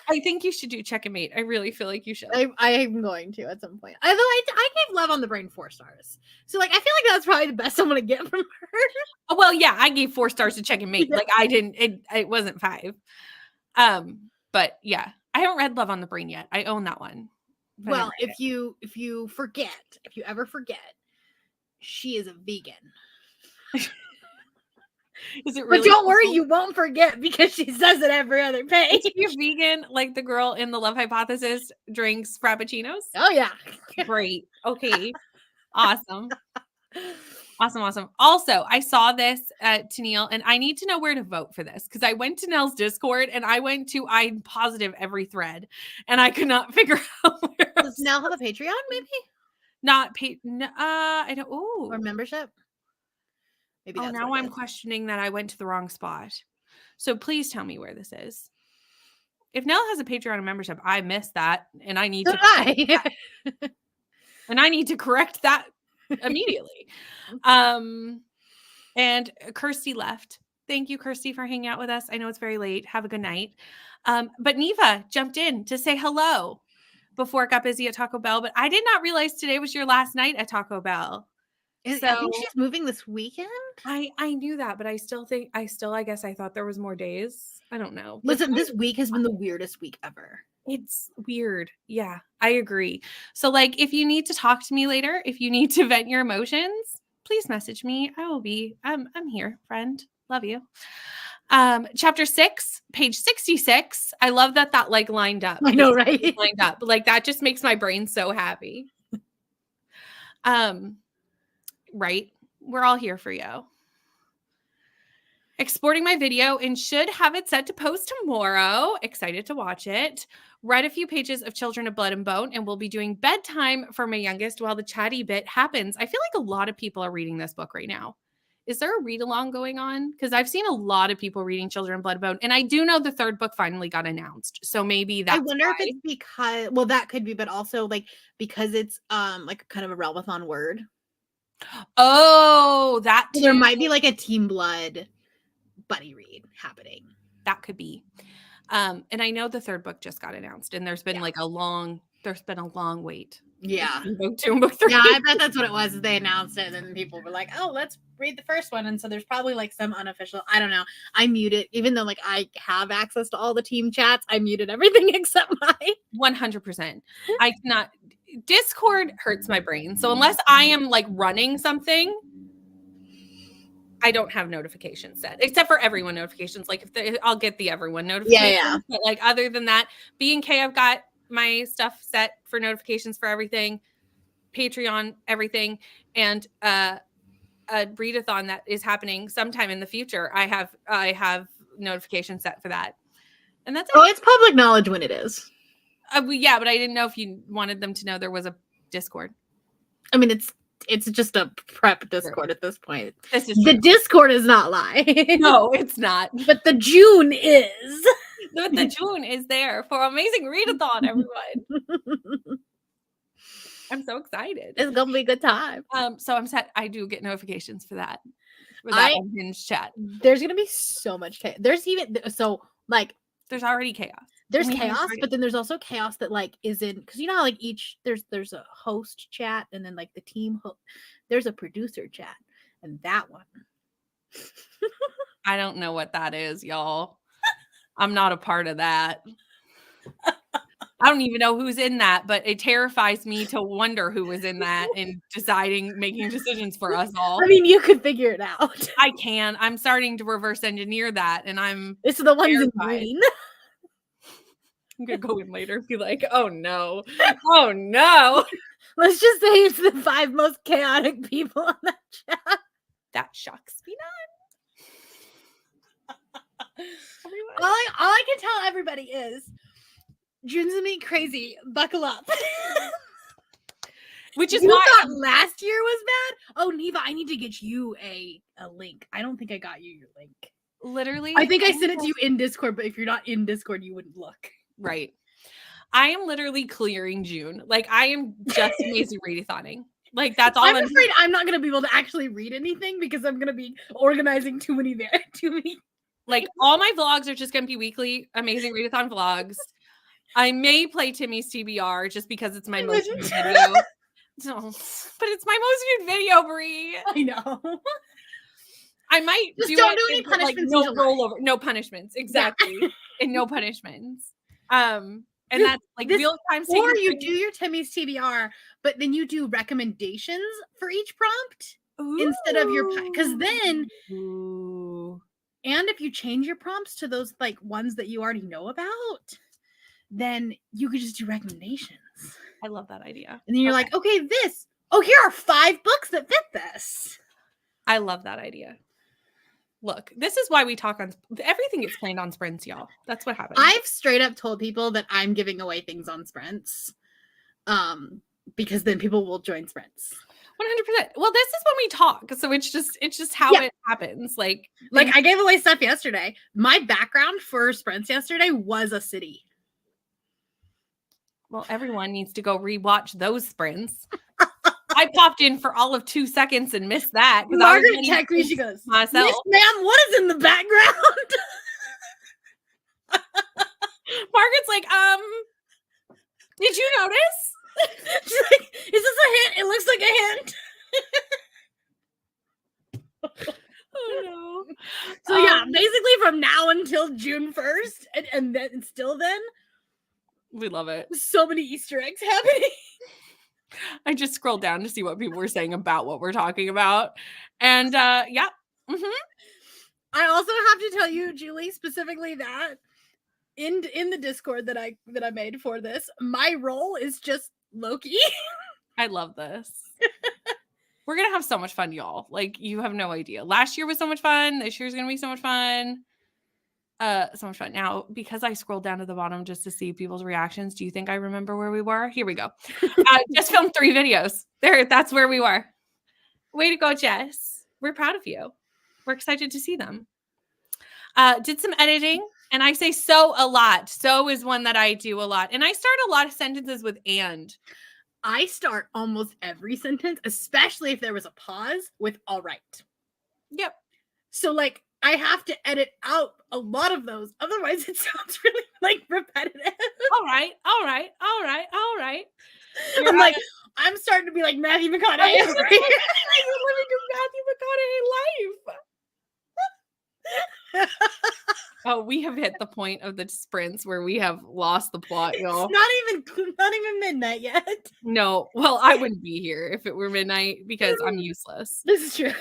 A: I think you should do Check and Mate. I really feel like you should.
B: I am going to at some point. Although I gave Love on the Brain 4 stars. So like I feel like that's probably the best I'm gonna get from her.
A: Oh, well, yeah, I gave 4 stars to Check and Mate.
B: Yeah.
A: Like I didn't. It wasn't 5. But yeah, I haven't read Love on the Brain yet. I own that one. But I
B: Well,
A: haven't read
B: if you ever forget, she is a vegan.
A: it. Is it
B: But
A: really?
B: don't worry,
A: awful?
B: you won't forget because she says it every other page.
A: Is she vegan like the girl in the Love Hypothesis drinks frappuccinos?
B: Oh yeah.
A: Great. Okay. Awesome. Awesome. Also, I saw this to Neil, and I need to know where to vote for this because I went to Nell's Discord and I went to I'm positive every thread, and I could not figure out where.
B: Does Nell have a Patreon, maybe?
A: Not pay. I don't. Oh,
B: Or membership? Maybe
A: oh,
B: that's
A: now
B: what it
A: I'm
B: is.
A: questioning that I went to the wrong spot. So please tell me where this is. If Nell has a Patreon and membership, I missed that, and I need
B: So
A: to.
B: did I.
A: And I need to correct that immediately. And Kirsty left. Thank you, Kirsty, for hanging out with us. I know it's very late. Have a good night. But Neva jumped in to say hello before it got busy at Taco Bell. But I did not realize today was your last night at Taco Bell.
B: I think
A: So-
B: she's moving this weekend.
A: I knew that, but I guess I thought there was more days. I don't know.
B: Listen, this week has been the weirdest week ever.
A: It's weird. Yeah, I agree. So like if you need to talk to me later, if you need to vent your emotions, please message me. I will be I'm here, friend. Love you. Chapter 6, page 66. I love that like lined up.
B: I know, right?
A: It's lined up. Like that just makes my brain so happy. Right. We're all here for you. Exporting my video and should have it set to post tomorrow. Excited to watch it. Read a few pages of Children of Blood and Bone, and we'll be doing bedtime for my youngest while the chatty bit happens. I feel like a lot of people are reading this book right now. Is there a read along going on? Because I've seen a lot of people reading Children of Blood and Bone, and I do know the 3rd book finally got announced. So maybe that's
B: I wonder
A: why.
B: if it's because that could be, but also like because it's like kind of a Relvathon word.
A: Oh, that
B: So there
A: too.
B: might be like a Team Blood buddy read happening.
A: That could be. And I know the 3rd book just got announced, and there's been
B: Yeah.
A: like a long wait.
B: Yeah.
A: between book 2 and book 3.
B: Yeah, I bet that's what it was. They announced it, and then people were like, "Oh, let's read the first one." And so there's probably like some unofficial. I don't know. I muted, even though like I have access to all the team chats. I muted everything except mine.
A: 100%. I cannot. Discord hurts my brain. So unless I am like running something, I don't have notifications set, except for everyone notifications. Like I'll get the everyone notifications.
B: yeah.
A: But like other than that, B&K, I've got my stuff set for notifications for everything, Patreon, everything, and a readathon that is happening sometime in the future. I have notifications set for that, and that's it.
B: Oh, it's public knowledge when it is.
A: Yeah, but I didn't know if you wanted them to know there was a Discord.
B: I mean, it's just a prep Discord at this point.
A: This is
B: The
A: true.
B: Discord is not live.
A: No, it's not.
B: But the June is.
A: But the June is there for amazing readathon, everyone. I'm so excited.
B: It's gonna be a good time.
A: So I'm set. I do get notifications for that. For
B: I-
A: that Unhinged chat.
B: There's gonna be so much chaos. There's even like
A: There's already chaos.
B: There's
A: We haven't
B: chaos,
A: tried it.
B: but then there's also chaos that like isn't, because you know how like each there's a host chat and then like the team there's a producer chat, and that one.
A: I don't know what that is, y'all. I'm not a part of that. I don't even know who's in that, but it terrifies me to wonder who was in that and making decisions for us all.
B: I mean, you could figure it out.
A: I can. I'm starting to reverse engineer that, and I'm
B: It's the ones in
A: terrified.
B: green.
A: gonna go in later and be like, oh no. Oh no.
B: Let's just say it's the 5 most chaotic people on that chat.
A: That shocks me not.
B: All I can tell everybody is June's gonna be crazy. Buckle up.
A: Which is
B: you
A: why
B: thought last year was bad. Oh, Neva, I need to get you a link. I don't think I got you your link.
A: literally
B: I think I sent it to you in Discord, but if you're not in Discord, you wouldn't look.
A: right. I am literally clearing June. Like I am just amazing readathoning. Like that's all
B: I'm afraid I'm not gonna be able to actually read anything because I'm gonna be organizing too many.
A: Like all my vlogs are just gonna be weekly amazing readathon vlogs. I may play Timmy's TBR just because it's my most viewed video. No, but it's my most viewed video, Brie.
B: I know.
A: I might
B: just
A: do
B: don't
A: it
B: do any
A: with, like,
B: punishments.
A: no rollover, no punishments, exactly, and no punishments. And that's like real time.
B: Or you do your Timmy's TBR, but then you do recommendations for each prompt instead of your, because then, and if you change your prompts to those like ones that you already know about, then you could just do recommendations.
A: I love that idea.
B: And then you're like, okay, here are 5 books that fit this.
A: I love that idea. Look, this is why we talk on everything gets planned on sprints, y'all. That's what happens.
B: I've straight up told people that I'm giving away things on sprints. Because then people will join sprints.
A: 100%. Well, this is when we talk. So it's just how it happens. Like
B: I gave away stuff yesterday. My background for sprints yesterday was a city.
A: Well, everyone needs to go rewatch those sprints. I popped in for all of 2 seconds and missed that.
B: Margaret texted me. She goes,
A: myself.
B: Miss Ma'am, what is in the background?
A: Margaret's like, did you notice?
B: She's like, is this a hint? It looks like a hint.
A: Oh no.
B: So yeah, basically from now until June 1st, and then still then,
A: we love it.
B: So many Easter eggs happening.
A: I just scrolled down to see what people were saying about what we're talking about. And yeah. Mm-hmm.
B: I also have to tell you, Julie, specifically that in the Discord that I made for this, my role is just Loki.
A: I love this. We're gonna have so much fun, y'all. Like you have no idea. Last year was so much fun. This year's gonna be so much fun. So much fun. Now, because I scrolled down to the bottom just to see people's reactions, do you think I remember where we were? Here we go. Just filmed 3 videos. That's where we were. Way to go, Jess. We're proud of you. We're excited to see them. Did some editing, and I say so a lot. So is one that I do a lot. And I start a lot of sentences with and.
B: I start almost every sentence, especially if there was a pause, with all right.
A: Yep. So
B: like I have to edit out a lot of those. Otherwise, it sounds really like repetitive.
A: All right.
B: I'm like, I'm starting to be like Matthew McConaughey. You're living
A: your Matthew McConaughey life. Oh, we have hit the point of the sprints where we have lost the plot, y'all.
B: It's not even midnight yet.
A: No. Well, I wouldn't be here if it were midnight because I'm useless.
B: This is true.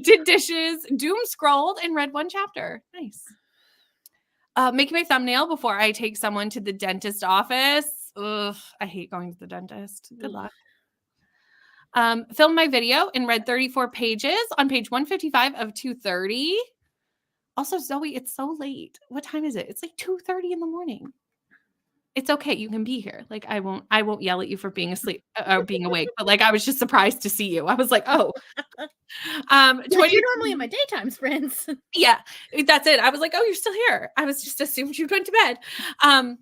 A: Did dishes, doom scrolled, and read 1 chapter. Nice. Making my thumbnail before I take someone to the dentist office. Ugh, I hate going to the dentist. Good luck. Filmed my video and read 34 pages on page 155 of 230. Also, Zoe, it's so late. What time is it? It's like 2:30 in the morning. It's okay. You can be here. Like I won't yell at you for being asleep or being awake. But like I was just surprised to see you. I was like, oh.
B: You're normally in my daytime sprints.
A: Yeah, that's it. I was like, oh, you're still here. I was just assumed you went to bed. And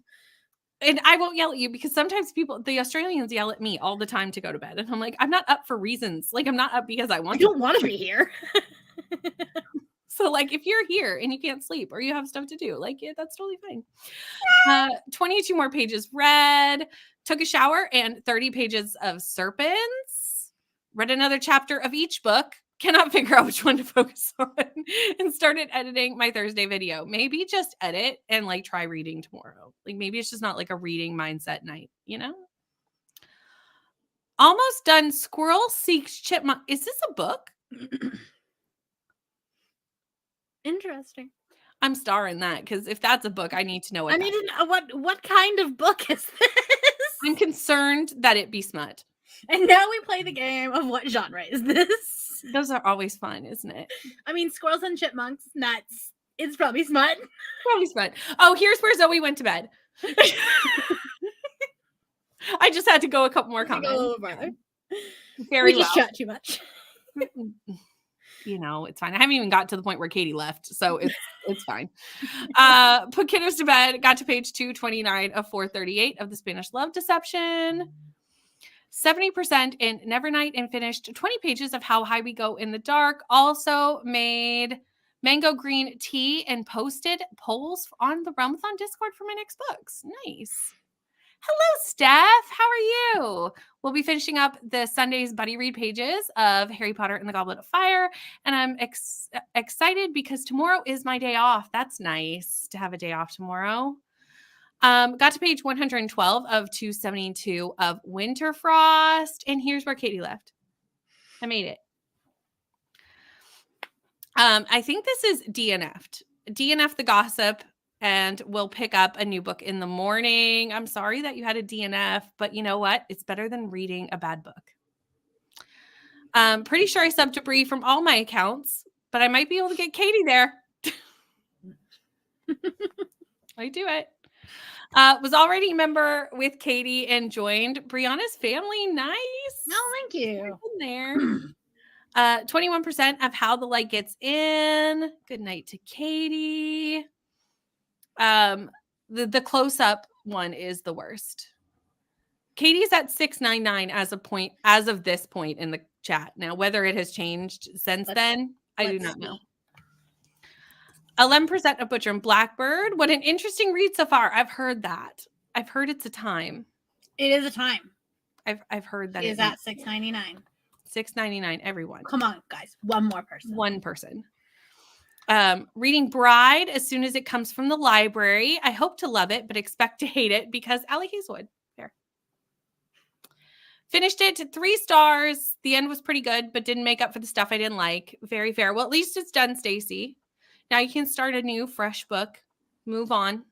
A: I won't yell at you because sometimes the Australians yell at me all the time to go to bed. And I'm like, I'm not up for reasons. Like I'm not up because I want
B: to. You don't want to be here.
A: So like if you're here and you can't sleep or you have stuff to do, like yeah, that's totally fine. 22 more pages read, took a shower and 30 pages of Serpents, read another chapter of each book, cannot figure out which one to focus on, and started editing my Thursday video. Maybe just edit and like try reading tomorrow. Like maybe it's just not like a reading mindset night, you know? Almost done. Squirrel Seeks Chipmunk. Is this a book?
B: Interesting.
A: I'm starring that because if that's a book, I need to know what
B: I need to know what kind of book is this?
A: I'm concerned that it be smut.
B: And now we play the game of what genre is this?
A: Those are always fun, isn't it?
B: I mean, squirrels and chipmunks, nuts. It's probably smut.
A: Probably smut. Oh, here's where Zoe went to bed. I just had to go a couple more comments. Very
B: we just chat too much.
A: You know, it's fine. I haven't even got to the point where Katie left, so it's fine. Put kiddos to bed. Got to page 229 of 438 of the Spanish Love Deception. 70% in Nevernight and finished 20 pages of How High We Go in the Dark. Also made mango green tea and posted polls on the Realmathon Discord for my next books. Nice. Hello, Steph. How are you? We'll be finishing up the Sunday's buddy read pages of Harry Potter and the Goblet of Fire. And I'm excited because tomorrow is my day off. That's nice to have a day off tomorrow. Got to page 112 of 272 of Winterfrost. And here's where Katie left. I made it. I think this is DNF'd. DNF the gossip. And we'll pick up a new book in the morning. I'm sorry that you had a DNF, but you know what? It's better than reading a bad book. Pretty sure I subbed to Bree from all my accounts, but I might be able to get Katie there. I do it. Was already a member with Katie and joined Brianna's family. Nice.
B: No, thank you.
A: In there. 21% of How the Light Gets In. Good night to Katie. The close-up one is the worst. Katie's at 699 as of this point in the chat. Now, whether it has changed since then, I do not know. 11% of Butcher and Blackbird. What an interesting read so far. I've heard that. I've heard it's a time.
B: It is a time.
A: I've heard that
B: it is at 699.
A: 699, everyone.
B: Come on, guys. One more person.
A: One person. Reading Bride as soon as it comes from the library. I hope to love it, but expect to hate it because Allie Hazelwood. There. Finished it to 3 stars. The end was pretty good, but didn't make up for the stuff I didn't like. Very fair. Well, at least it's done, Stacy. Now you can start a new, fresh book. Move on.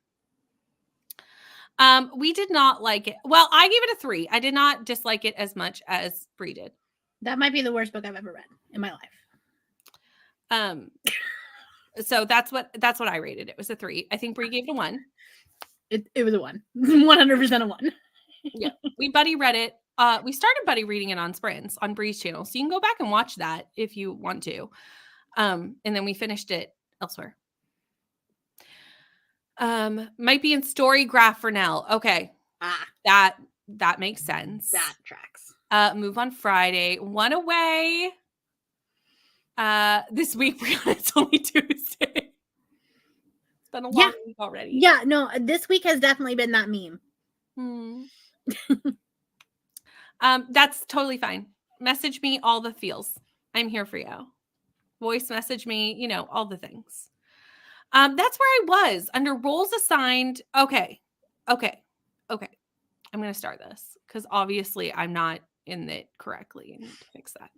A: We did not like it. Well, I gave it a 3. I did not dislike it as much as Bree did.
B: That might be the worst book I've ever read in my life.
A: So that's what I rated. It was a 3. I think Bree gave it a 1.
B: It was a 1. 100% a 1.
A: Yeah. We buddy read it. We started buddy reading it on Sprints on Bree's channel. So you can go back and watch that if you want to. And then we finished it elsewhere. Might be in Storygraph for Nell. Okay. That makes sense.
B: That tracks.
A: Move on Friday. One away. This week, it's only Tuesday. It's been a long week already.
B: Yeah, no, this week has definitely been that meme.
A: That's totally fine. Message me all the feels. I'm here for you. Voice message me, all the things. That's where I was under roles assigned. Okay. I'm going to start this because obviously I'm not in it correctly. I need to fix that.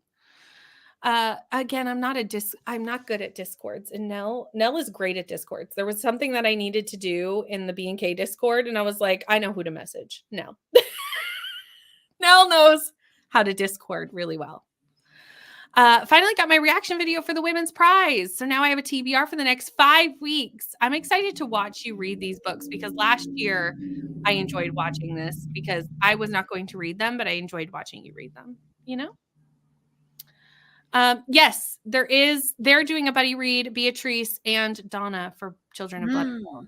A: Again, I'm not good at Discords, and Nell is great at Discords. There was something that I needed to do in the B&K Discord, and I was like, I know who to message. Nell. Nell knows how to Discord really well. Finally got my reaction video for the women's prize. So now I have a TBR for the next 5 weeks. I'm excited to watch you read these books because last year I enjoyed watching this because I was not going to read them, but I enjoyed watching you read them, Yes, they're doing a buddy read, Beatrice and Donna for Children of Blood and Bone.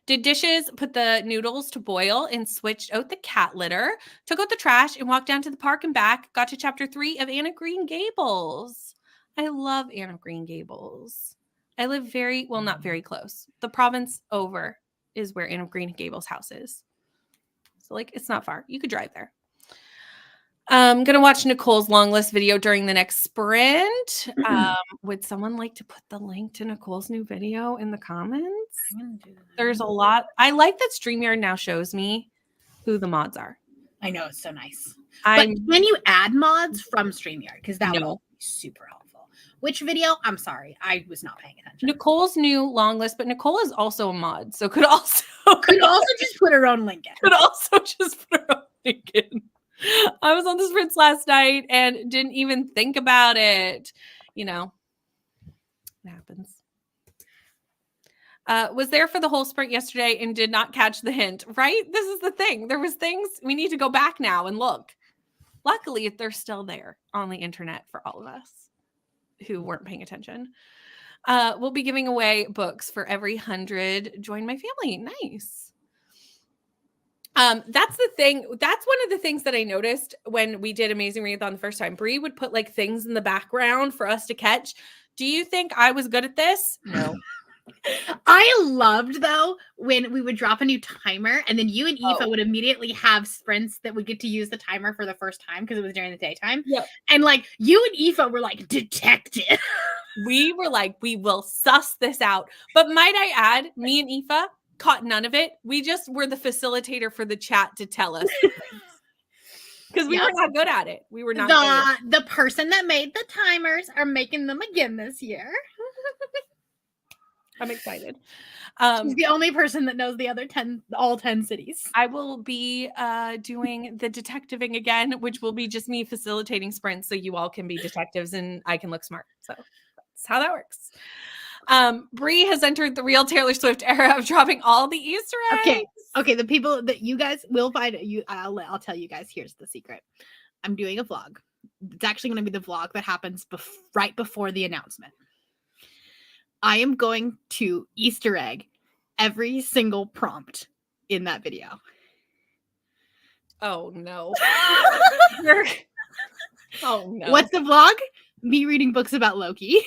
A: Did dishes, put the noodles to boil, and switched out the cat litter, took out the trash, and walked down to the park and back, got to chapter 3 of Anne of Green Gables. I love Anne of Green Gables. I live not very close. The province over is where Anne of Green Gables house is. So like, it's not far. You could drive there. I'm going to watch Nicole's long list video during the next sprint. Would someone like to put the link to Nicole's new video in the comments?
B: I'm gonna do that.
A: There's a lot. I like that StreamYard now shows me who the mods are.
B: I know, it's so nice. But can you add mods from StreamYard? Because that would be super helpful. Which video? I'm sorry. I was not paying attention.
A: Nicole's new long list, but Nicole is also a mod. So could also
B: just put her own link in.
A: Could also just put her own link in. I was on the sprints last night and didn't even think about it. You know, it happens. Was there for the whole sprint yesterday and did not catch the hint, right? This is the thing. There was things we need to go back now and look. Luckily, they're still there on the internet for all of us who weren't paying attention. We'll be giving away books for every 100. Join my family. Nice. That's the thing. That's one of the things that I noticed when we did Amazing Readathon the first time. Bree would put like things in the background for us to catch. Do you think I was good at this? No.
B: I loved though when we would drop a new timer and then you and Aoife would immediately have sprints that would get to use the timer for the first time because it was during the daytime.
A: Yep.
B: And like you and Aoife were like detective.
A: We were like, we will suss this out. But might I add, me and Aoife caught none of it. We just were the facilitator for the chat to tell us. Because we were not good at it. We were not good.
B: The person that made the timers are making them again this year.
A: I'm excited.
B: She's the only person that knows the other all 10 cities.
A: I will be doing the detectiving again, which will be just me facilitating sprints so you all can be detectives and I can look smart. So that's how that works. Bree has entered the real Taylor Swift era of dropping all the Easter eggs.
B: Okay. The people that you guys will find I'll tell you guys. Here's the secret. I'm doing a vlog. It's actually going to be the vlog that happens right before the announcement. I am going to Easter egg every single prompt in that video.
A: Oh no. Oh no.
B: What's the vlog? Me reading books about Loki.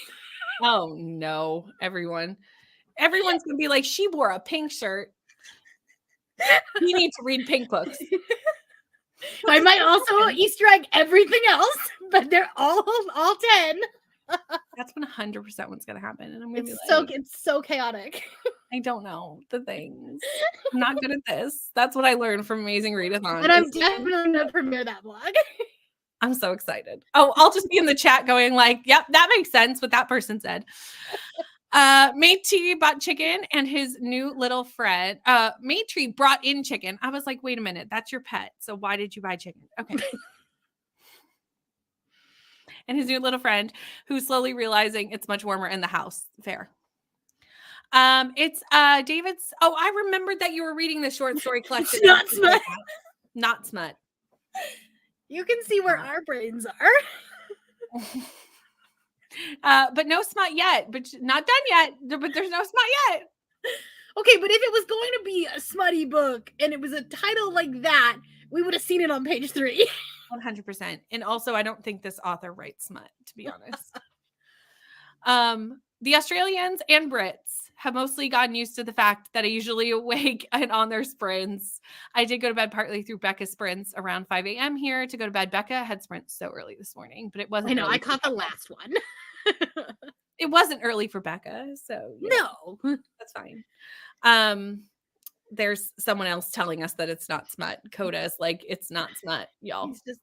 A: Oh no, everyone's gonna be like, she wore a pink shirt. You need to read pink books.
B: I might also Easter egg everything else, but they're all 10.
A: That's 100% what's gonna happen, and I'm gonna
B: it's so chaotic.
A: I don't know the things. I'm not good at this. That's what I learned from Amazing Readathon.
B: And I'm definitely gonna premiere that vlog.
A: I'm so excited. Oh, I'll just be in the chat going like, yep, that makes sense what that person said. Maytree bought chicken and his new little friend. Maytree brought in chicken. I was like, wait a minute, that's your pet. So why did you buy chicken? Okay. And his new little friend who's slowly realizing it's much warmer in the house. Fair. It's David's. Oh, I remembered that you were reading the short story collection.
B: Not Smut.
A: Not Smut.
B: You can see where our brains
A: are. But no Smut yet. But not done yet. But there's no Smut yet.
B: Okay, but if it was going to be a smutty book and it was a title like that, we would have seen it on page 3.
A: 100%. And also, I don't think this author writes smut, to be honest. The Australians and Brits have mostly gotten used to the fact that I usually awake and on their sprints. I did go to bed partly through Becca's sprints around 5 a.m. here to go to bed. Becca had sprints so early this morning, but it wasn't.
B: I know, I caught the last one.
A: It wasn't early for Becca, so yeah,
B: no,
A: that's fine. There's someone else telling us that it's not smut. Coda is like, it's not smut, y'all.
B: It's just,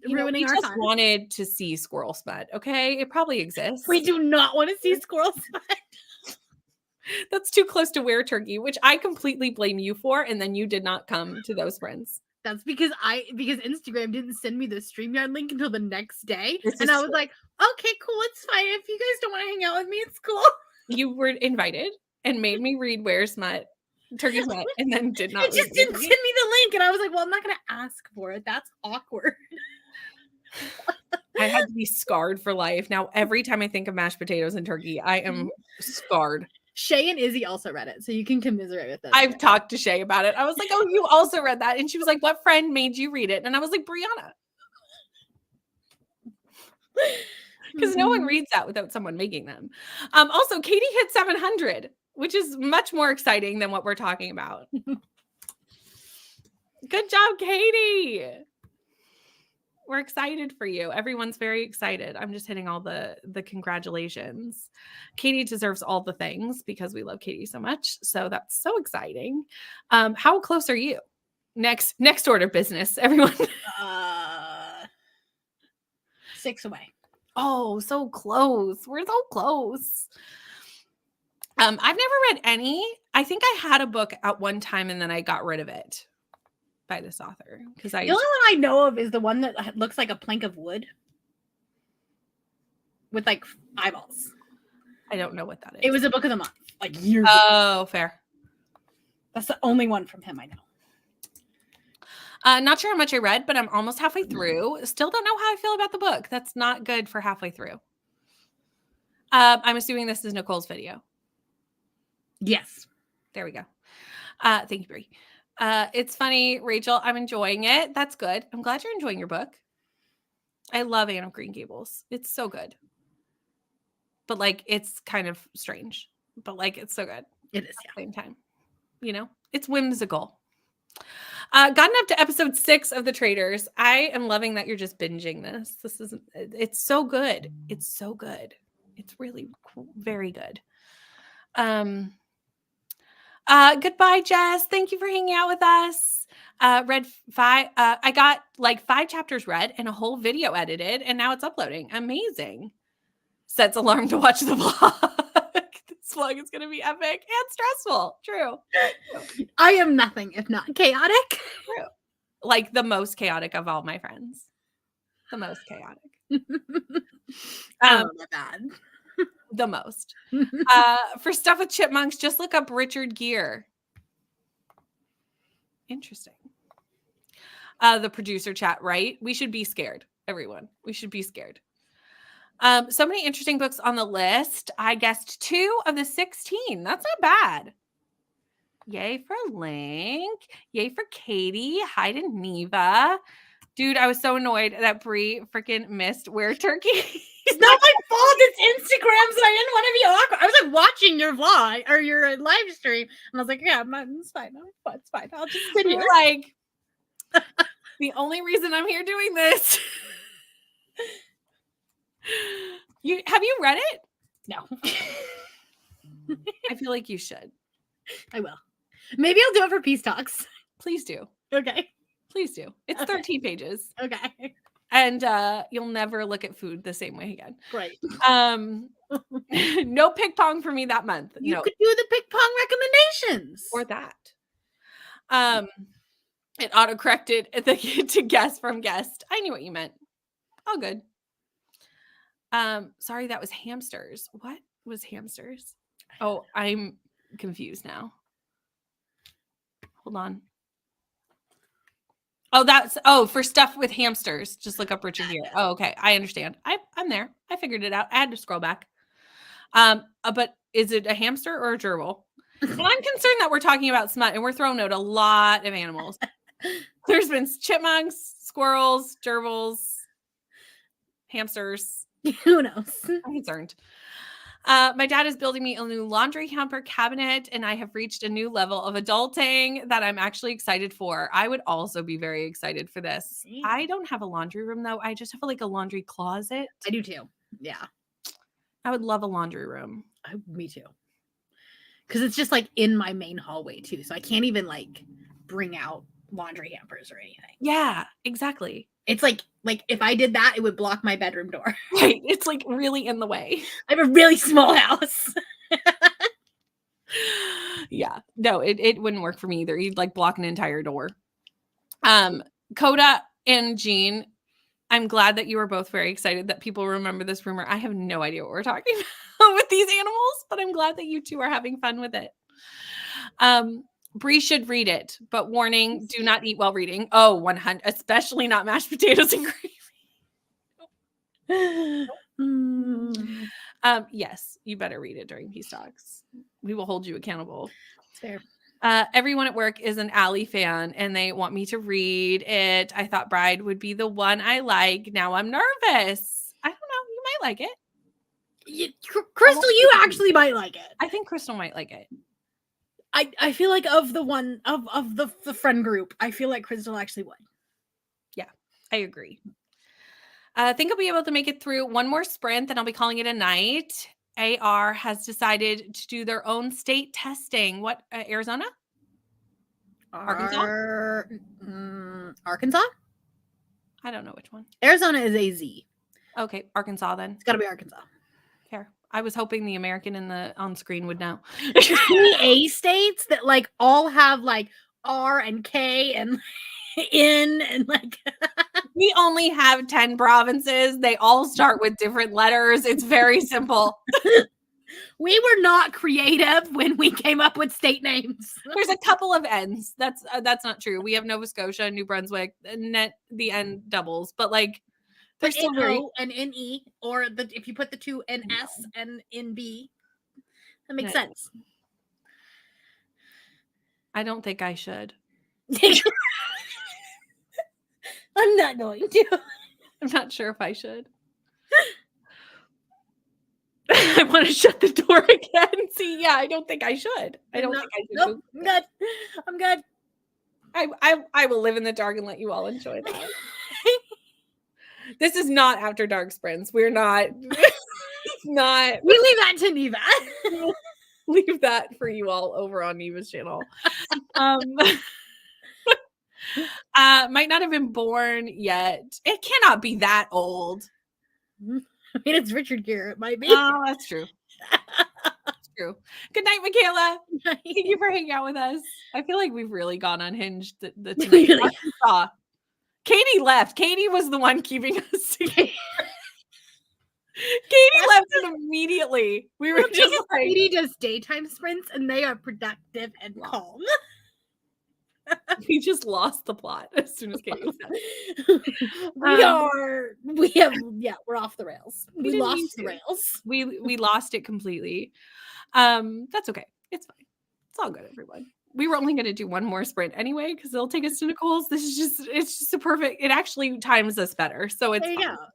B: ruining our time.
A: Wanted to see squirrel smut. Okay, it probably exists.
B: We do not want to see squirrel smut.
A: That's too close to Were Turkey, which I completely blame you for, and then you did not come to those sprints.
B: That's because Instagram didn't send me the StreamYard link until the next day, and I was like, okay, cool, it's fine. If you guys don't want to hang out with me, it's cool.
A: You were invited and made me read Were Smut, Turkey Smut, and then did not.
B: It just didn't send me the link, and I was like, well, I'm not going to ask for it. That's awkward.
A: I had to be scarred for life. Now, every time I think of mashed potatoes and turkey, I am scarred.
B: Shay and Izzy also read it, so you can commiserate with them.
A: I've talked to Shay about it. I was like, oh, you also read that? And she was like, what friend made you read it? And I was like, Brianna. because no one reads that without someone making them. Also, Katie hit 700, which is much more exciting than what we're talking about. Good job, Katie. We're excited for you. Everyone's very excited. I'm just hitting all the congratulations. Katie deserves all the things because we love Katie so much. So that's so exciting. How close are you? Next order of business, everyone.
B: 6 away.
A: Oh, so close. We're so close. I've never read any. I think I had a book at one time and then I got rid of it by this author because
B: The only one I know of is the one that looks like a plank of wood with like eyeballs.
A: I don't know what that is.
B: It was a book of the month, like years ago.
A: Oh, fair.
B: That's the only one from him I know.
A: Not sure how much I read, but I'm almost halfway through. Still don't know how I feel about the book. That's not good for halfway through. I'm assuming this is Nicole's video.
B: Yes.
A: There we go. Thank you, Brie. It's funny, Rachel. I'm enjoying it. That's good. I'm glad you're enjoying your book. I love Anne of Green Gables. It's so good. But like, it's kind of strange. But like, it's so good.
B: It is.
A: At the same time. You know, it's whimsical. Gotten up to episode 6 of The Traitors. I am loving that you're just binging this. It's so good. It's so good. It's really very good. Goodbye, Jess. Thank you for hanging out with us. Read 5. I got like 5 chapters read and a whole video edited, and now it's uploading. Amazing. Sets alarm to watch the vlog. This vlog is going to be epic and stressful. True.
B: I am nothing if not chaotic.
A: True. Like the most chaotic of all my friends. The most chaotic.
B: Oh, my bad.
A: The most. For stuff with chipmunks, just look up Richard Gere. Interesting. The producer chat, right? We should be scared, everyone. We should be scared. So many interesting books on the list. I guessed 2 of the 16. That's not bad. Yay for Link. Yay for Katie. Hi to Neva. Dude, I was so annoyed that Brie freaking missed Where Turkey.
B: It's not my fault. It's Instagram's, and I didn't want to be awkward. I was like watching your vlog or your live stream, and I was like, "Yeah, it's fine. It's fine. I'll just sit here."
A: Like, the only reason I'm here doing this. Have you read it?
B: No.
A: I feel like you should.
B: I will. Maybe I'll do it for Peace Talks.
A: Please do.
B: Okay.
A: Please do. It's
B: Okay.
A: 13 pages.
B: Okay.
A: And you'll never look at food the same way again.
B: Great.
A: No ping pong for me that month.
B: You
A: No.
B: could do the ping pong recommendations.
A: Or that. It autocorrected to guess from guest. I knew what you meant. Oh, good. Sorry, that was hamsters. What was hamsters? Oh, I'm confused now. Hold on. Oh, for stuff with hamsters. Just look up Richard Gere. Oh, okay. I understand. I'm there. I figured it out. I had to scroll back. But is it a hamster or a gerbil? Well, I'm concerned that we're talking about smut and we're throwing out a lot of animals. There's been chipmunks, squirrels, gerbils, hamsters.
B: Who knows?
A: I'm concerned. My dad is building me a new laundry hamper cabinet, and I have reached a new level of adulting that I'm actually excited for. I would also be very excited for this.
B: Same.
A: I don't have a laundry room, though. I just have like a laundry closet.
B: I do too. Yeah.
A: I would love a laundry room.
B: Me too. Because it's just like in my main hallway too. So I can't even like bring out laundry hampers or anything.
A: Yeah, exactly.
B: It's like if I did that, it would block my bedroom door.
A: Right. It's like really in the way.
B: I have a really small house.
A: Yeah. No, it wouldn't work for me either. You'd like block an entire door. Coda and Jean, I'm glad that you were both very excited that people remember this rumor. I have no idea what we're talking about with these animals, but I'm glad that you two are having fun with it. Bree should read it, but warning, do not eat while reading. Oh, 100, especially not mashed potatoes and gravy. Yes, you better read it during Peace Talks. We will hold you accountable.
B: Fair.
A: Everyone at work is an Allie fan and they want me to read it. I thought Bride would be the one I like. Now I'm nervous. I don't know. You might like it.
B: Crystal, you actually might like it.
A: I think Crystal might like it.
B: I feel like of the one of the friend group, I feel like Crystal actually would.
A: Yeah, I agree. I think I'll be able to make it through one more sprint, then I'll be calling it a night. AR has decided to do their own state testing. What, Arizona? Arkansas?
B: Arkansas?
A: I don't know which one.
B: Arizona is AZ.
A: Okay, Arkansas then.
B: It's got to be Arkansas.
A: Fair. I was hoping the American in the on screen would know.
B: The A states that like all have like R and K and N and like
A: we only have 10 provinces. They all start with different letters. It's very simple.
B: We were not creative when we came up with state names.
A: There's a couple of N's. That's not true. We have Nova Scotia, New Brunswick, and the N doubles, but like there's still very
B: and NE, or if you put the two NS and NB, that makes sense.
A: I don't think I should.
B: I'm not going to.
A: I'm not sure if I should. I want to shut the door again. See, yeah, I don't think I should. I don't think I should.
B: Nope, I'm good. I'm good.
A: I will live in the dark and let you all enjoy that. This is not After Dark Sprints. We're not. Not.
B: We leave that to Neva.
A: Leave that for you all over on Neva's channel. Might not have been born yet. It cannot be that old.
B: I mean, it's Richard Gere. It might be.
A: Oh, that's true. That's true. Good night, Michaela. Thank you for hanging out with us. I feel like we've really gone unhinged. The
B: Really?
A: Katie left. Katie was the one keeping us together. Katie left it immediately. We were just like,
B: Katie does daytime sprints, and they are productive and calm.
A: we just lost the plot as soon as Katie left.
B: We're off the rails. We lost the rails.
A: We lost it completely. That's okay. It's fine. It's all good, everyone. We were only going to do one more sprint anyway because it'll take us to Nicole's. It's just a perfect. It actually times us better, so it's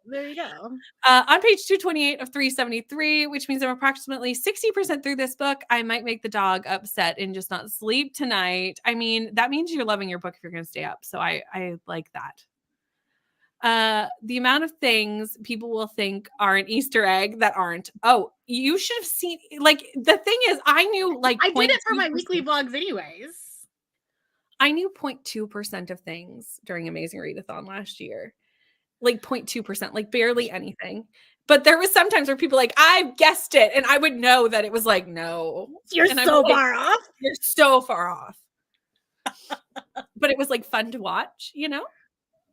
B: there you go.
A: On page 228 of 373, which means I'm approximately 60% through this book. I might make the dog upset and just not sleep tonight. I mean, that means you're loving your book if you're going to stay up. So I like that. The amount of things people will think are an Easter egg that aren't. Oh, you should have seen, like, the thing is, I knew, like,
B: I did it for my weekly vlogs anyways.
A: I knew 0.2% of things during Amazing Readathon last year. Like 0.2%, like barely anything. But there was sometimes where people like, I've guessed it. And I would know that it was like, no.
B: You're so far off.
A: You're so far off. But it was like fun to watch, you know?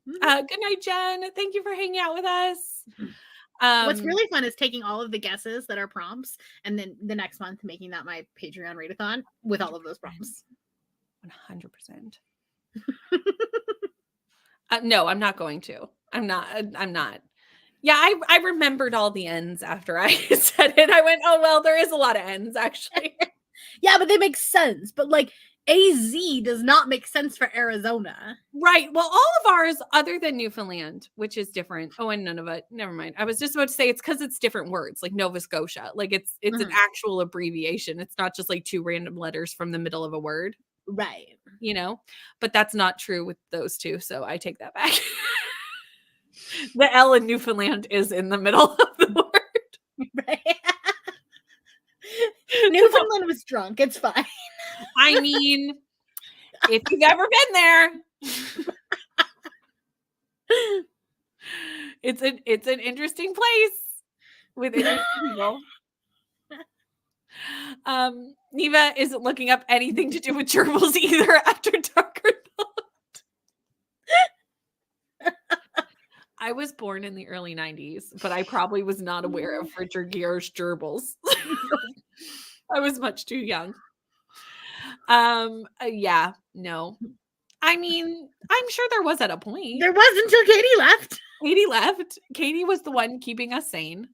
A: Good night, Jen. Thank you for hanging out with us.
B: What's really fun is taking all of the guesses that are prompts and then the next month making that my Patreon readathon with all of those prompts.
A: 100%. No, I'm not going to. I'm not. Yeah, I remembered all the ends after I said it. I went, oh, well, there is a lot of ends, actually.
B: Yeah, but they make sense. But like AZ does not make sense for Arizona.
A: Right. Well, all of ours, other than Newfoundland, which is different. Oh, and none of it. Never mind. I was just about to say it's because it's different words, like Nova Scotia. Like it's an actual abbreviation. It's not just like two random letters from the middle of a word.
B: Right.
A: You know, but that's not true with those two. So I take that back. The L in Newfoundland is in the middle of the word.
B: Right. Newfoundland was drunk. It's fine.
A: I mean, if you've ever been there, it's an interesting place with interesting people. Neva isn't looking up anything to do with gerbils either after dark or not. I was born in the early 90s, but I probably was not aware of Richard Gere's gerbils. I was much too young. Yeah, no. I mean, I'm sure there was at a point.
B: There was until Katie left.
A: Katie left. Katie was the one keeping us sane.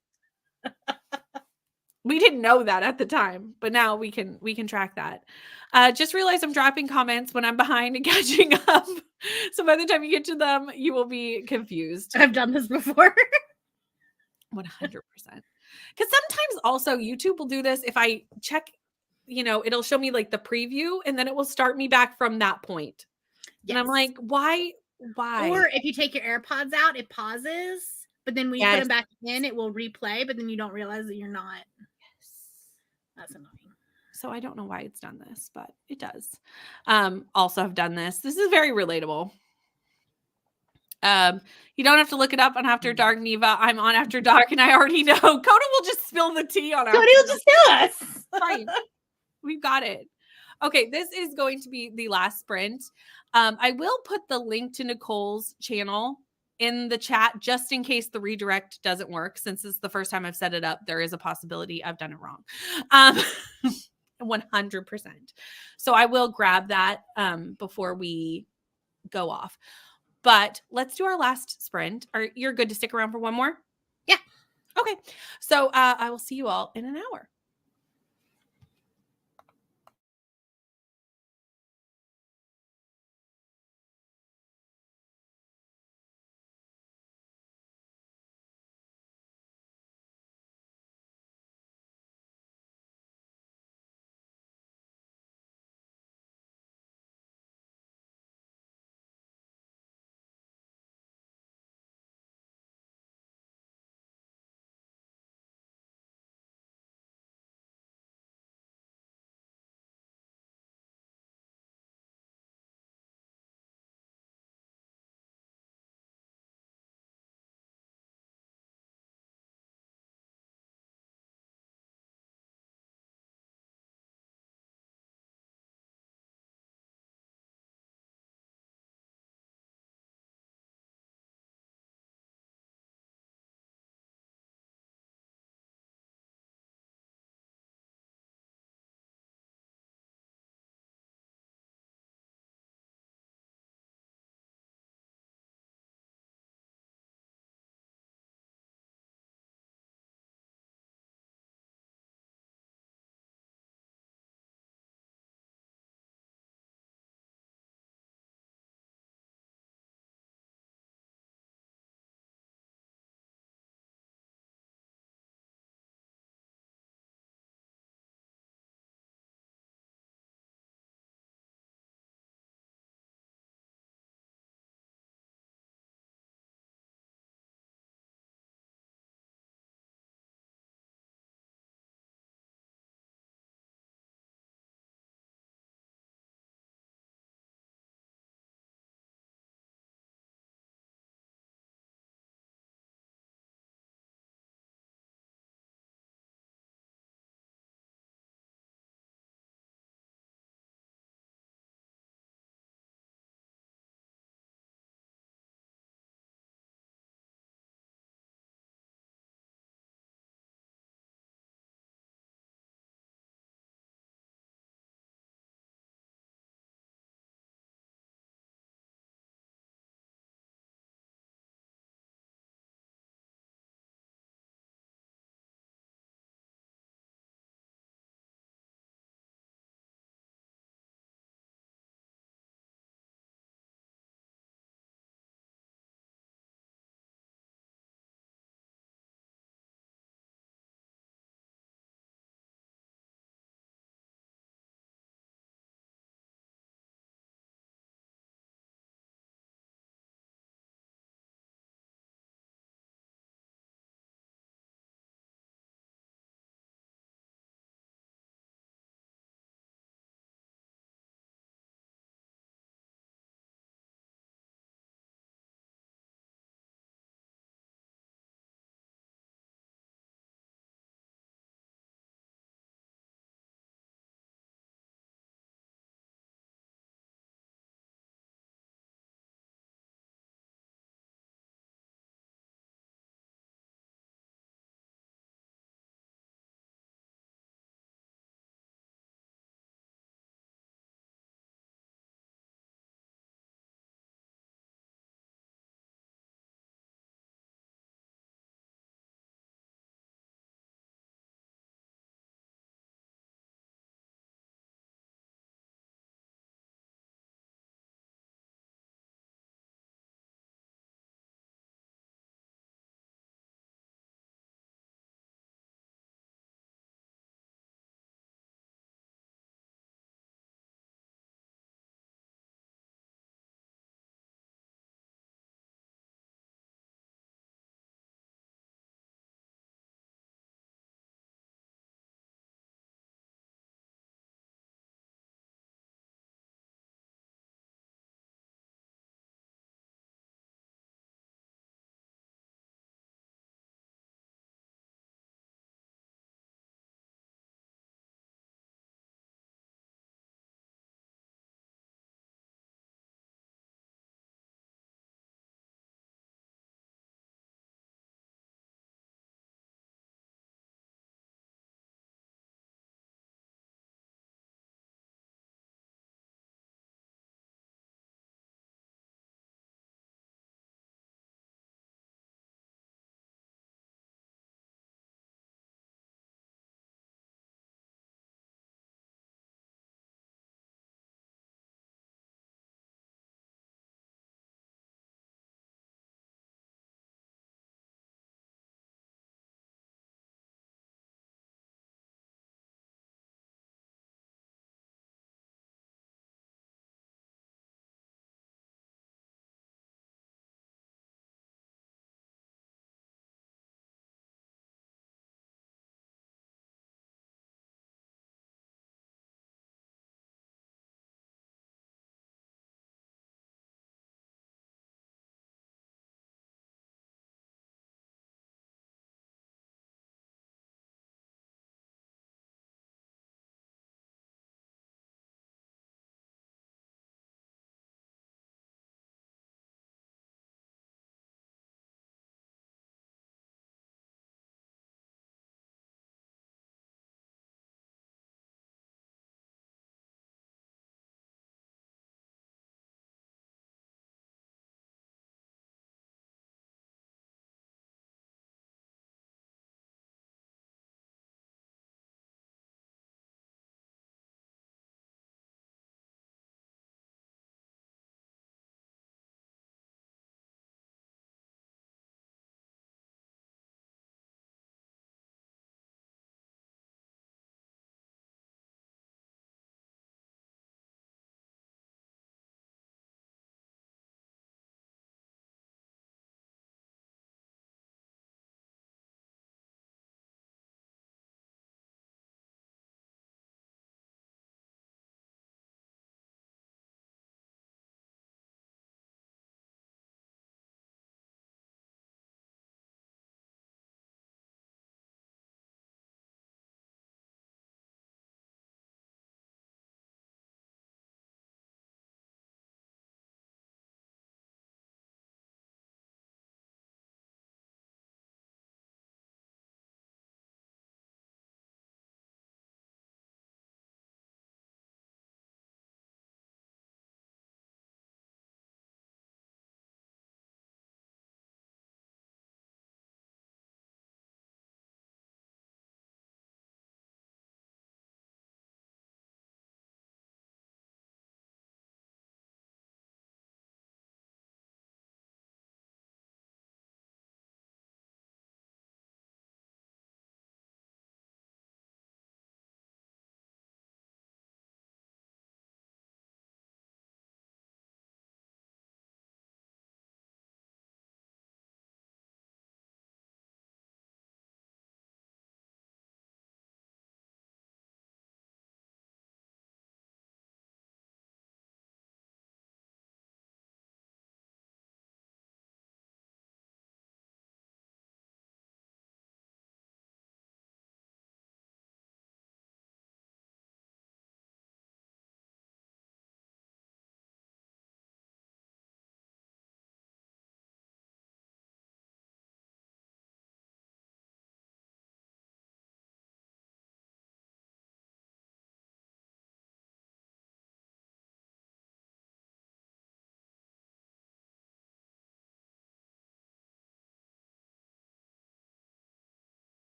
A: We didn't know that at the time, but now we can track that. Just realize I'm dropping comments when I'm behind and catching up. So by the time you get to them, you will be confused.
B: I've done this before.
A: 100%. Because sometimes also YouTube will do this. If I check, it'll show me like the preview and then it will start me back from that point.
B: Yes.
A: And I'm like, why?
B: Or if you take your AirPods out, it pauses, but then when you put them back in, it will replay, but then you don't realize that you're not. Yes. That's annoying.
A: So I don't know why it's done this, but it does. Also have done this. This is very relatable. You don't have to look it up on After Dark, Neva. I'm on After Dark, and I already know. Coda will just spill the tea on
B: Cody will just tell us.
A: Fine. We've got it. Okay, this is going to be the last sprint. I will put the link to Nicole's channel in the chat just in case the redirect doesn't work. Since it's the first time I've set it up, there is a possibility I've done it wrong. 100%. So I will grab that before we go off. But let's do our last sprint. You're good to stick around for one more?
B: Yeah.
A: Okay. So I will see you all in an hour.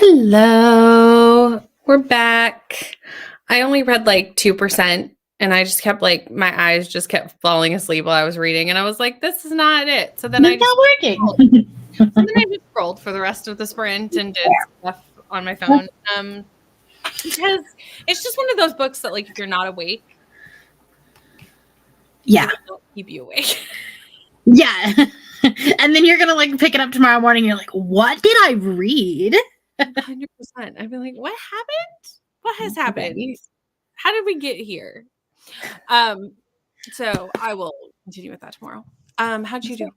A: Hello. We're back. I only read like 2%, and I just kept like my eyes just kept falling asleep while I was reading, and I was like, this is not it. So then
B: It's not working.
A: so then I just scrolled for the rest of the sprint and did stuff on my phone. Because it's just one of those books that like if you're not awake,
B: Yeah.
A: it'll keep you awake.
B: Yeah. And then you're gonna like pick it up tomorrow morning. And you're like, what did I read?
A: 100%. I'd be like, what happened? What has happened? How did we get here? So I will continue with that tomorrow. How'd you do?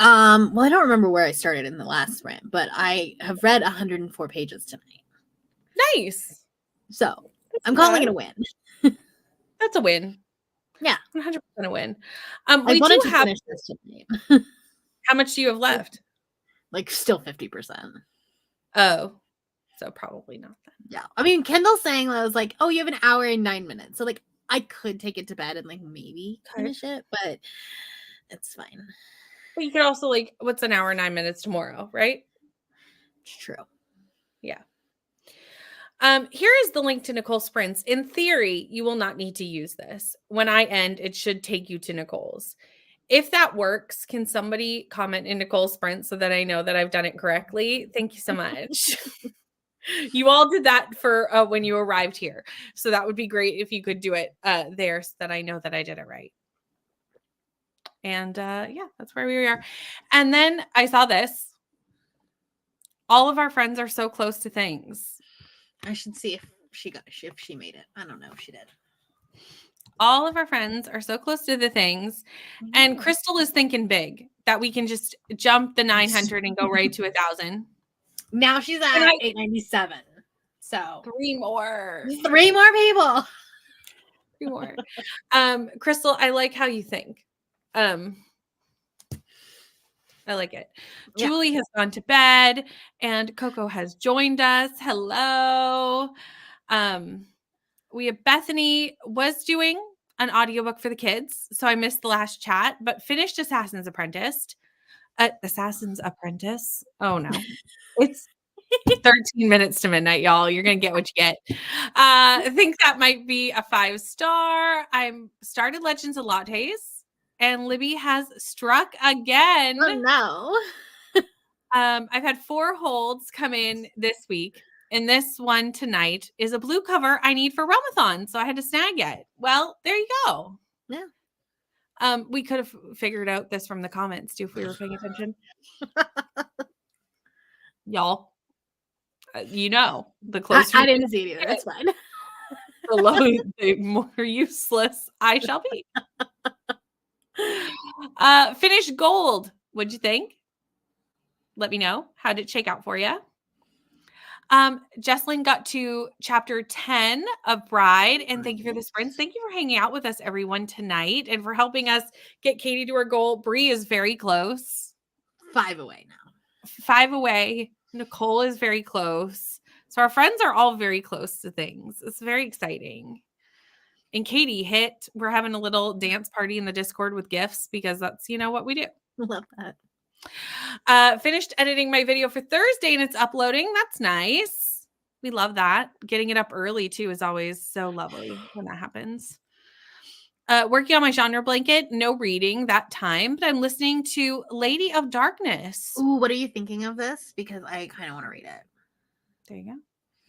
B: Well, I don't remember where I started in the last sprint, but I have read 104 pages tonight.
A: Nice.
B: So I'm calling it a win.
A: That's a win.
B: Yeah.
A: 100% a win.
B: I
A: We
B: wanted
A: do
B: to
A: have,
B: finish this tonight.
A: how much do you have left?
B: Like still 50%.
A: Oh, so probably not then.
B: Yeah. I mean, Kendall's saying that I was like, oh, you have an hour and 9 minutes. So like I could take it to bed and like maybe finish it, but it's fine.
A: But you could also like, what's an hour, 9 minutes tomorrow, right?
B: It's true.
A: Yeah. Here is the link to Nicole Sprints. In theory, you will not need to use this. When I end, it should take you to Nicole's. If that works, can somebody comment in Nicole Sprint so that I know that I've done it correctly? Thank you so much. You all did that for when you arrived here. So that would be great if you could do it there so that I know that I did it right. And yeah, that's where we are. And then I saw this. All of our friends are so close to things.
B: I should see if she made it. I don't know if she did.
A: All of our friends are so close to the things. And Crystal is thinking big that we can just jump the 900 and go right to 1,000.
B: Now she's at 897. So
A: 3 more.
B: 3 more people.
A: 3 more. Crystal, I like how you think. I like it.
B: Yeah.
A: Julie has gone to bed and Coco has joined us. Hello. We have Bethany was doing an audiobook for the kids. So I missed the last chat, but finished Assassin's Apprentice. Assassin's Apprentice. Oh no. It's 13 minutes to midnight, y'all. You're going to get what you get. I think that might be a 5-star. I'm started Legends of Lattes. And Libby has struck again.
B: Oh no.
A: I've had 4 holds come in this week. And this one tonight is a blue cover I need for Realmathon. So I had to snag it. Well, there you go.
B: Yeah.
A: We could have figured out this from the comments too if we were paying attention. Y'all. You know, the closer
B: I didn't see it either. That's fine.
A: the more useless I shall be. Finished gold. What'd you think? Let me know. How did it shake out for you? Jesslyn got to chapter 10 of Bride, and thank you for the sprints. Thank you for hanging out with us, everyone, tonight, and for helping us get Katie to her goal. Bree is very close.
B: 5 away now.
A: 5 away. Nicole is very close. So our friends are all very close to things. It's very exciting. And Katie hit. We're having a little dance party in the Discord with gifts because that's, what we do.
B: Love that.
A: Finished editing my video for Thursday and it's uploading. That's nice. We love that. Getting it up early too is always so lovely when that happens. Working on my genre blanket. No reading that time, but I'm listening to Lady of Darkness.
B: Ooh, what are you thinking of this? Because I kind of want to read it.
A: There you go.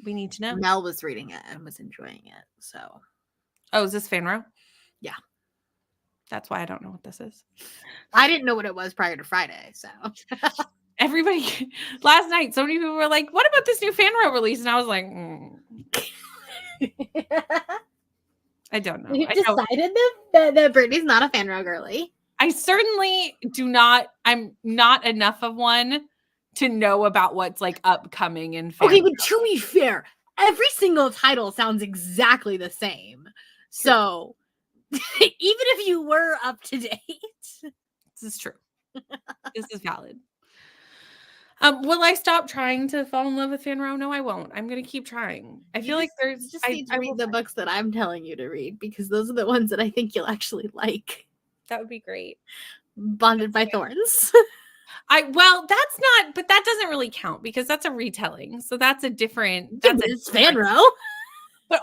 A: We need to know.
B: Mel was reading it and was enjoying it. So.
A: Oh, is this Fanro?
B: Yeah.
A: That's why I don't know what this is.
B: I didn't know what it was prior to Friday, so.
A: Everybody, last night, so many people were like, what about this new Fanro release? And I was like, I don't know.
B: You decided that Brittany's not a Fanro girly.
A: I certainly I'm not enough of one to know about what's like upcoming in Fanro.
B: Okay, but to be fair, every single title sounds exactly the same. So even if you were up to date.
A: This is true. This is valid. Will I stop trying to fall in love with Fanro? No, I won't. I'm going to keep trying. I feel like there's
B: just need to read the books that I'm telling you to read because those are the ones that I think you'll actually like.
A: That would be great.
B: Bonded by Thorns.
A: That's not, but that doesn't really count because that's a retelling. So that's a different. That's
B: It's Fanro.
A: But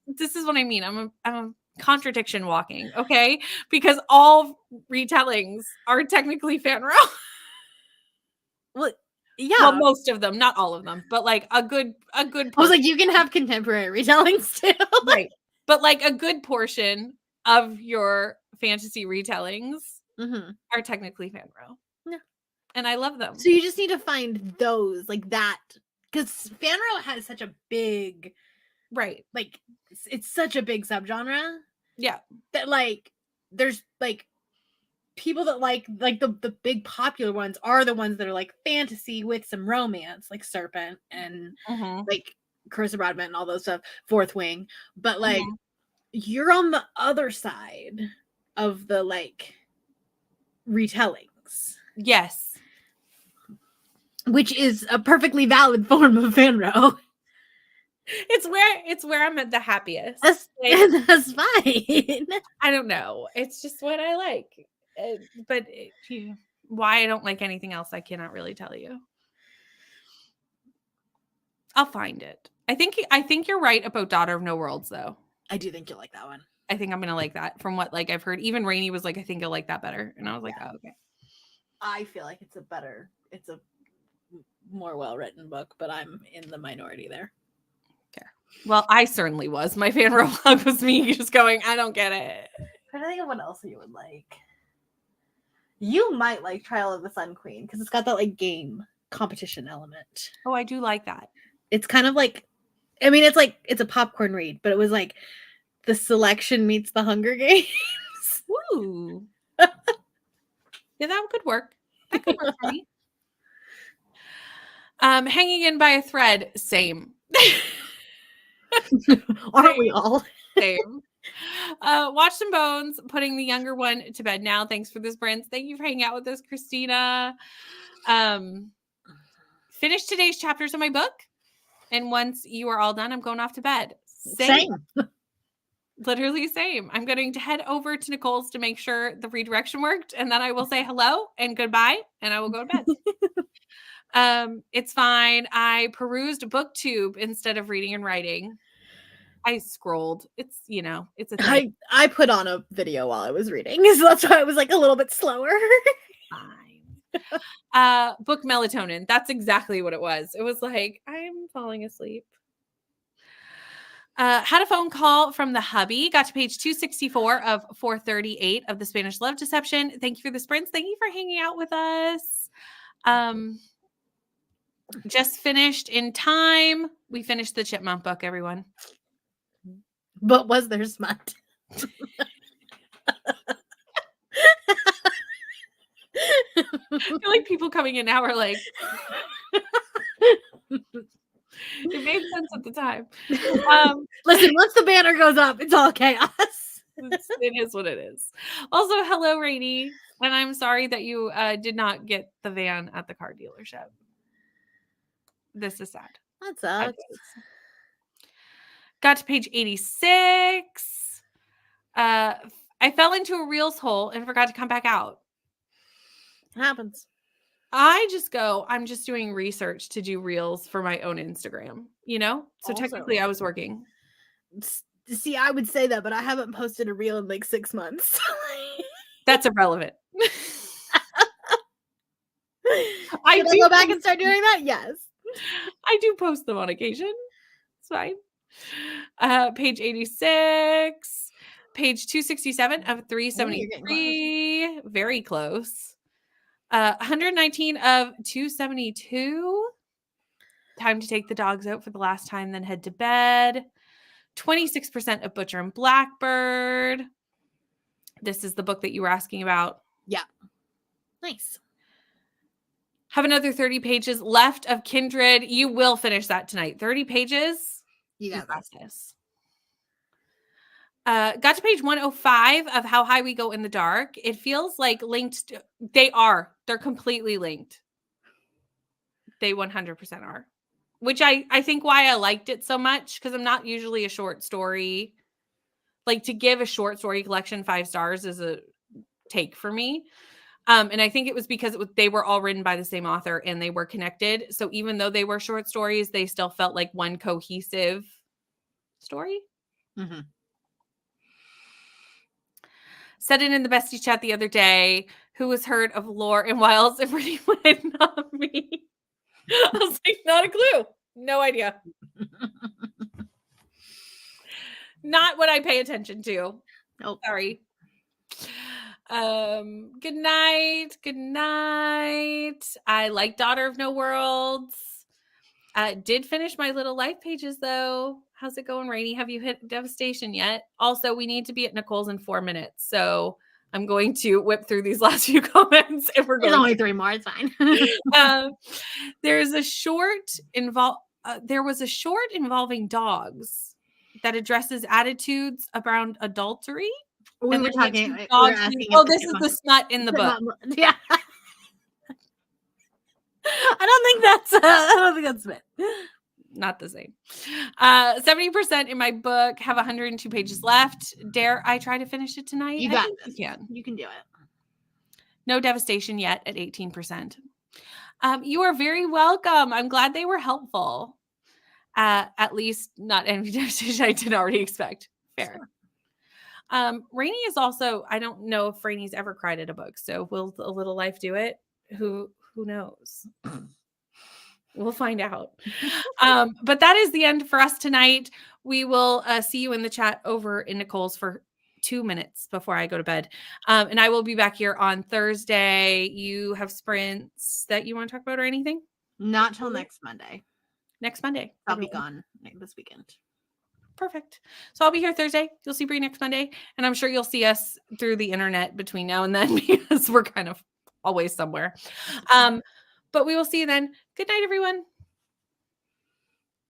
A: this is what I mean. I'm a contradiction walking, okay? Because all retellings are technically Fanro.
B: Well, yeah.
A: Well, most of them, not all of them, but like a good
B: I was like, you can have contemporary retellings too.
A: Right. But like a good portion of your fantasy retellings are technically Fanro.
B: Yeah.
A: And I love them.
B: So you just need to find those like that. Because Fanro has such a big,
A: right.
B: Like it's such a big subgenre.
A: Yeah.
B: That like there's like people that like the big popular ones are the ones that are like fantasy with some romance, like Serpent and like Curse of Broadbent and all those stuff, Fourth Wing. But like you're on the other side of the like retellings.
A: Yes.
B: Which is a perfectly valid form of Fanro.
A: It's where I'm at the happiest.
B: That's fine.
A: I don't know. It's just what I like. But why I don't like anything else, I cannot really tell you. I'll find it. I think you're right about Daughter of No Worlds, though.
B: I do think you'll like that one.
A: I think I'm gonna like that. From what like I've heard, even Rainey was like, I think you'll like that better, and I was like, oh, okay.
B: I feel like it's a more well-written book, but I'm in the minority there.
A: Okay. Well, I certainly was. My Fanro blog was me just going, I don't get it.
B: I think of what else you would like. You might like Trial of the Sun Queen because it's got that like game competition element.
A: Oh, I do like that.
B: It's kind of like, I mean, it's a popcorn read, but it was like the Selection meets the Hunger Games.
A: Ooh. Yeah, that could work. That could work for me. Hanging in by a thread, same.
B: Aren't we all?
A: Same. Watch Some Bones, putting the younger one to bed now. Thanks for this, Brent. Thank you for hanging out with us, Christina. Finish today's chapters of my book. And once you are all done, I'm going off to bed. Same. Literally same. I'm going to head over to Nicole's to make sure the redirection worked. And then I will say hello and goodbye. And I will go to bed. It's fine. I perused BookTube instead of reading and writing. I scrolled. It's, it's a thing.
B: I put on a video while I was reading. So that's why I was like a little bit slower.
A: Fine. Book melatonin. That's exactly what it was. It was like, I'm falling asleep. Had a phone call from the hubby. Got to page 264 of 438 of the Spanish Love Deception. Thank you for the sprints. Thank you for hanging out with us. Just finished in time. We finished the Chipmunk book, everyone.
B: But was there smut?
A: I feel like people coming in now are like, it made sense at the time.
B: Listen, once the banner goes up, it's all chaos.
A: It is what it is. Also, hello, Rainey. And I'm sorry that you did not get the van at the car dealership. This is sad.
B: That sucks.
A: Got to page 86. I fell into a Reels hole and forgot to come back out.
B: It happens.
A: I'm just doing research to do Reels for my own Instagram, So
B: also,
A: technically I was working.
B: See, I would say that, but I haven't posted a Reel in like 6 months.
A: That's irrelevant.
B: I do go back and start doing that? Yes.
A: I do post them on occasion. It's fine. Page 86, page 267 of 373. Very close. 119 of 272. Time to take the dogs out for the last time, then head to bed. 26% of Butcher and Blackbird. This is the book that you were asking about.
B: Yeah. Nice.
A: Have another 30 pages left of Kindred. You will finish that tonight. 30 pages.
B: You got
A: this. Got to page 105 of How High We Go in the Dark. It feels like linked. They're completely linked. They 100% are. Which I think why I liked it so much, because I'm not usually a short story. Like, to give a short story collection 5 stars is a take for me. And I think it was because they were all written by the same author and they were connected. So even though they were short stories, they still felt like one cohesive story.
B: Mm-hmm.
A: Said it in the bestie chat the other day. Who has heard of Lore and Wiles and Pretty Women? Not me. I was like, not a clue. No idea. Not what I pay attention to.
B: Nope.
A: Sorry. Good night. Good night. I like Daughter of No Worlds. Did finish my Little Life pages though. How's it going, Rainy? Have you hit Devastation yet? Also, we need to be at Nicole's in 4 minutes. So I'm going to whip through these last few comments if we're
B: There's
A: going.
B: only 3 more. It's fine.
A: There's a short there was a short involving dogs that addresses attitudes around adultery.
B: We
A: And
B: were
A: then like
B: talking.
A: two dogs being- oh, this is the smut in the book.
B: Yeah. I don't think that's it.
A: Not the same. 70% in my book, have 102 pages left. Dare I try to finish it tonight?
B: You
A: I
B: got
A: think
B: this.
A: you can.
B: You can do it.
A: No Devastation yet at 18%. You are very welcome. I'm glad they were helpful. At least not any Devastation I did already expect. Fair. Sure. Rainy is also, I don't know if Rainy's ever cried at a book. So will A Little Life do it? Who knows? We'll find out. But that is the end for us tonight. We will see you in the chat over in Nicole's for 2 minutes before I go to bed. And I will be back here on Thursday. You have sprints that you want to talk about or anything?
B: Not till next Monday.
A: Next Monday.
B: I'll be gone this weekend.
A: Perfect. So I'll be here Thursday. You'll see Brie next Monday. And I'm sure you'll see us through the internet between now and then because we're kind of always somewhere. But we will see you then. Good night, everyone.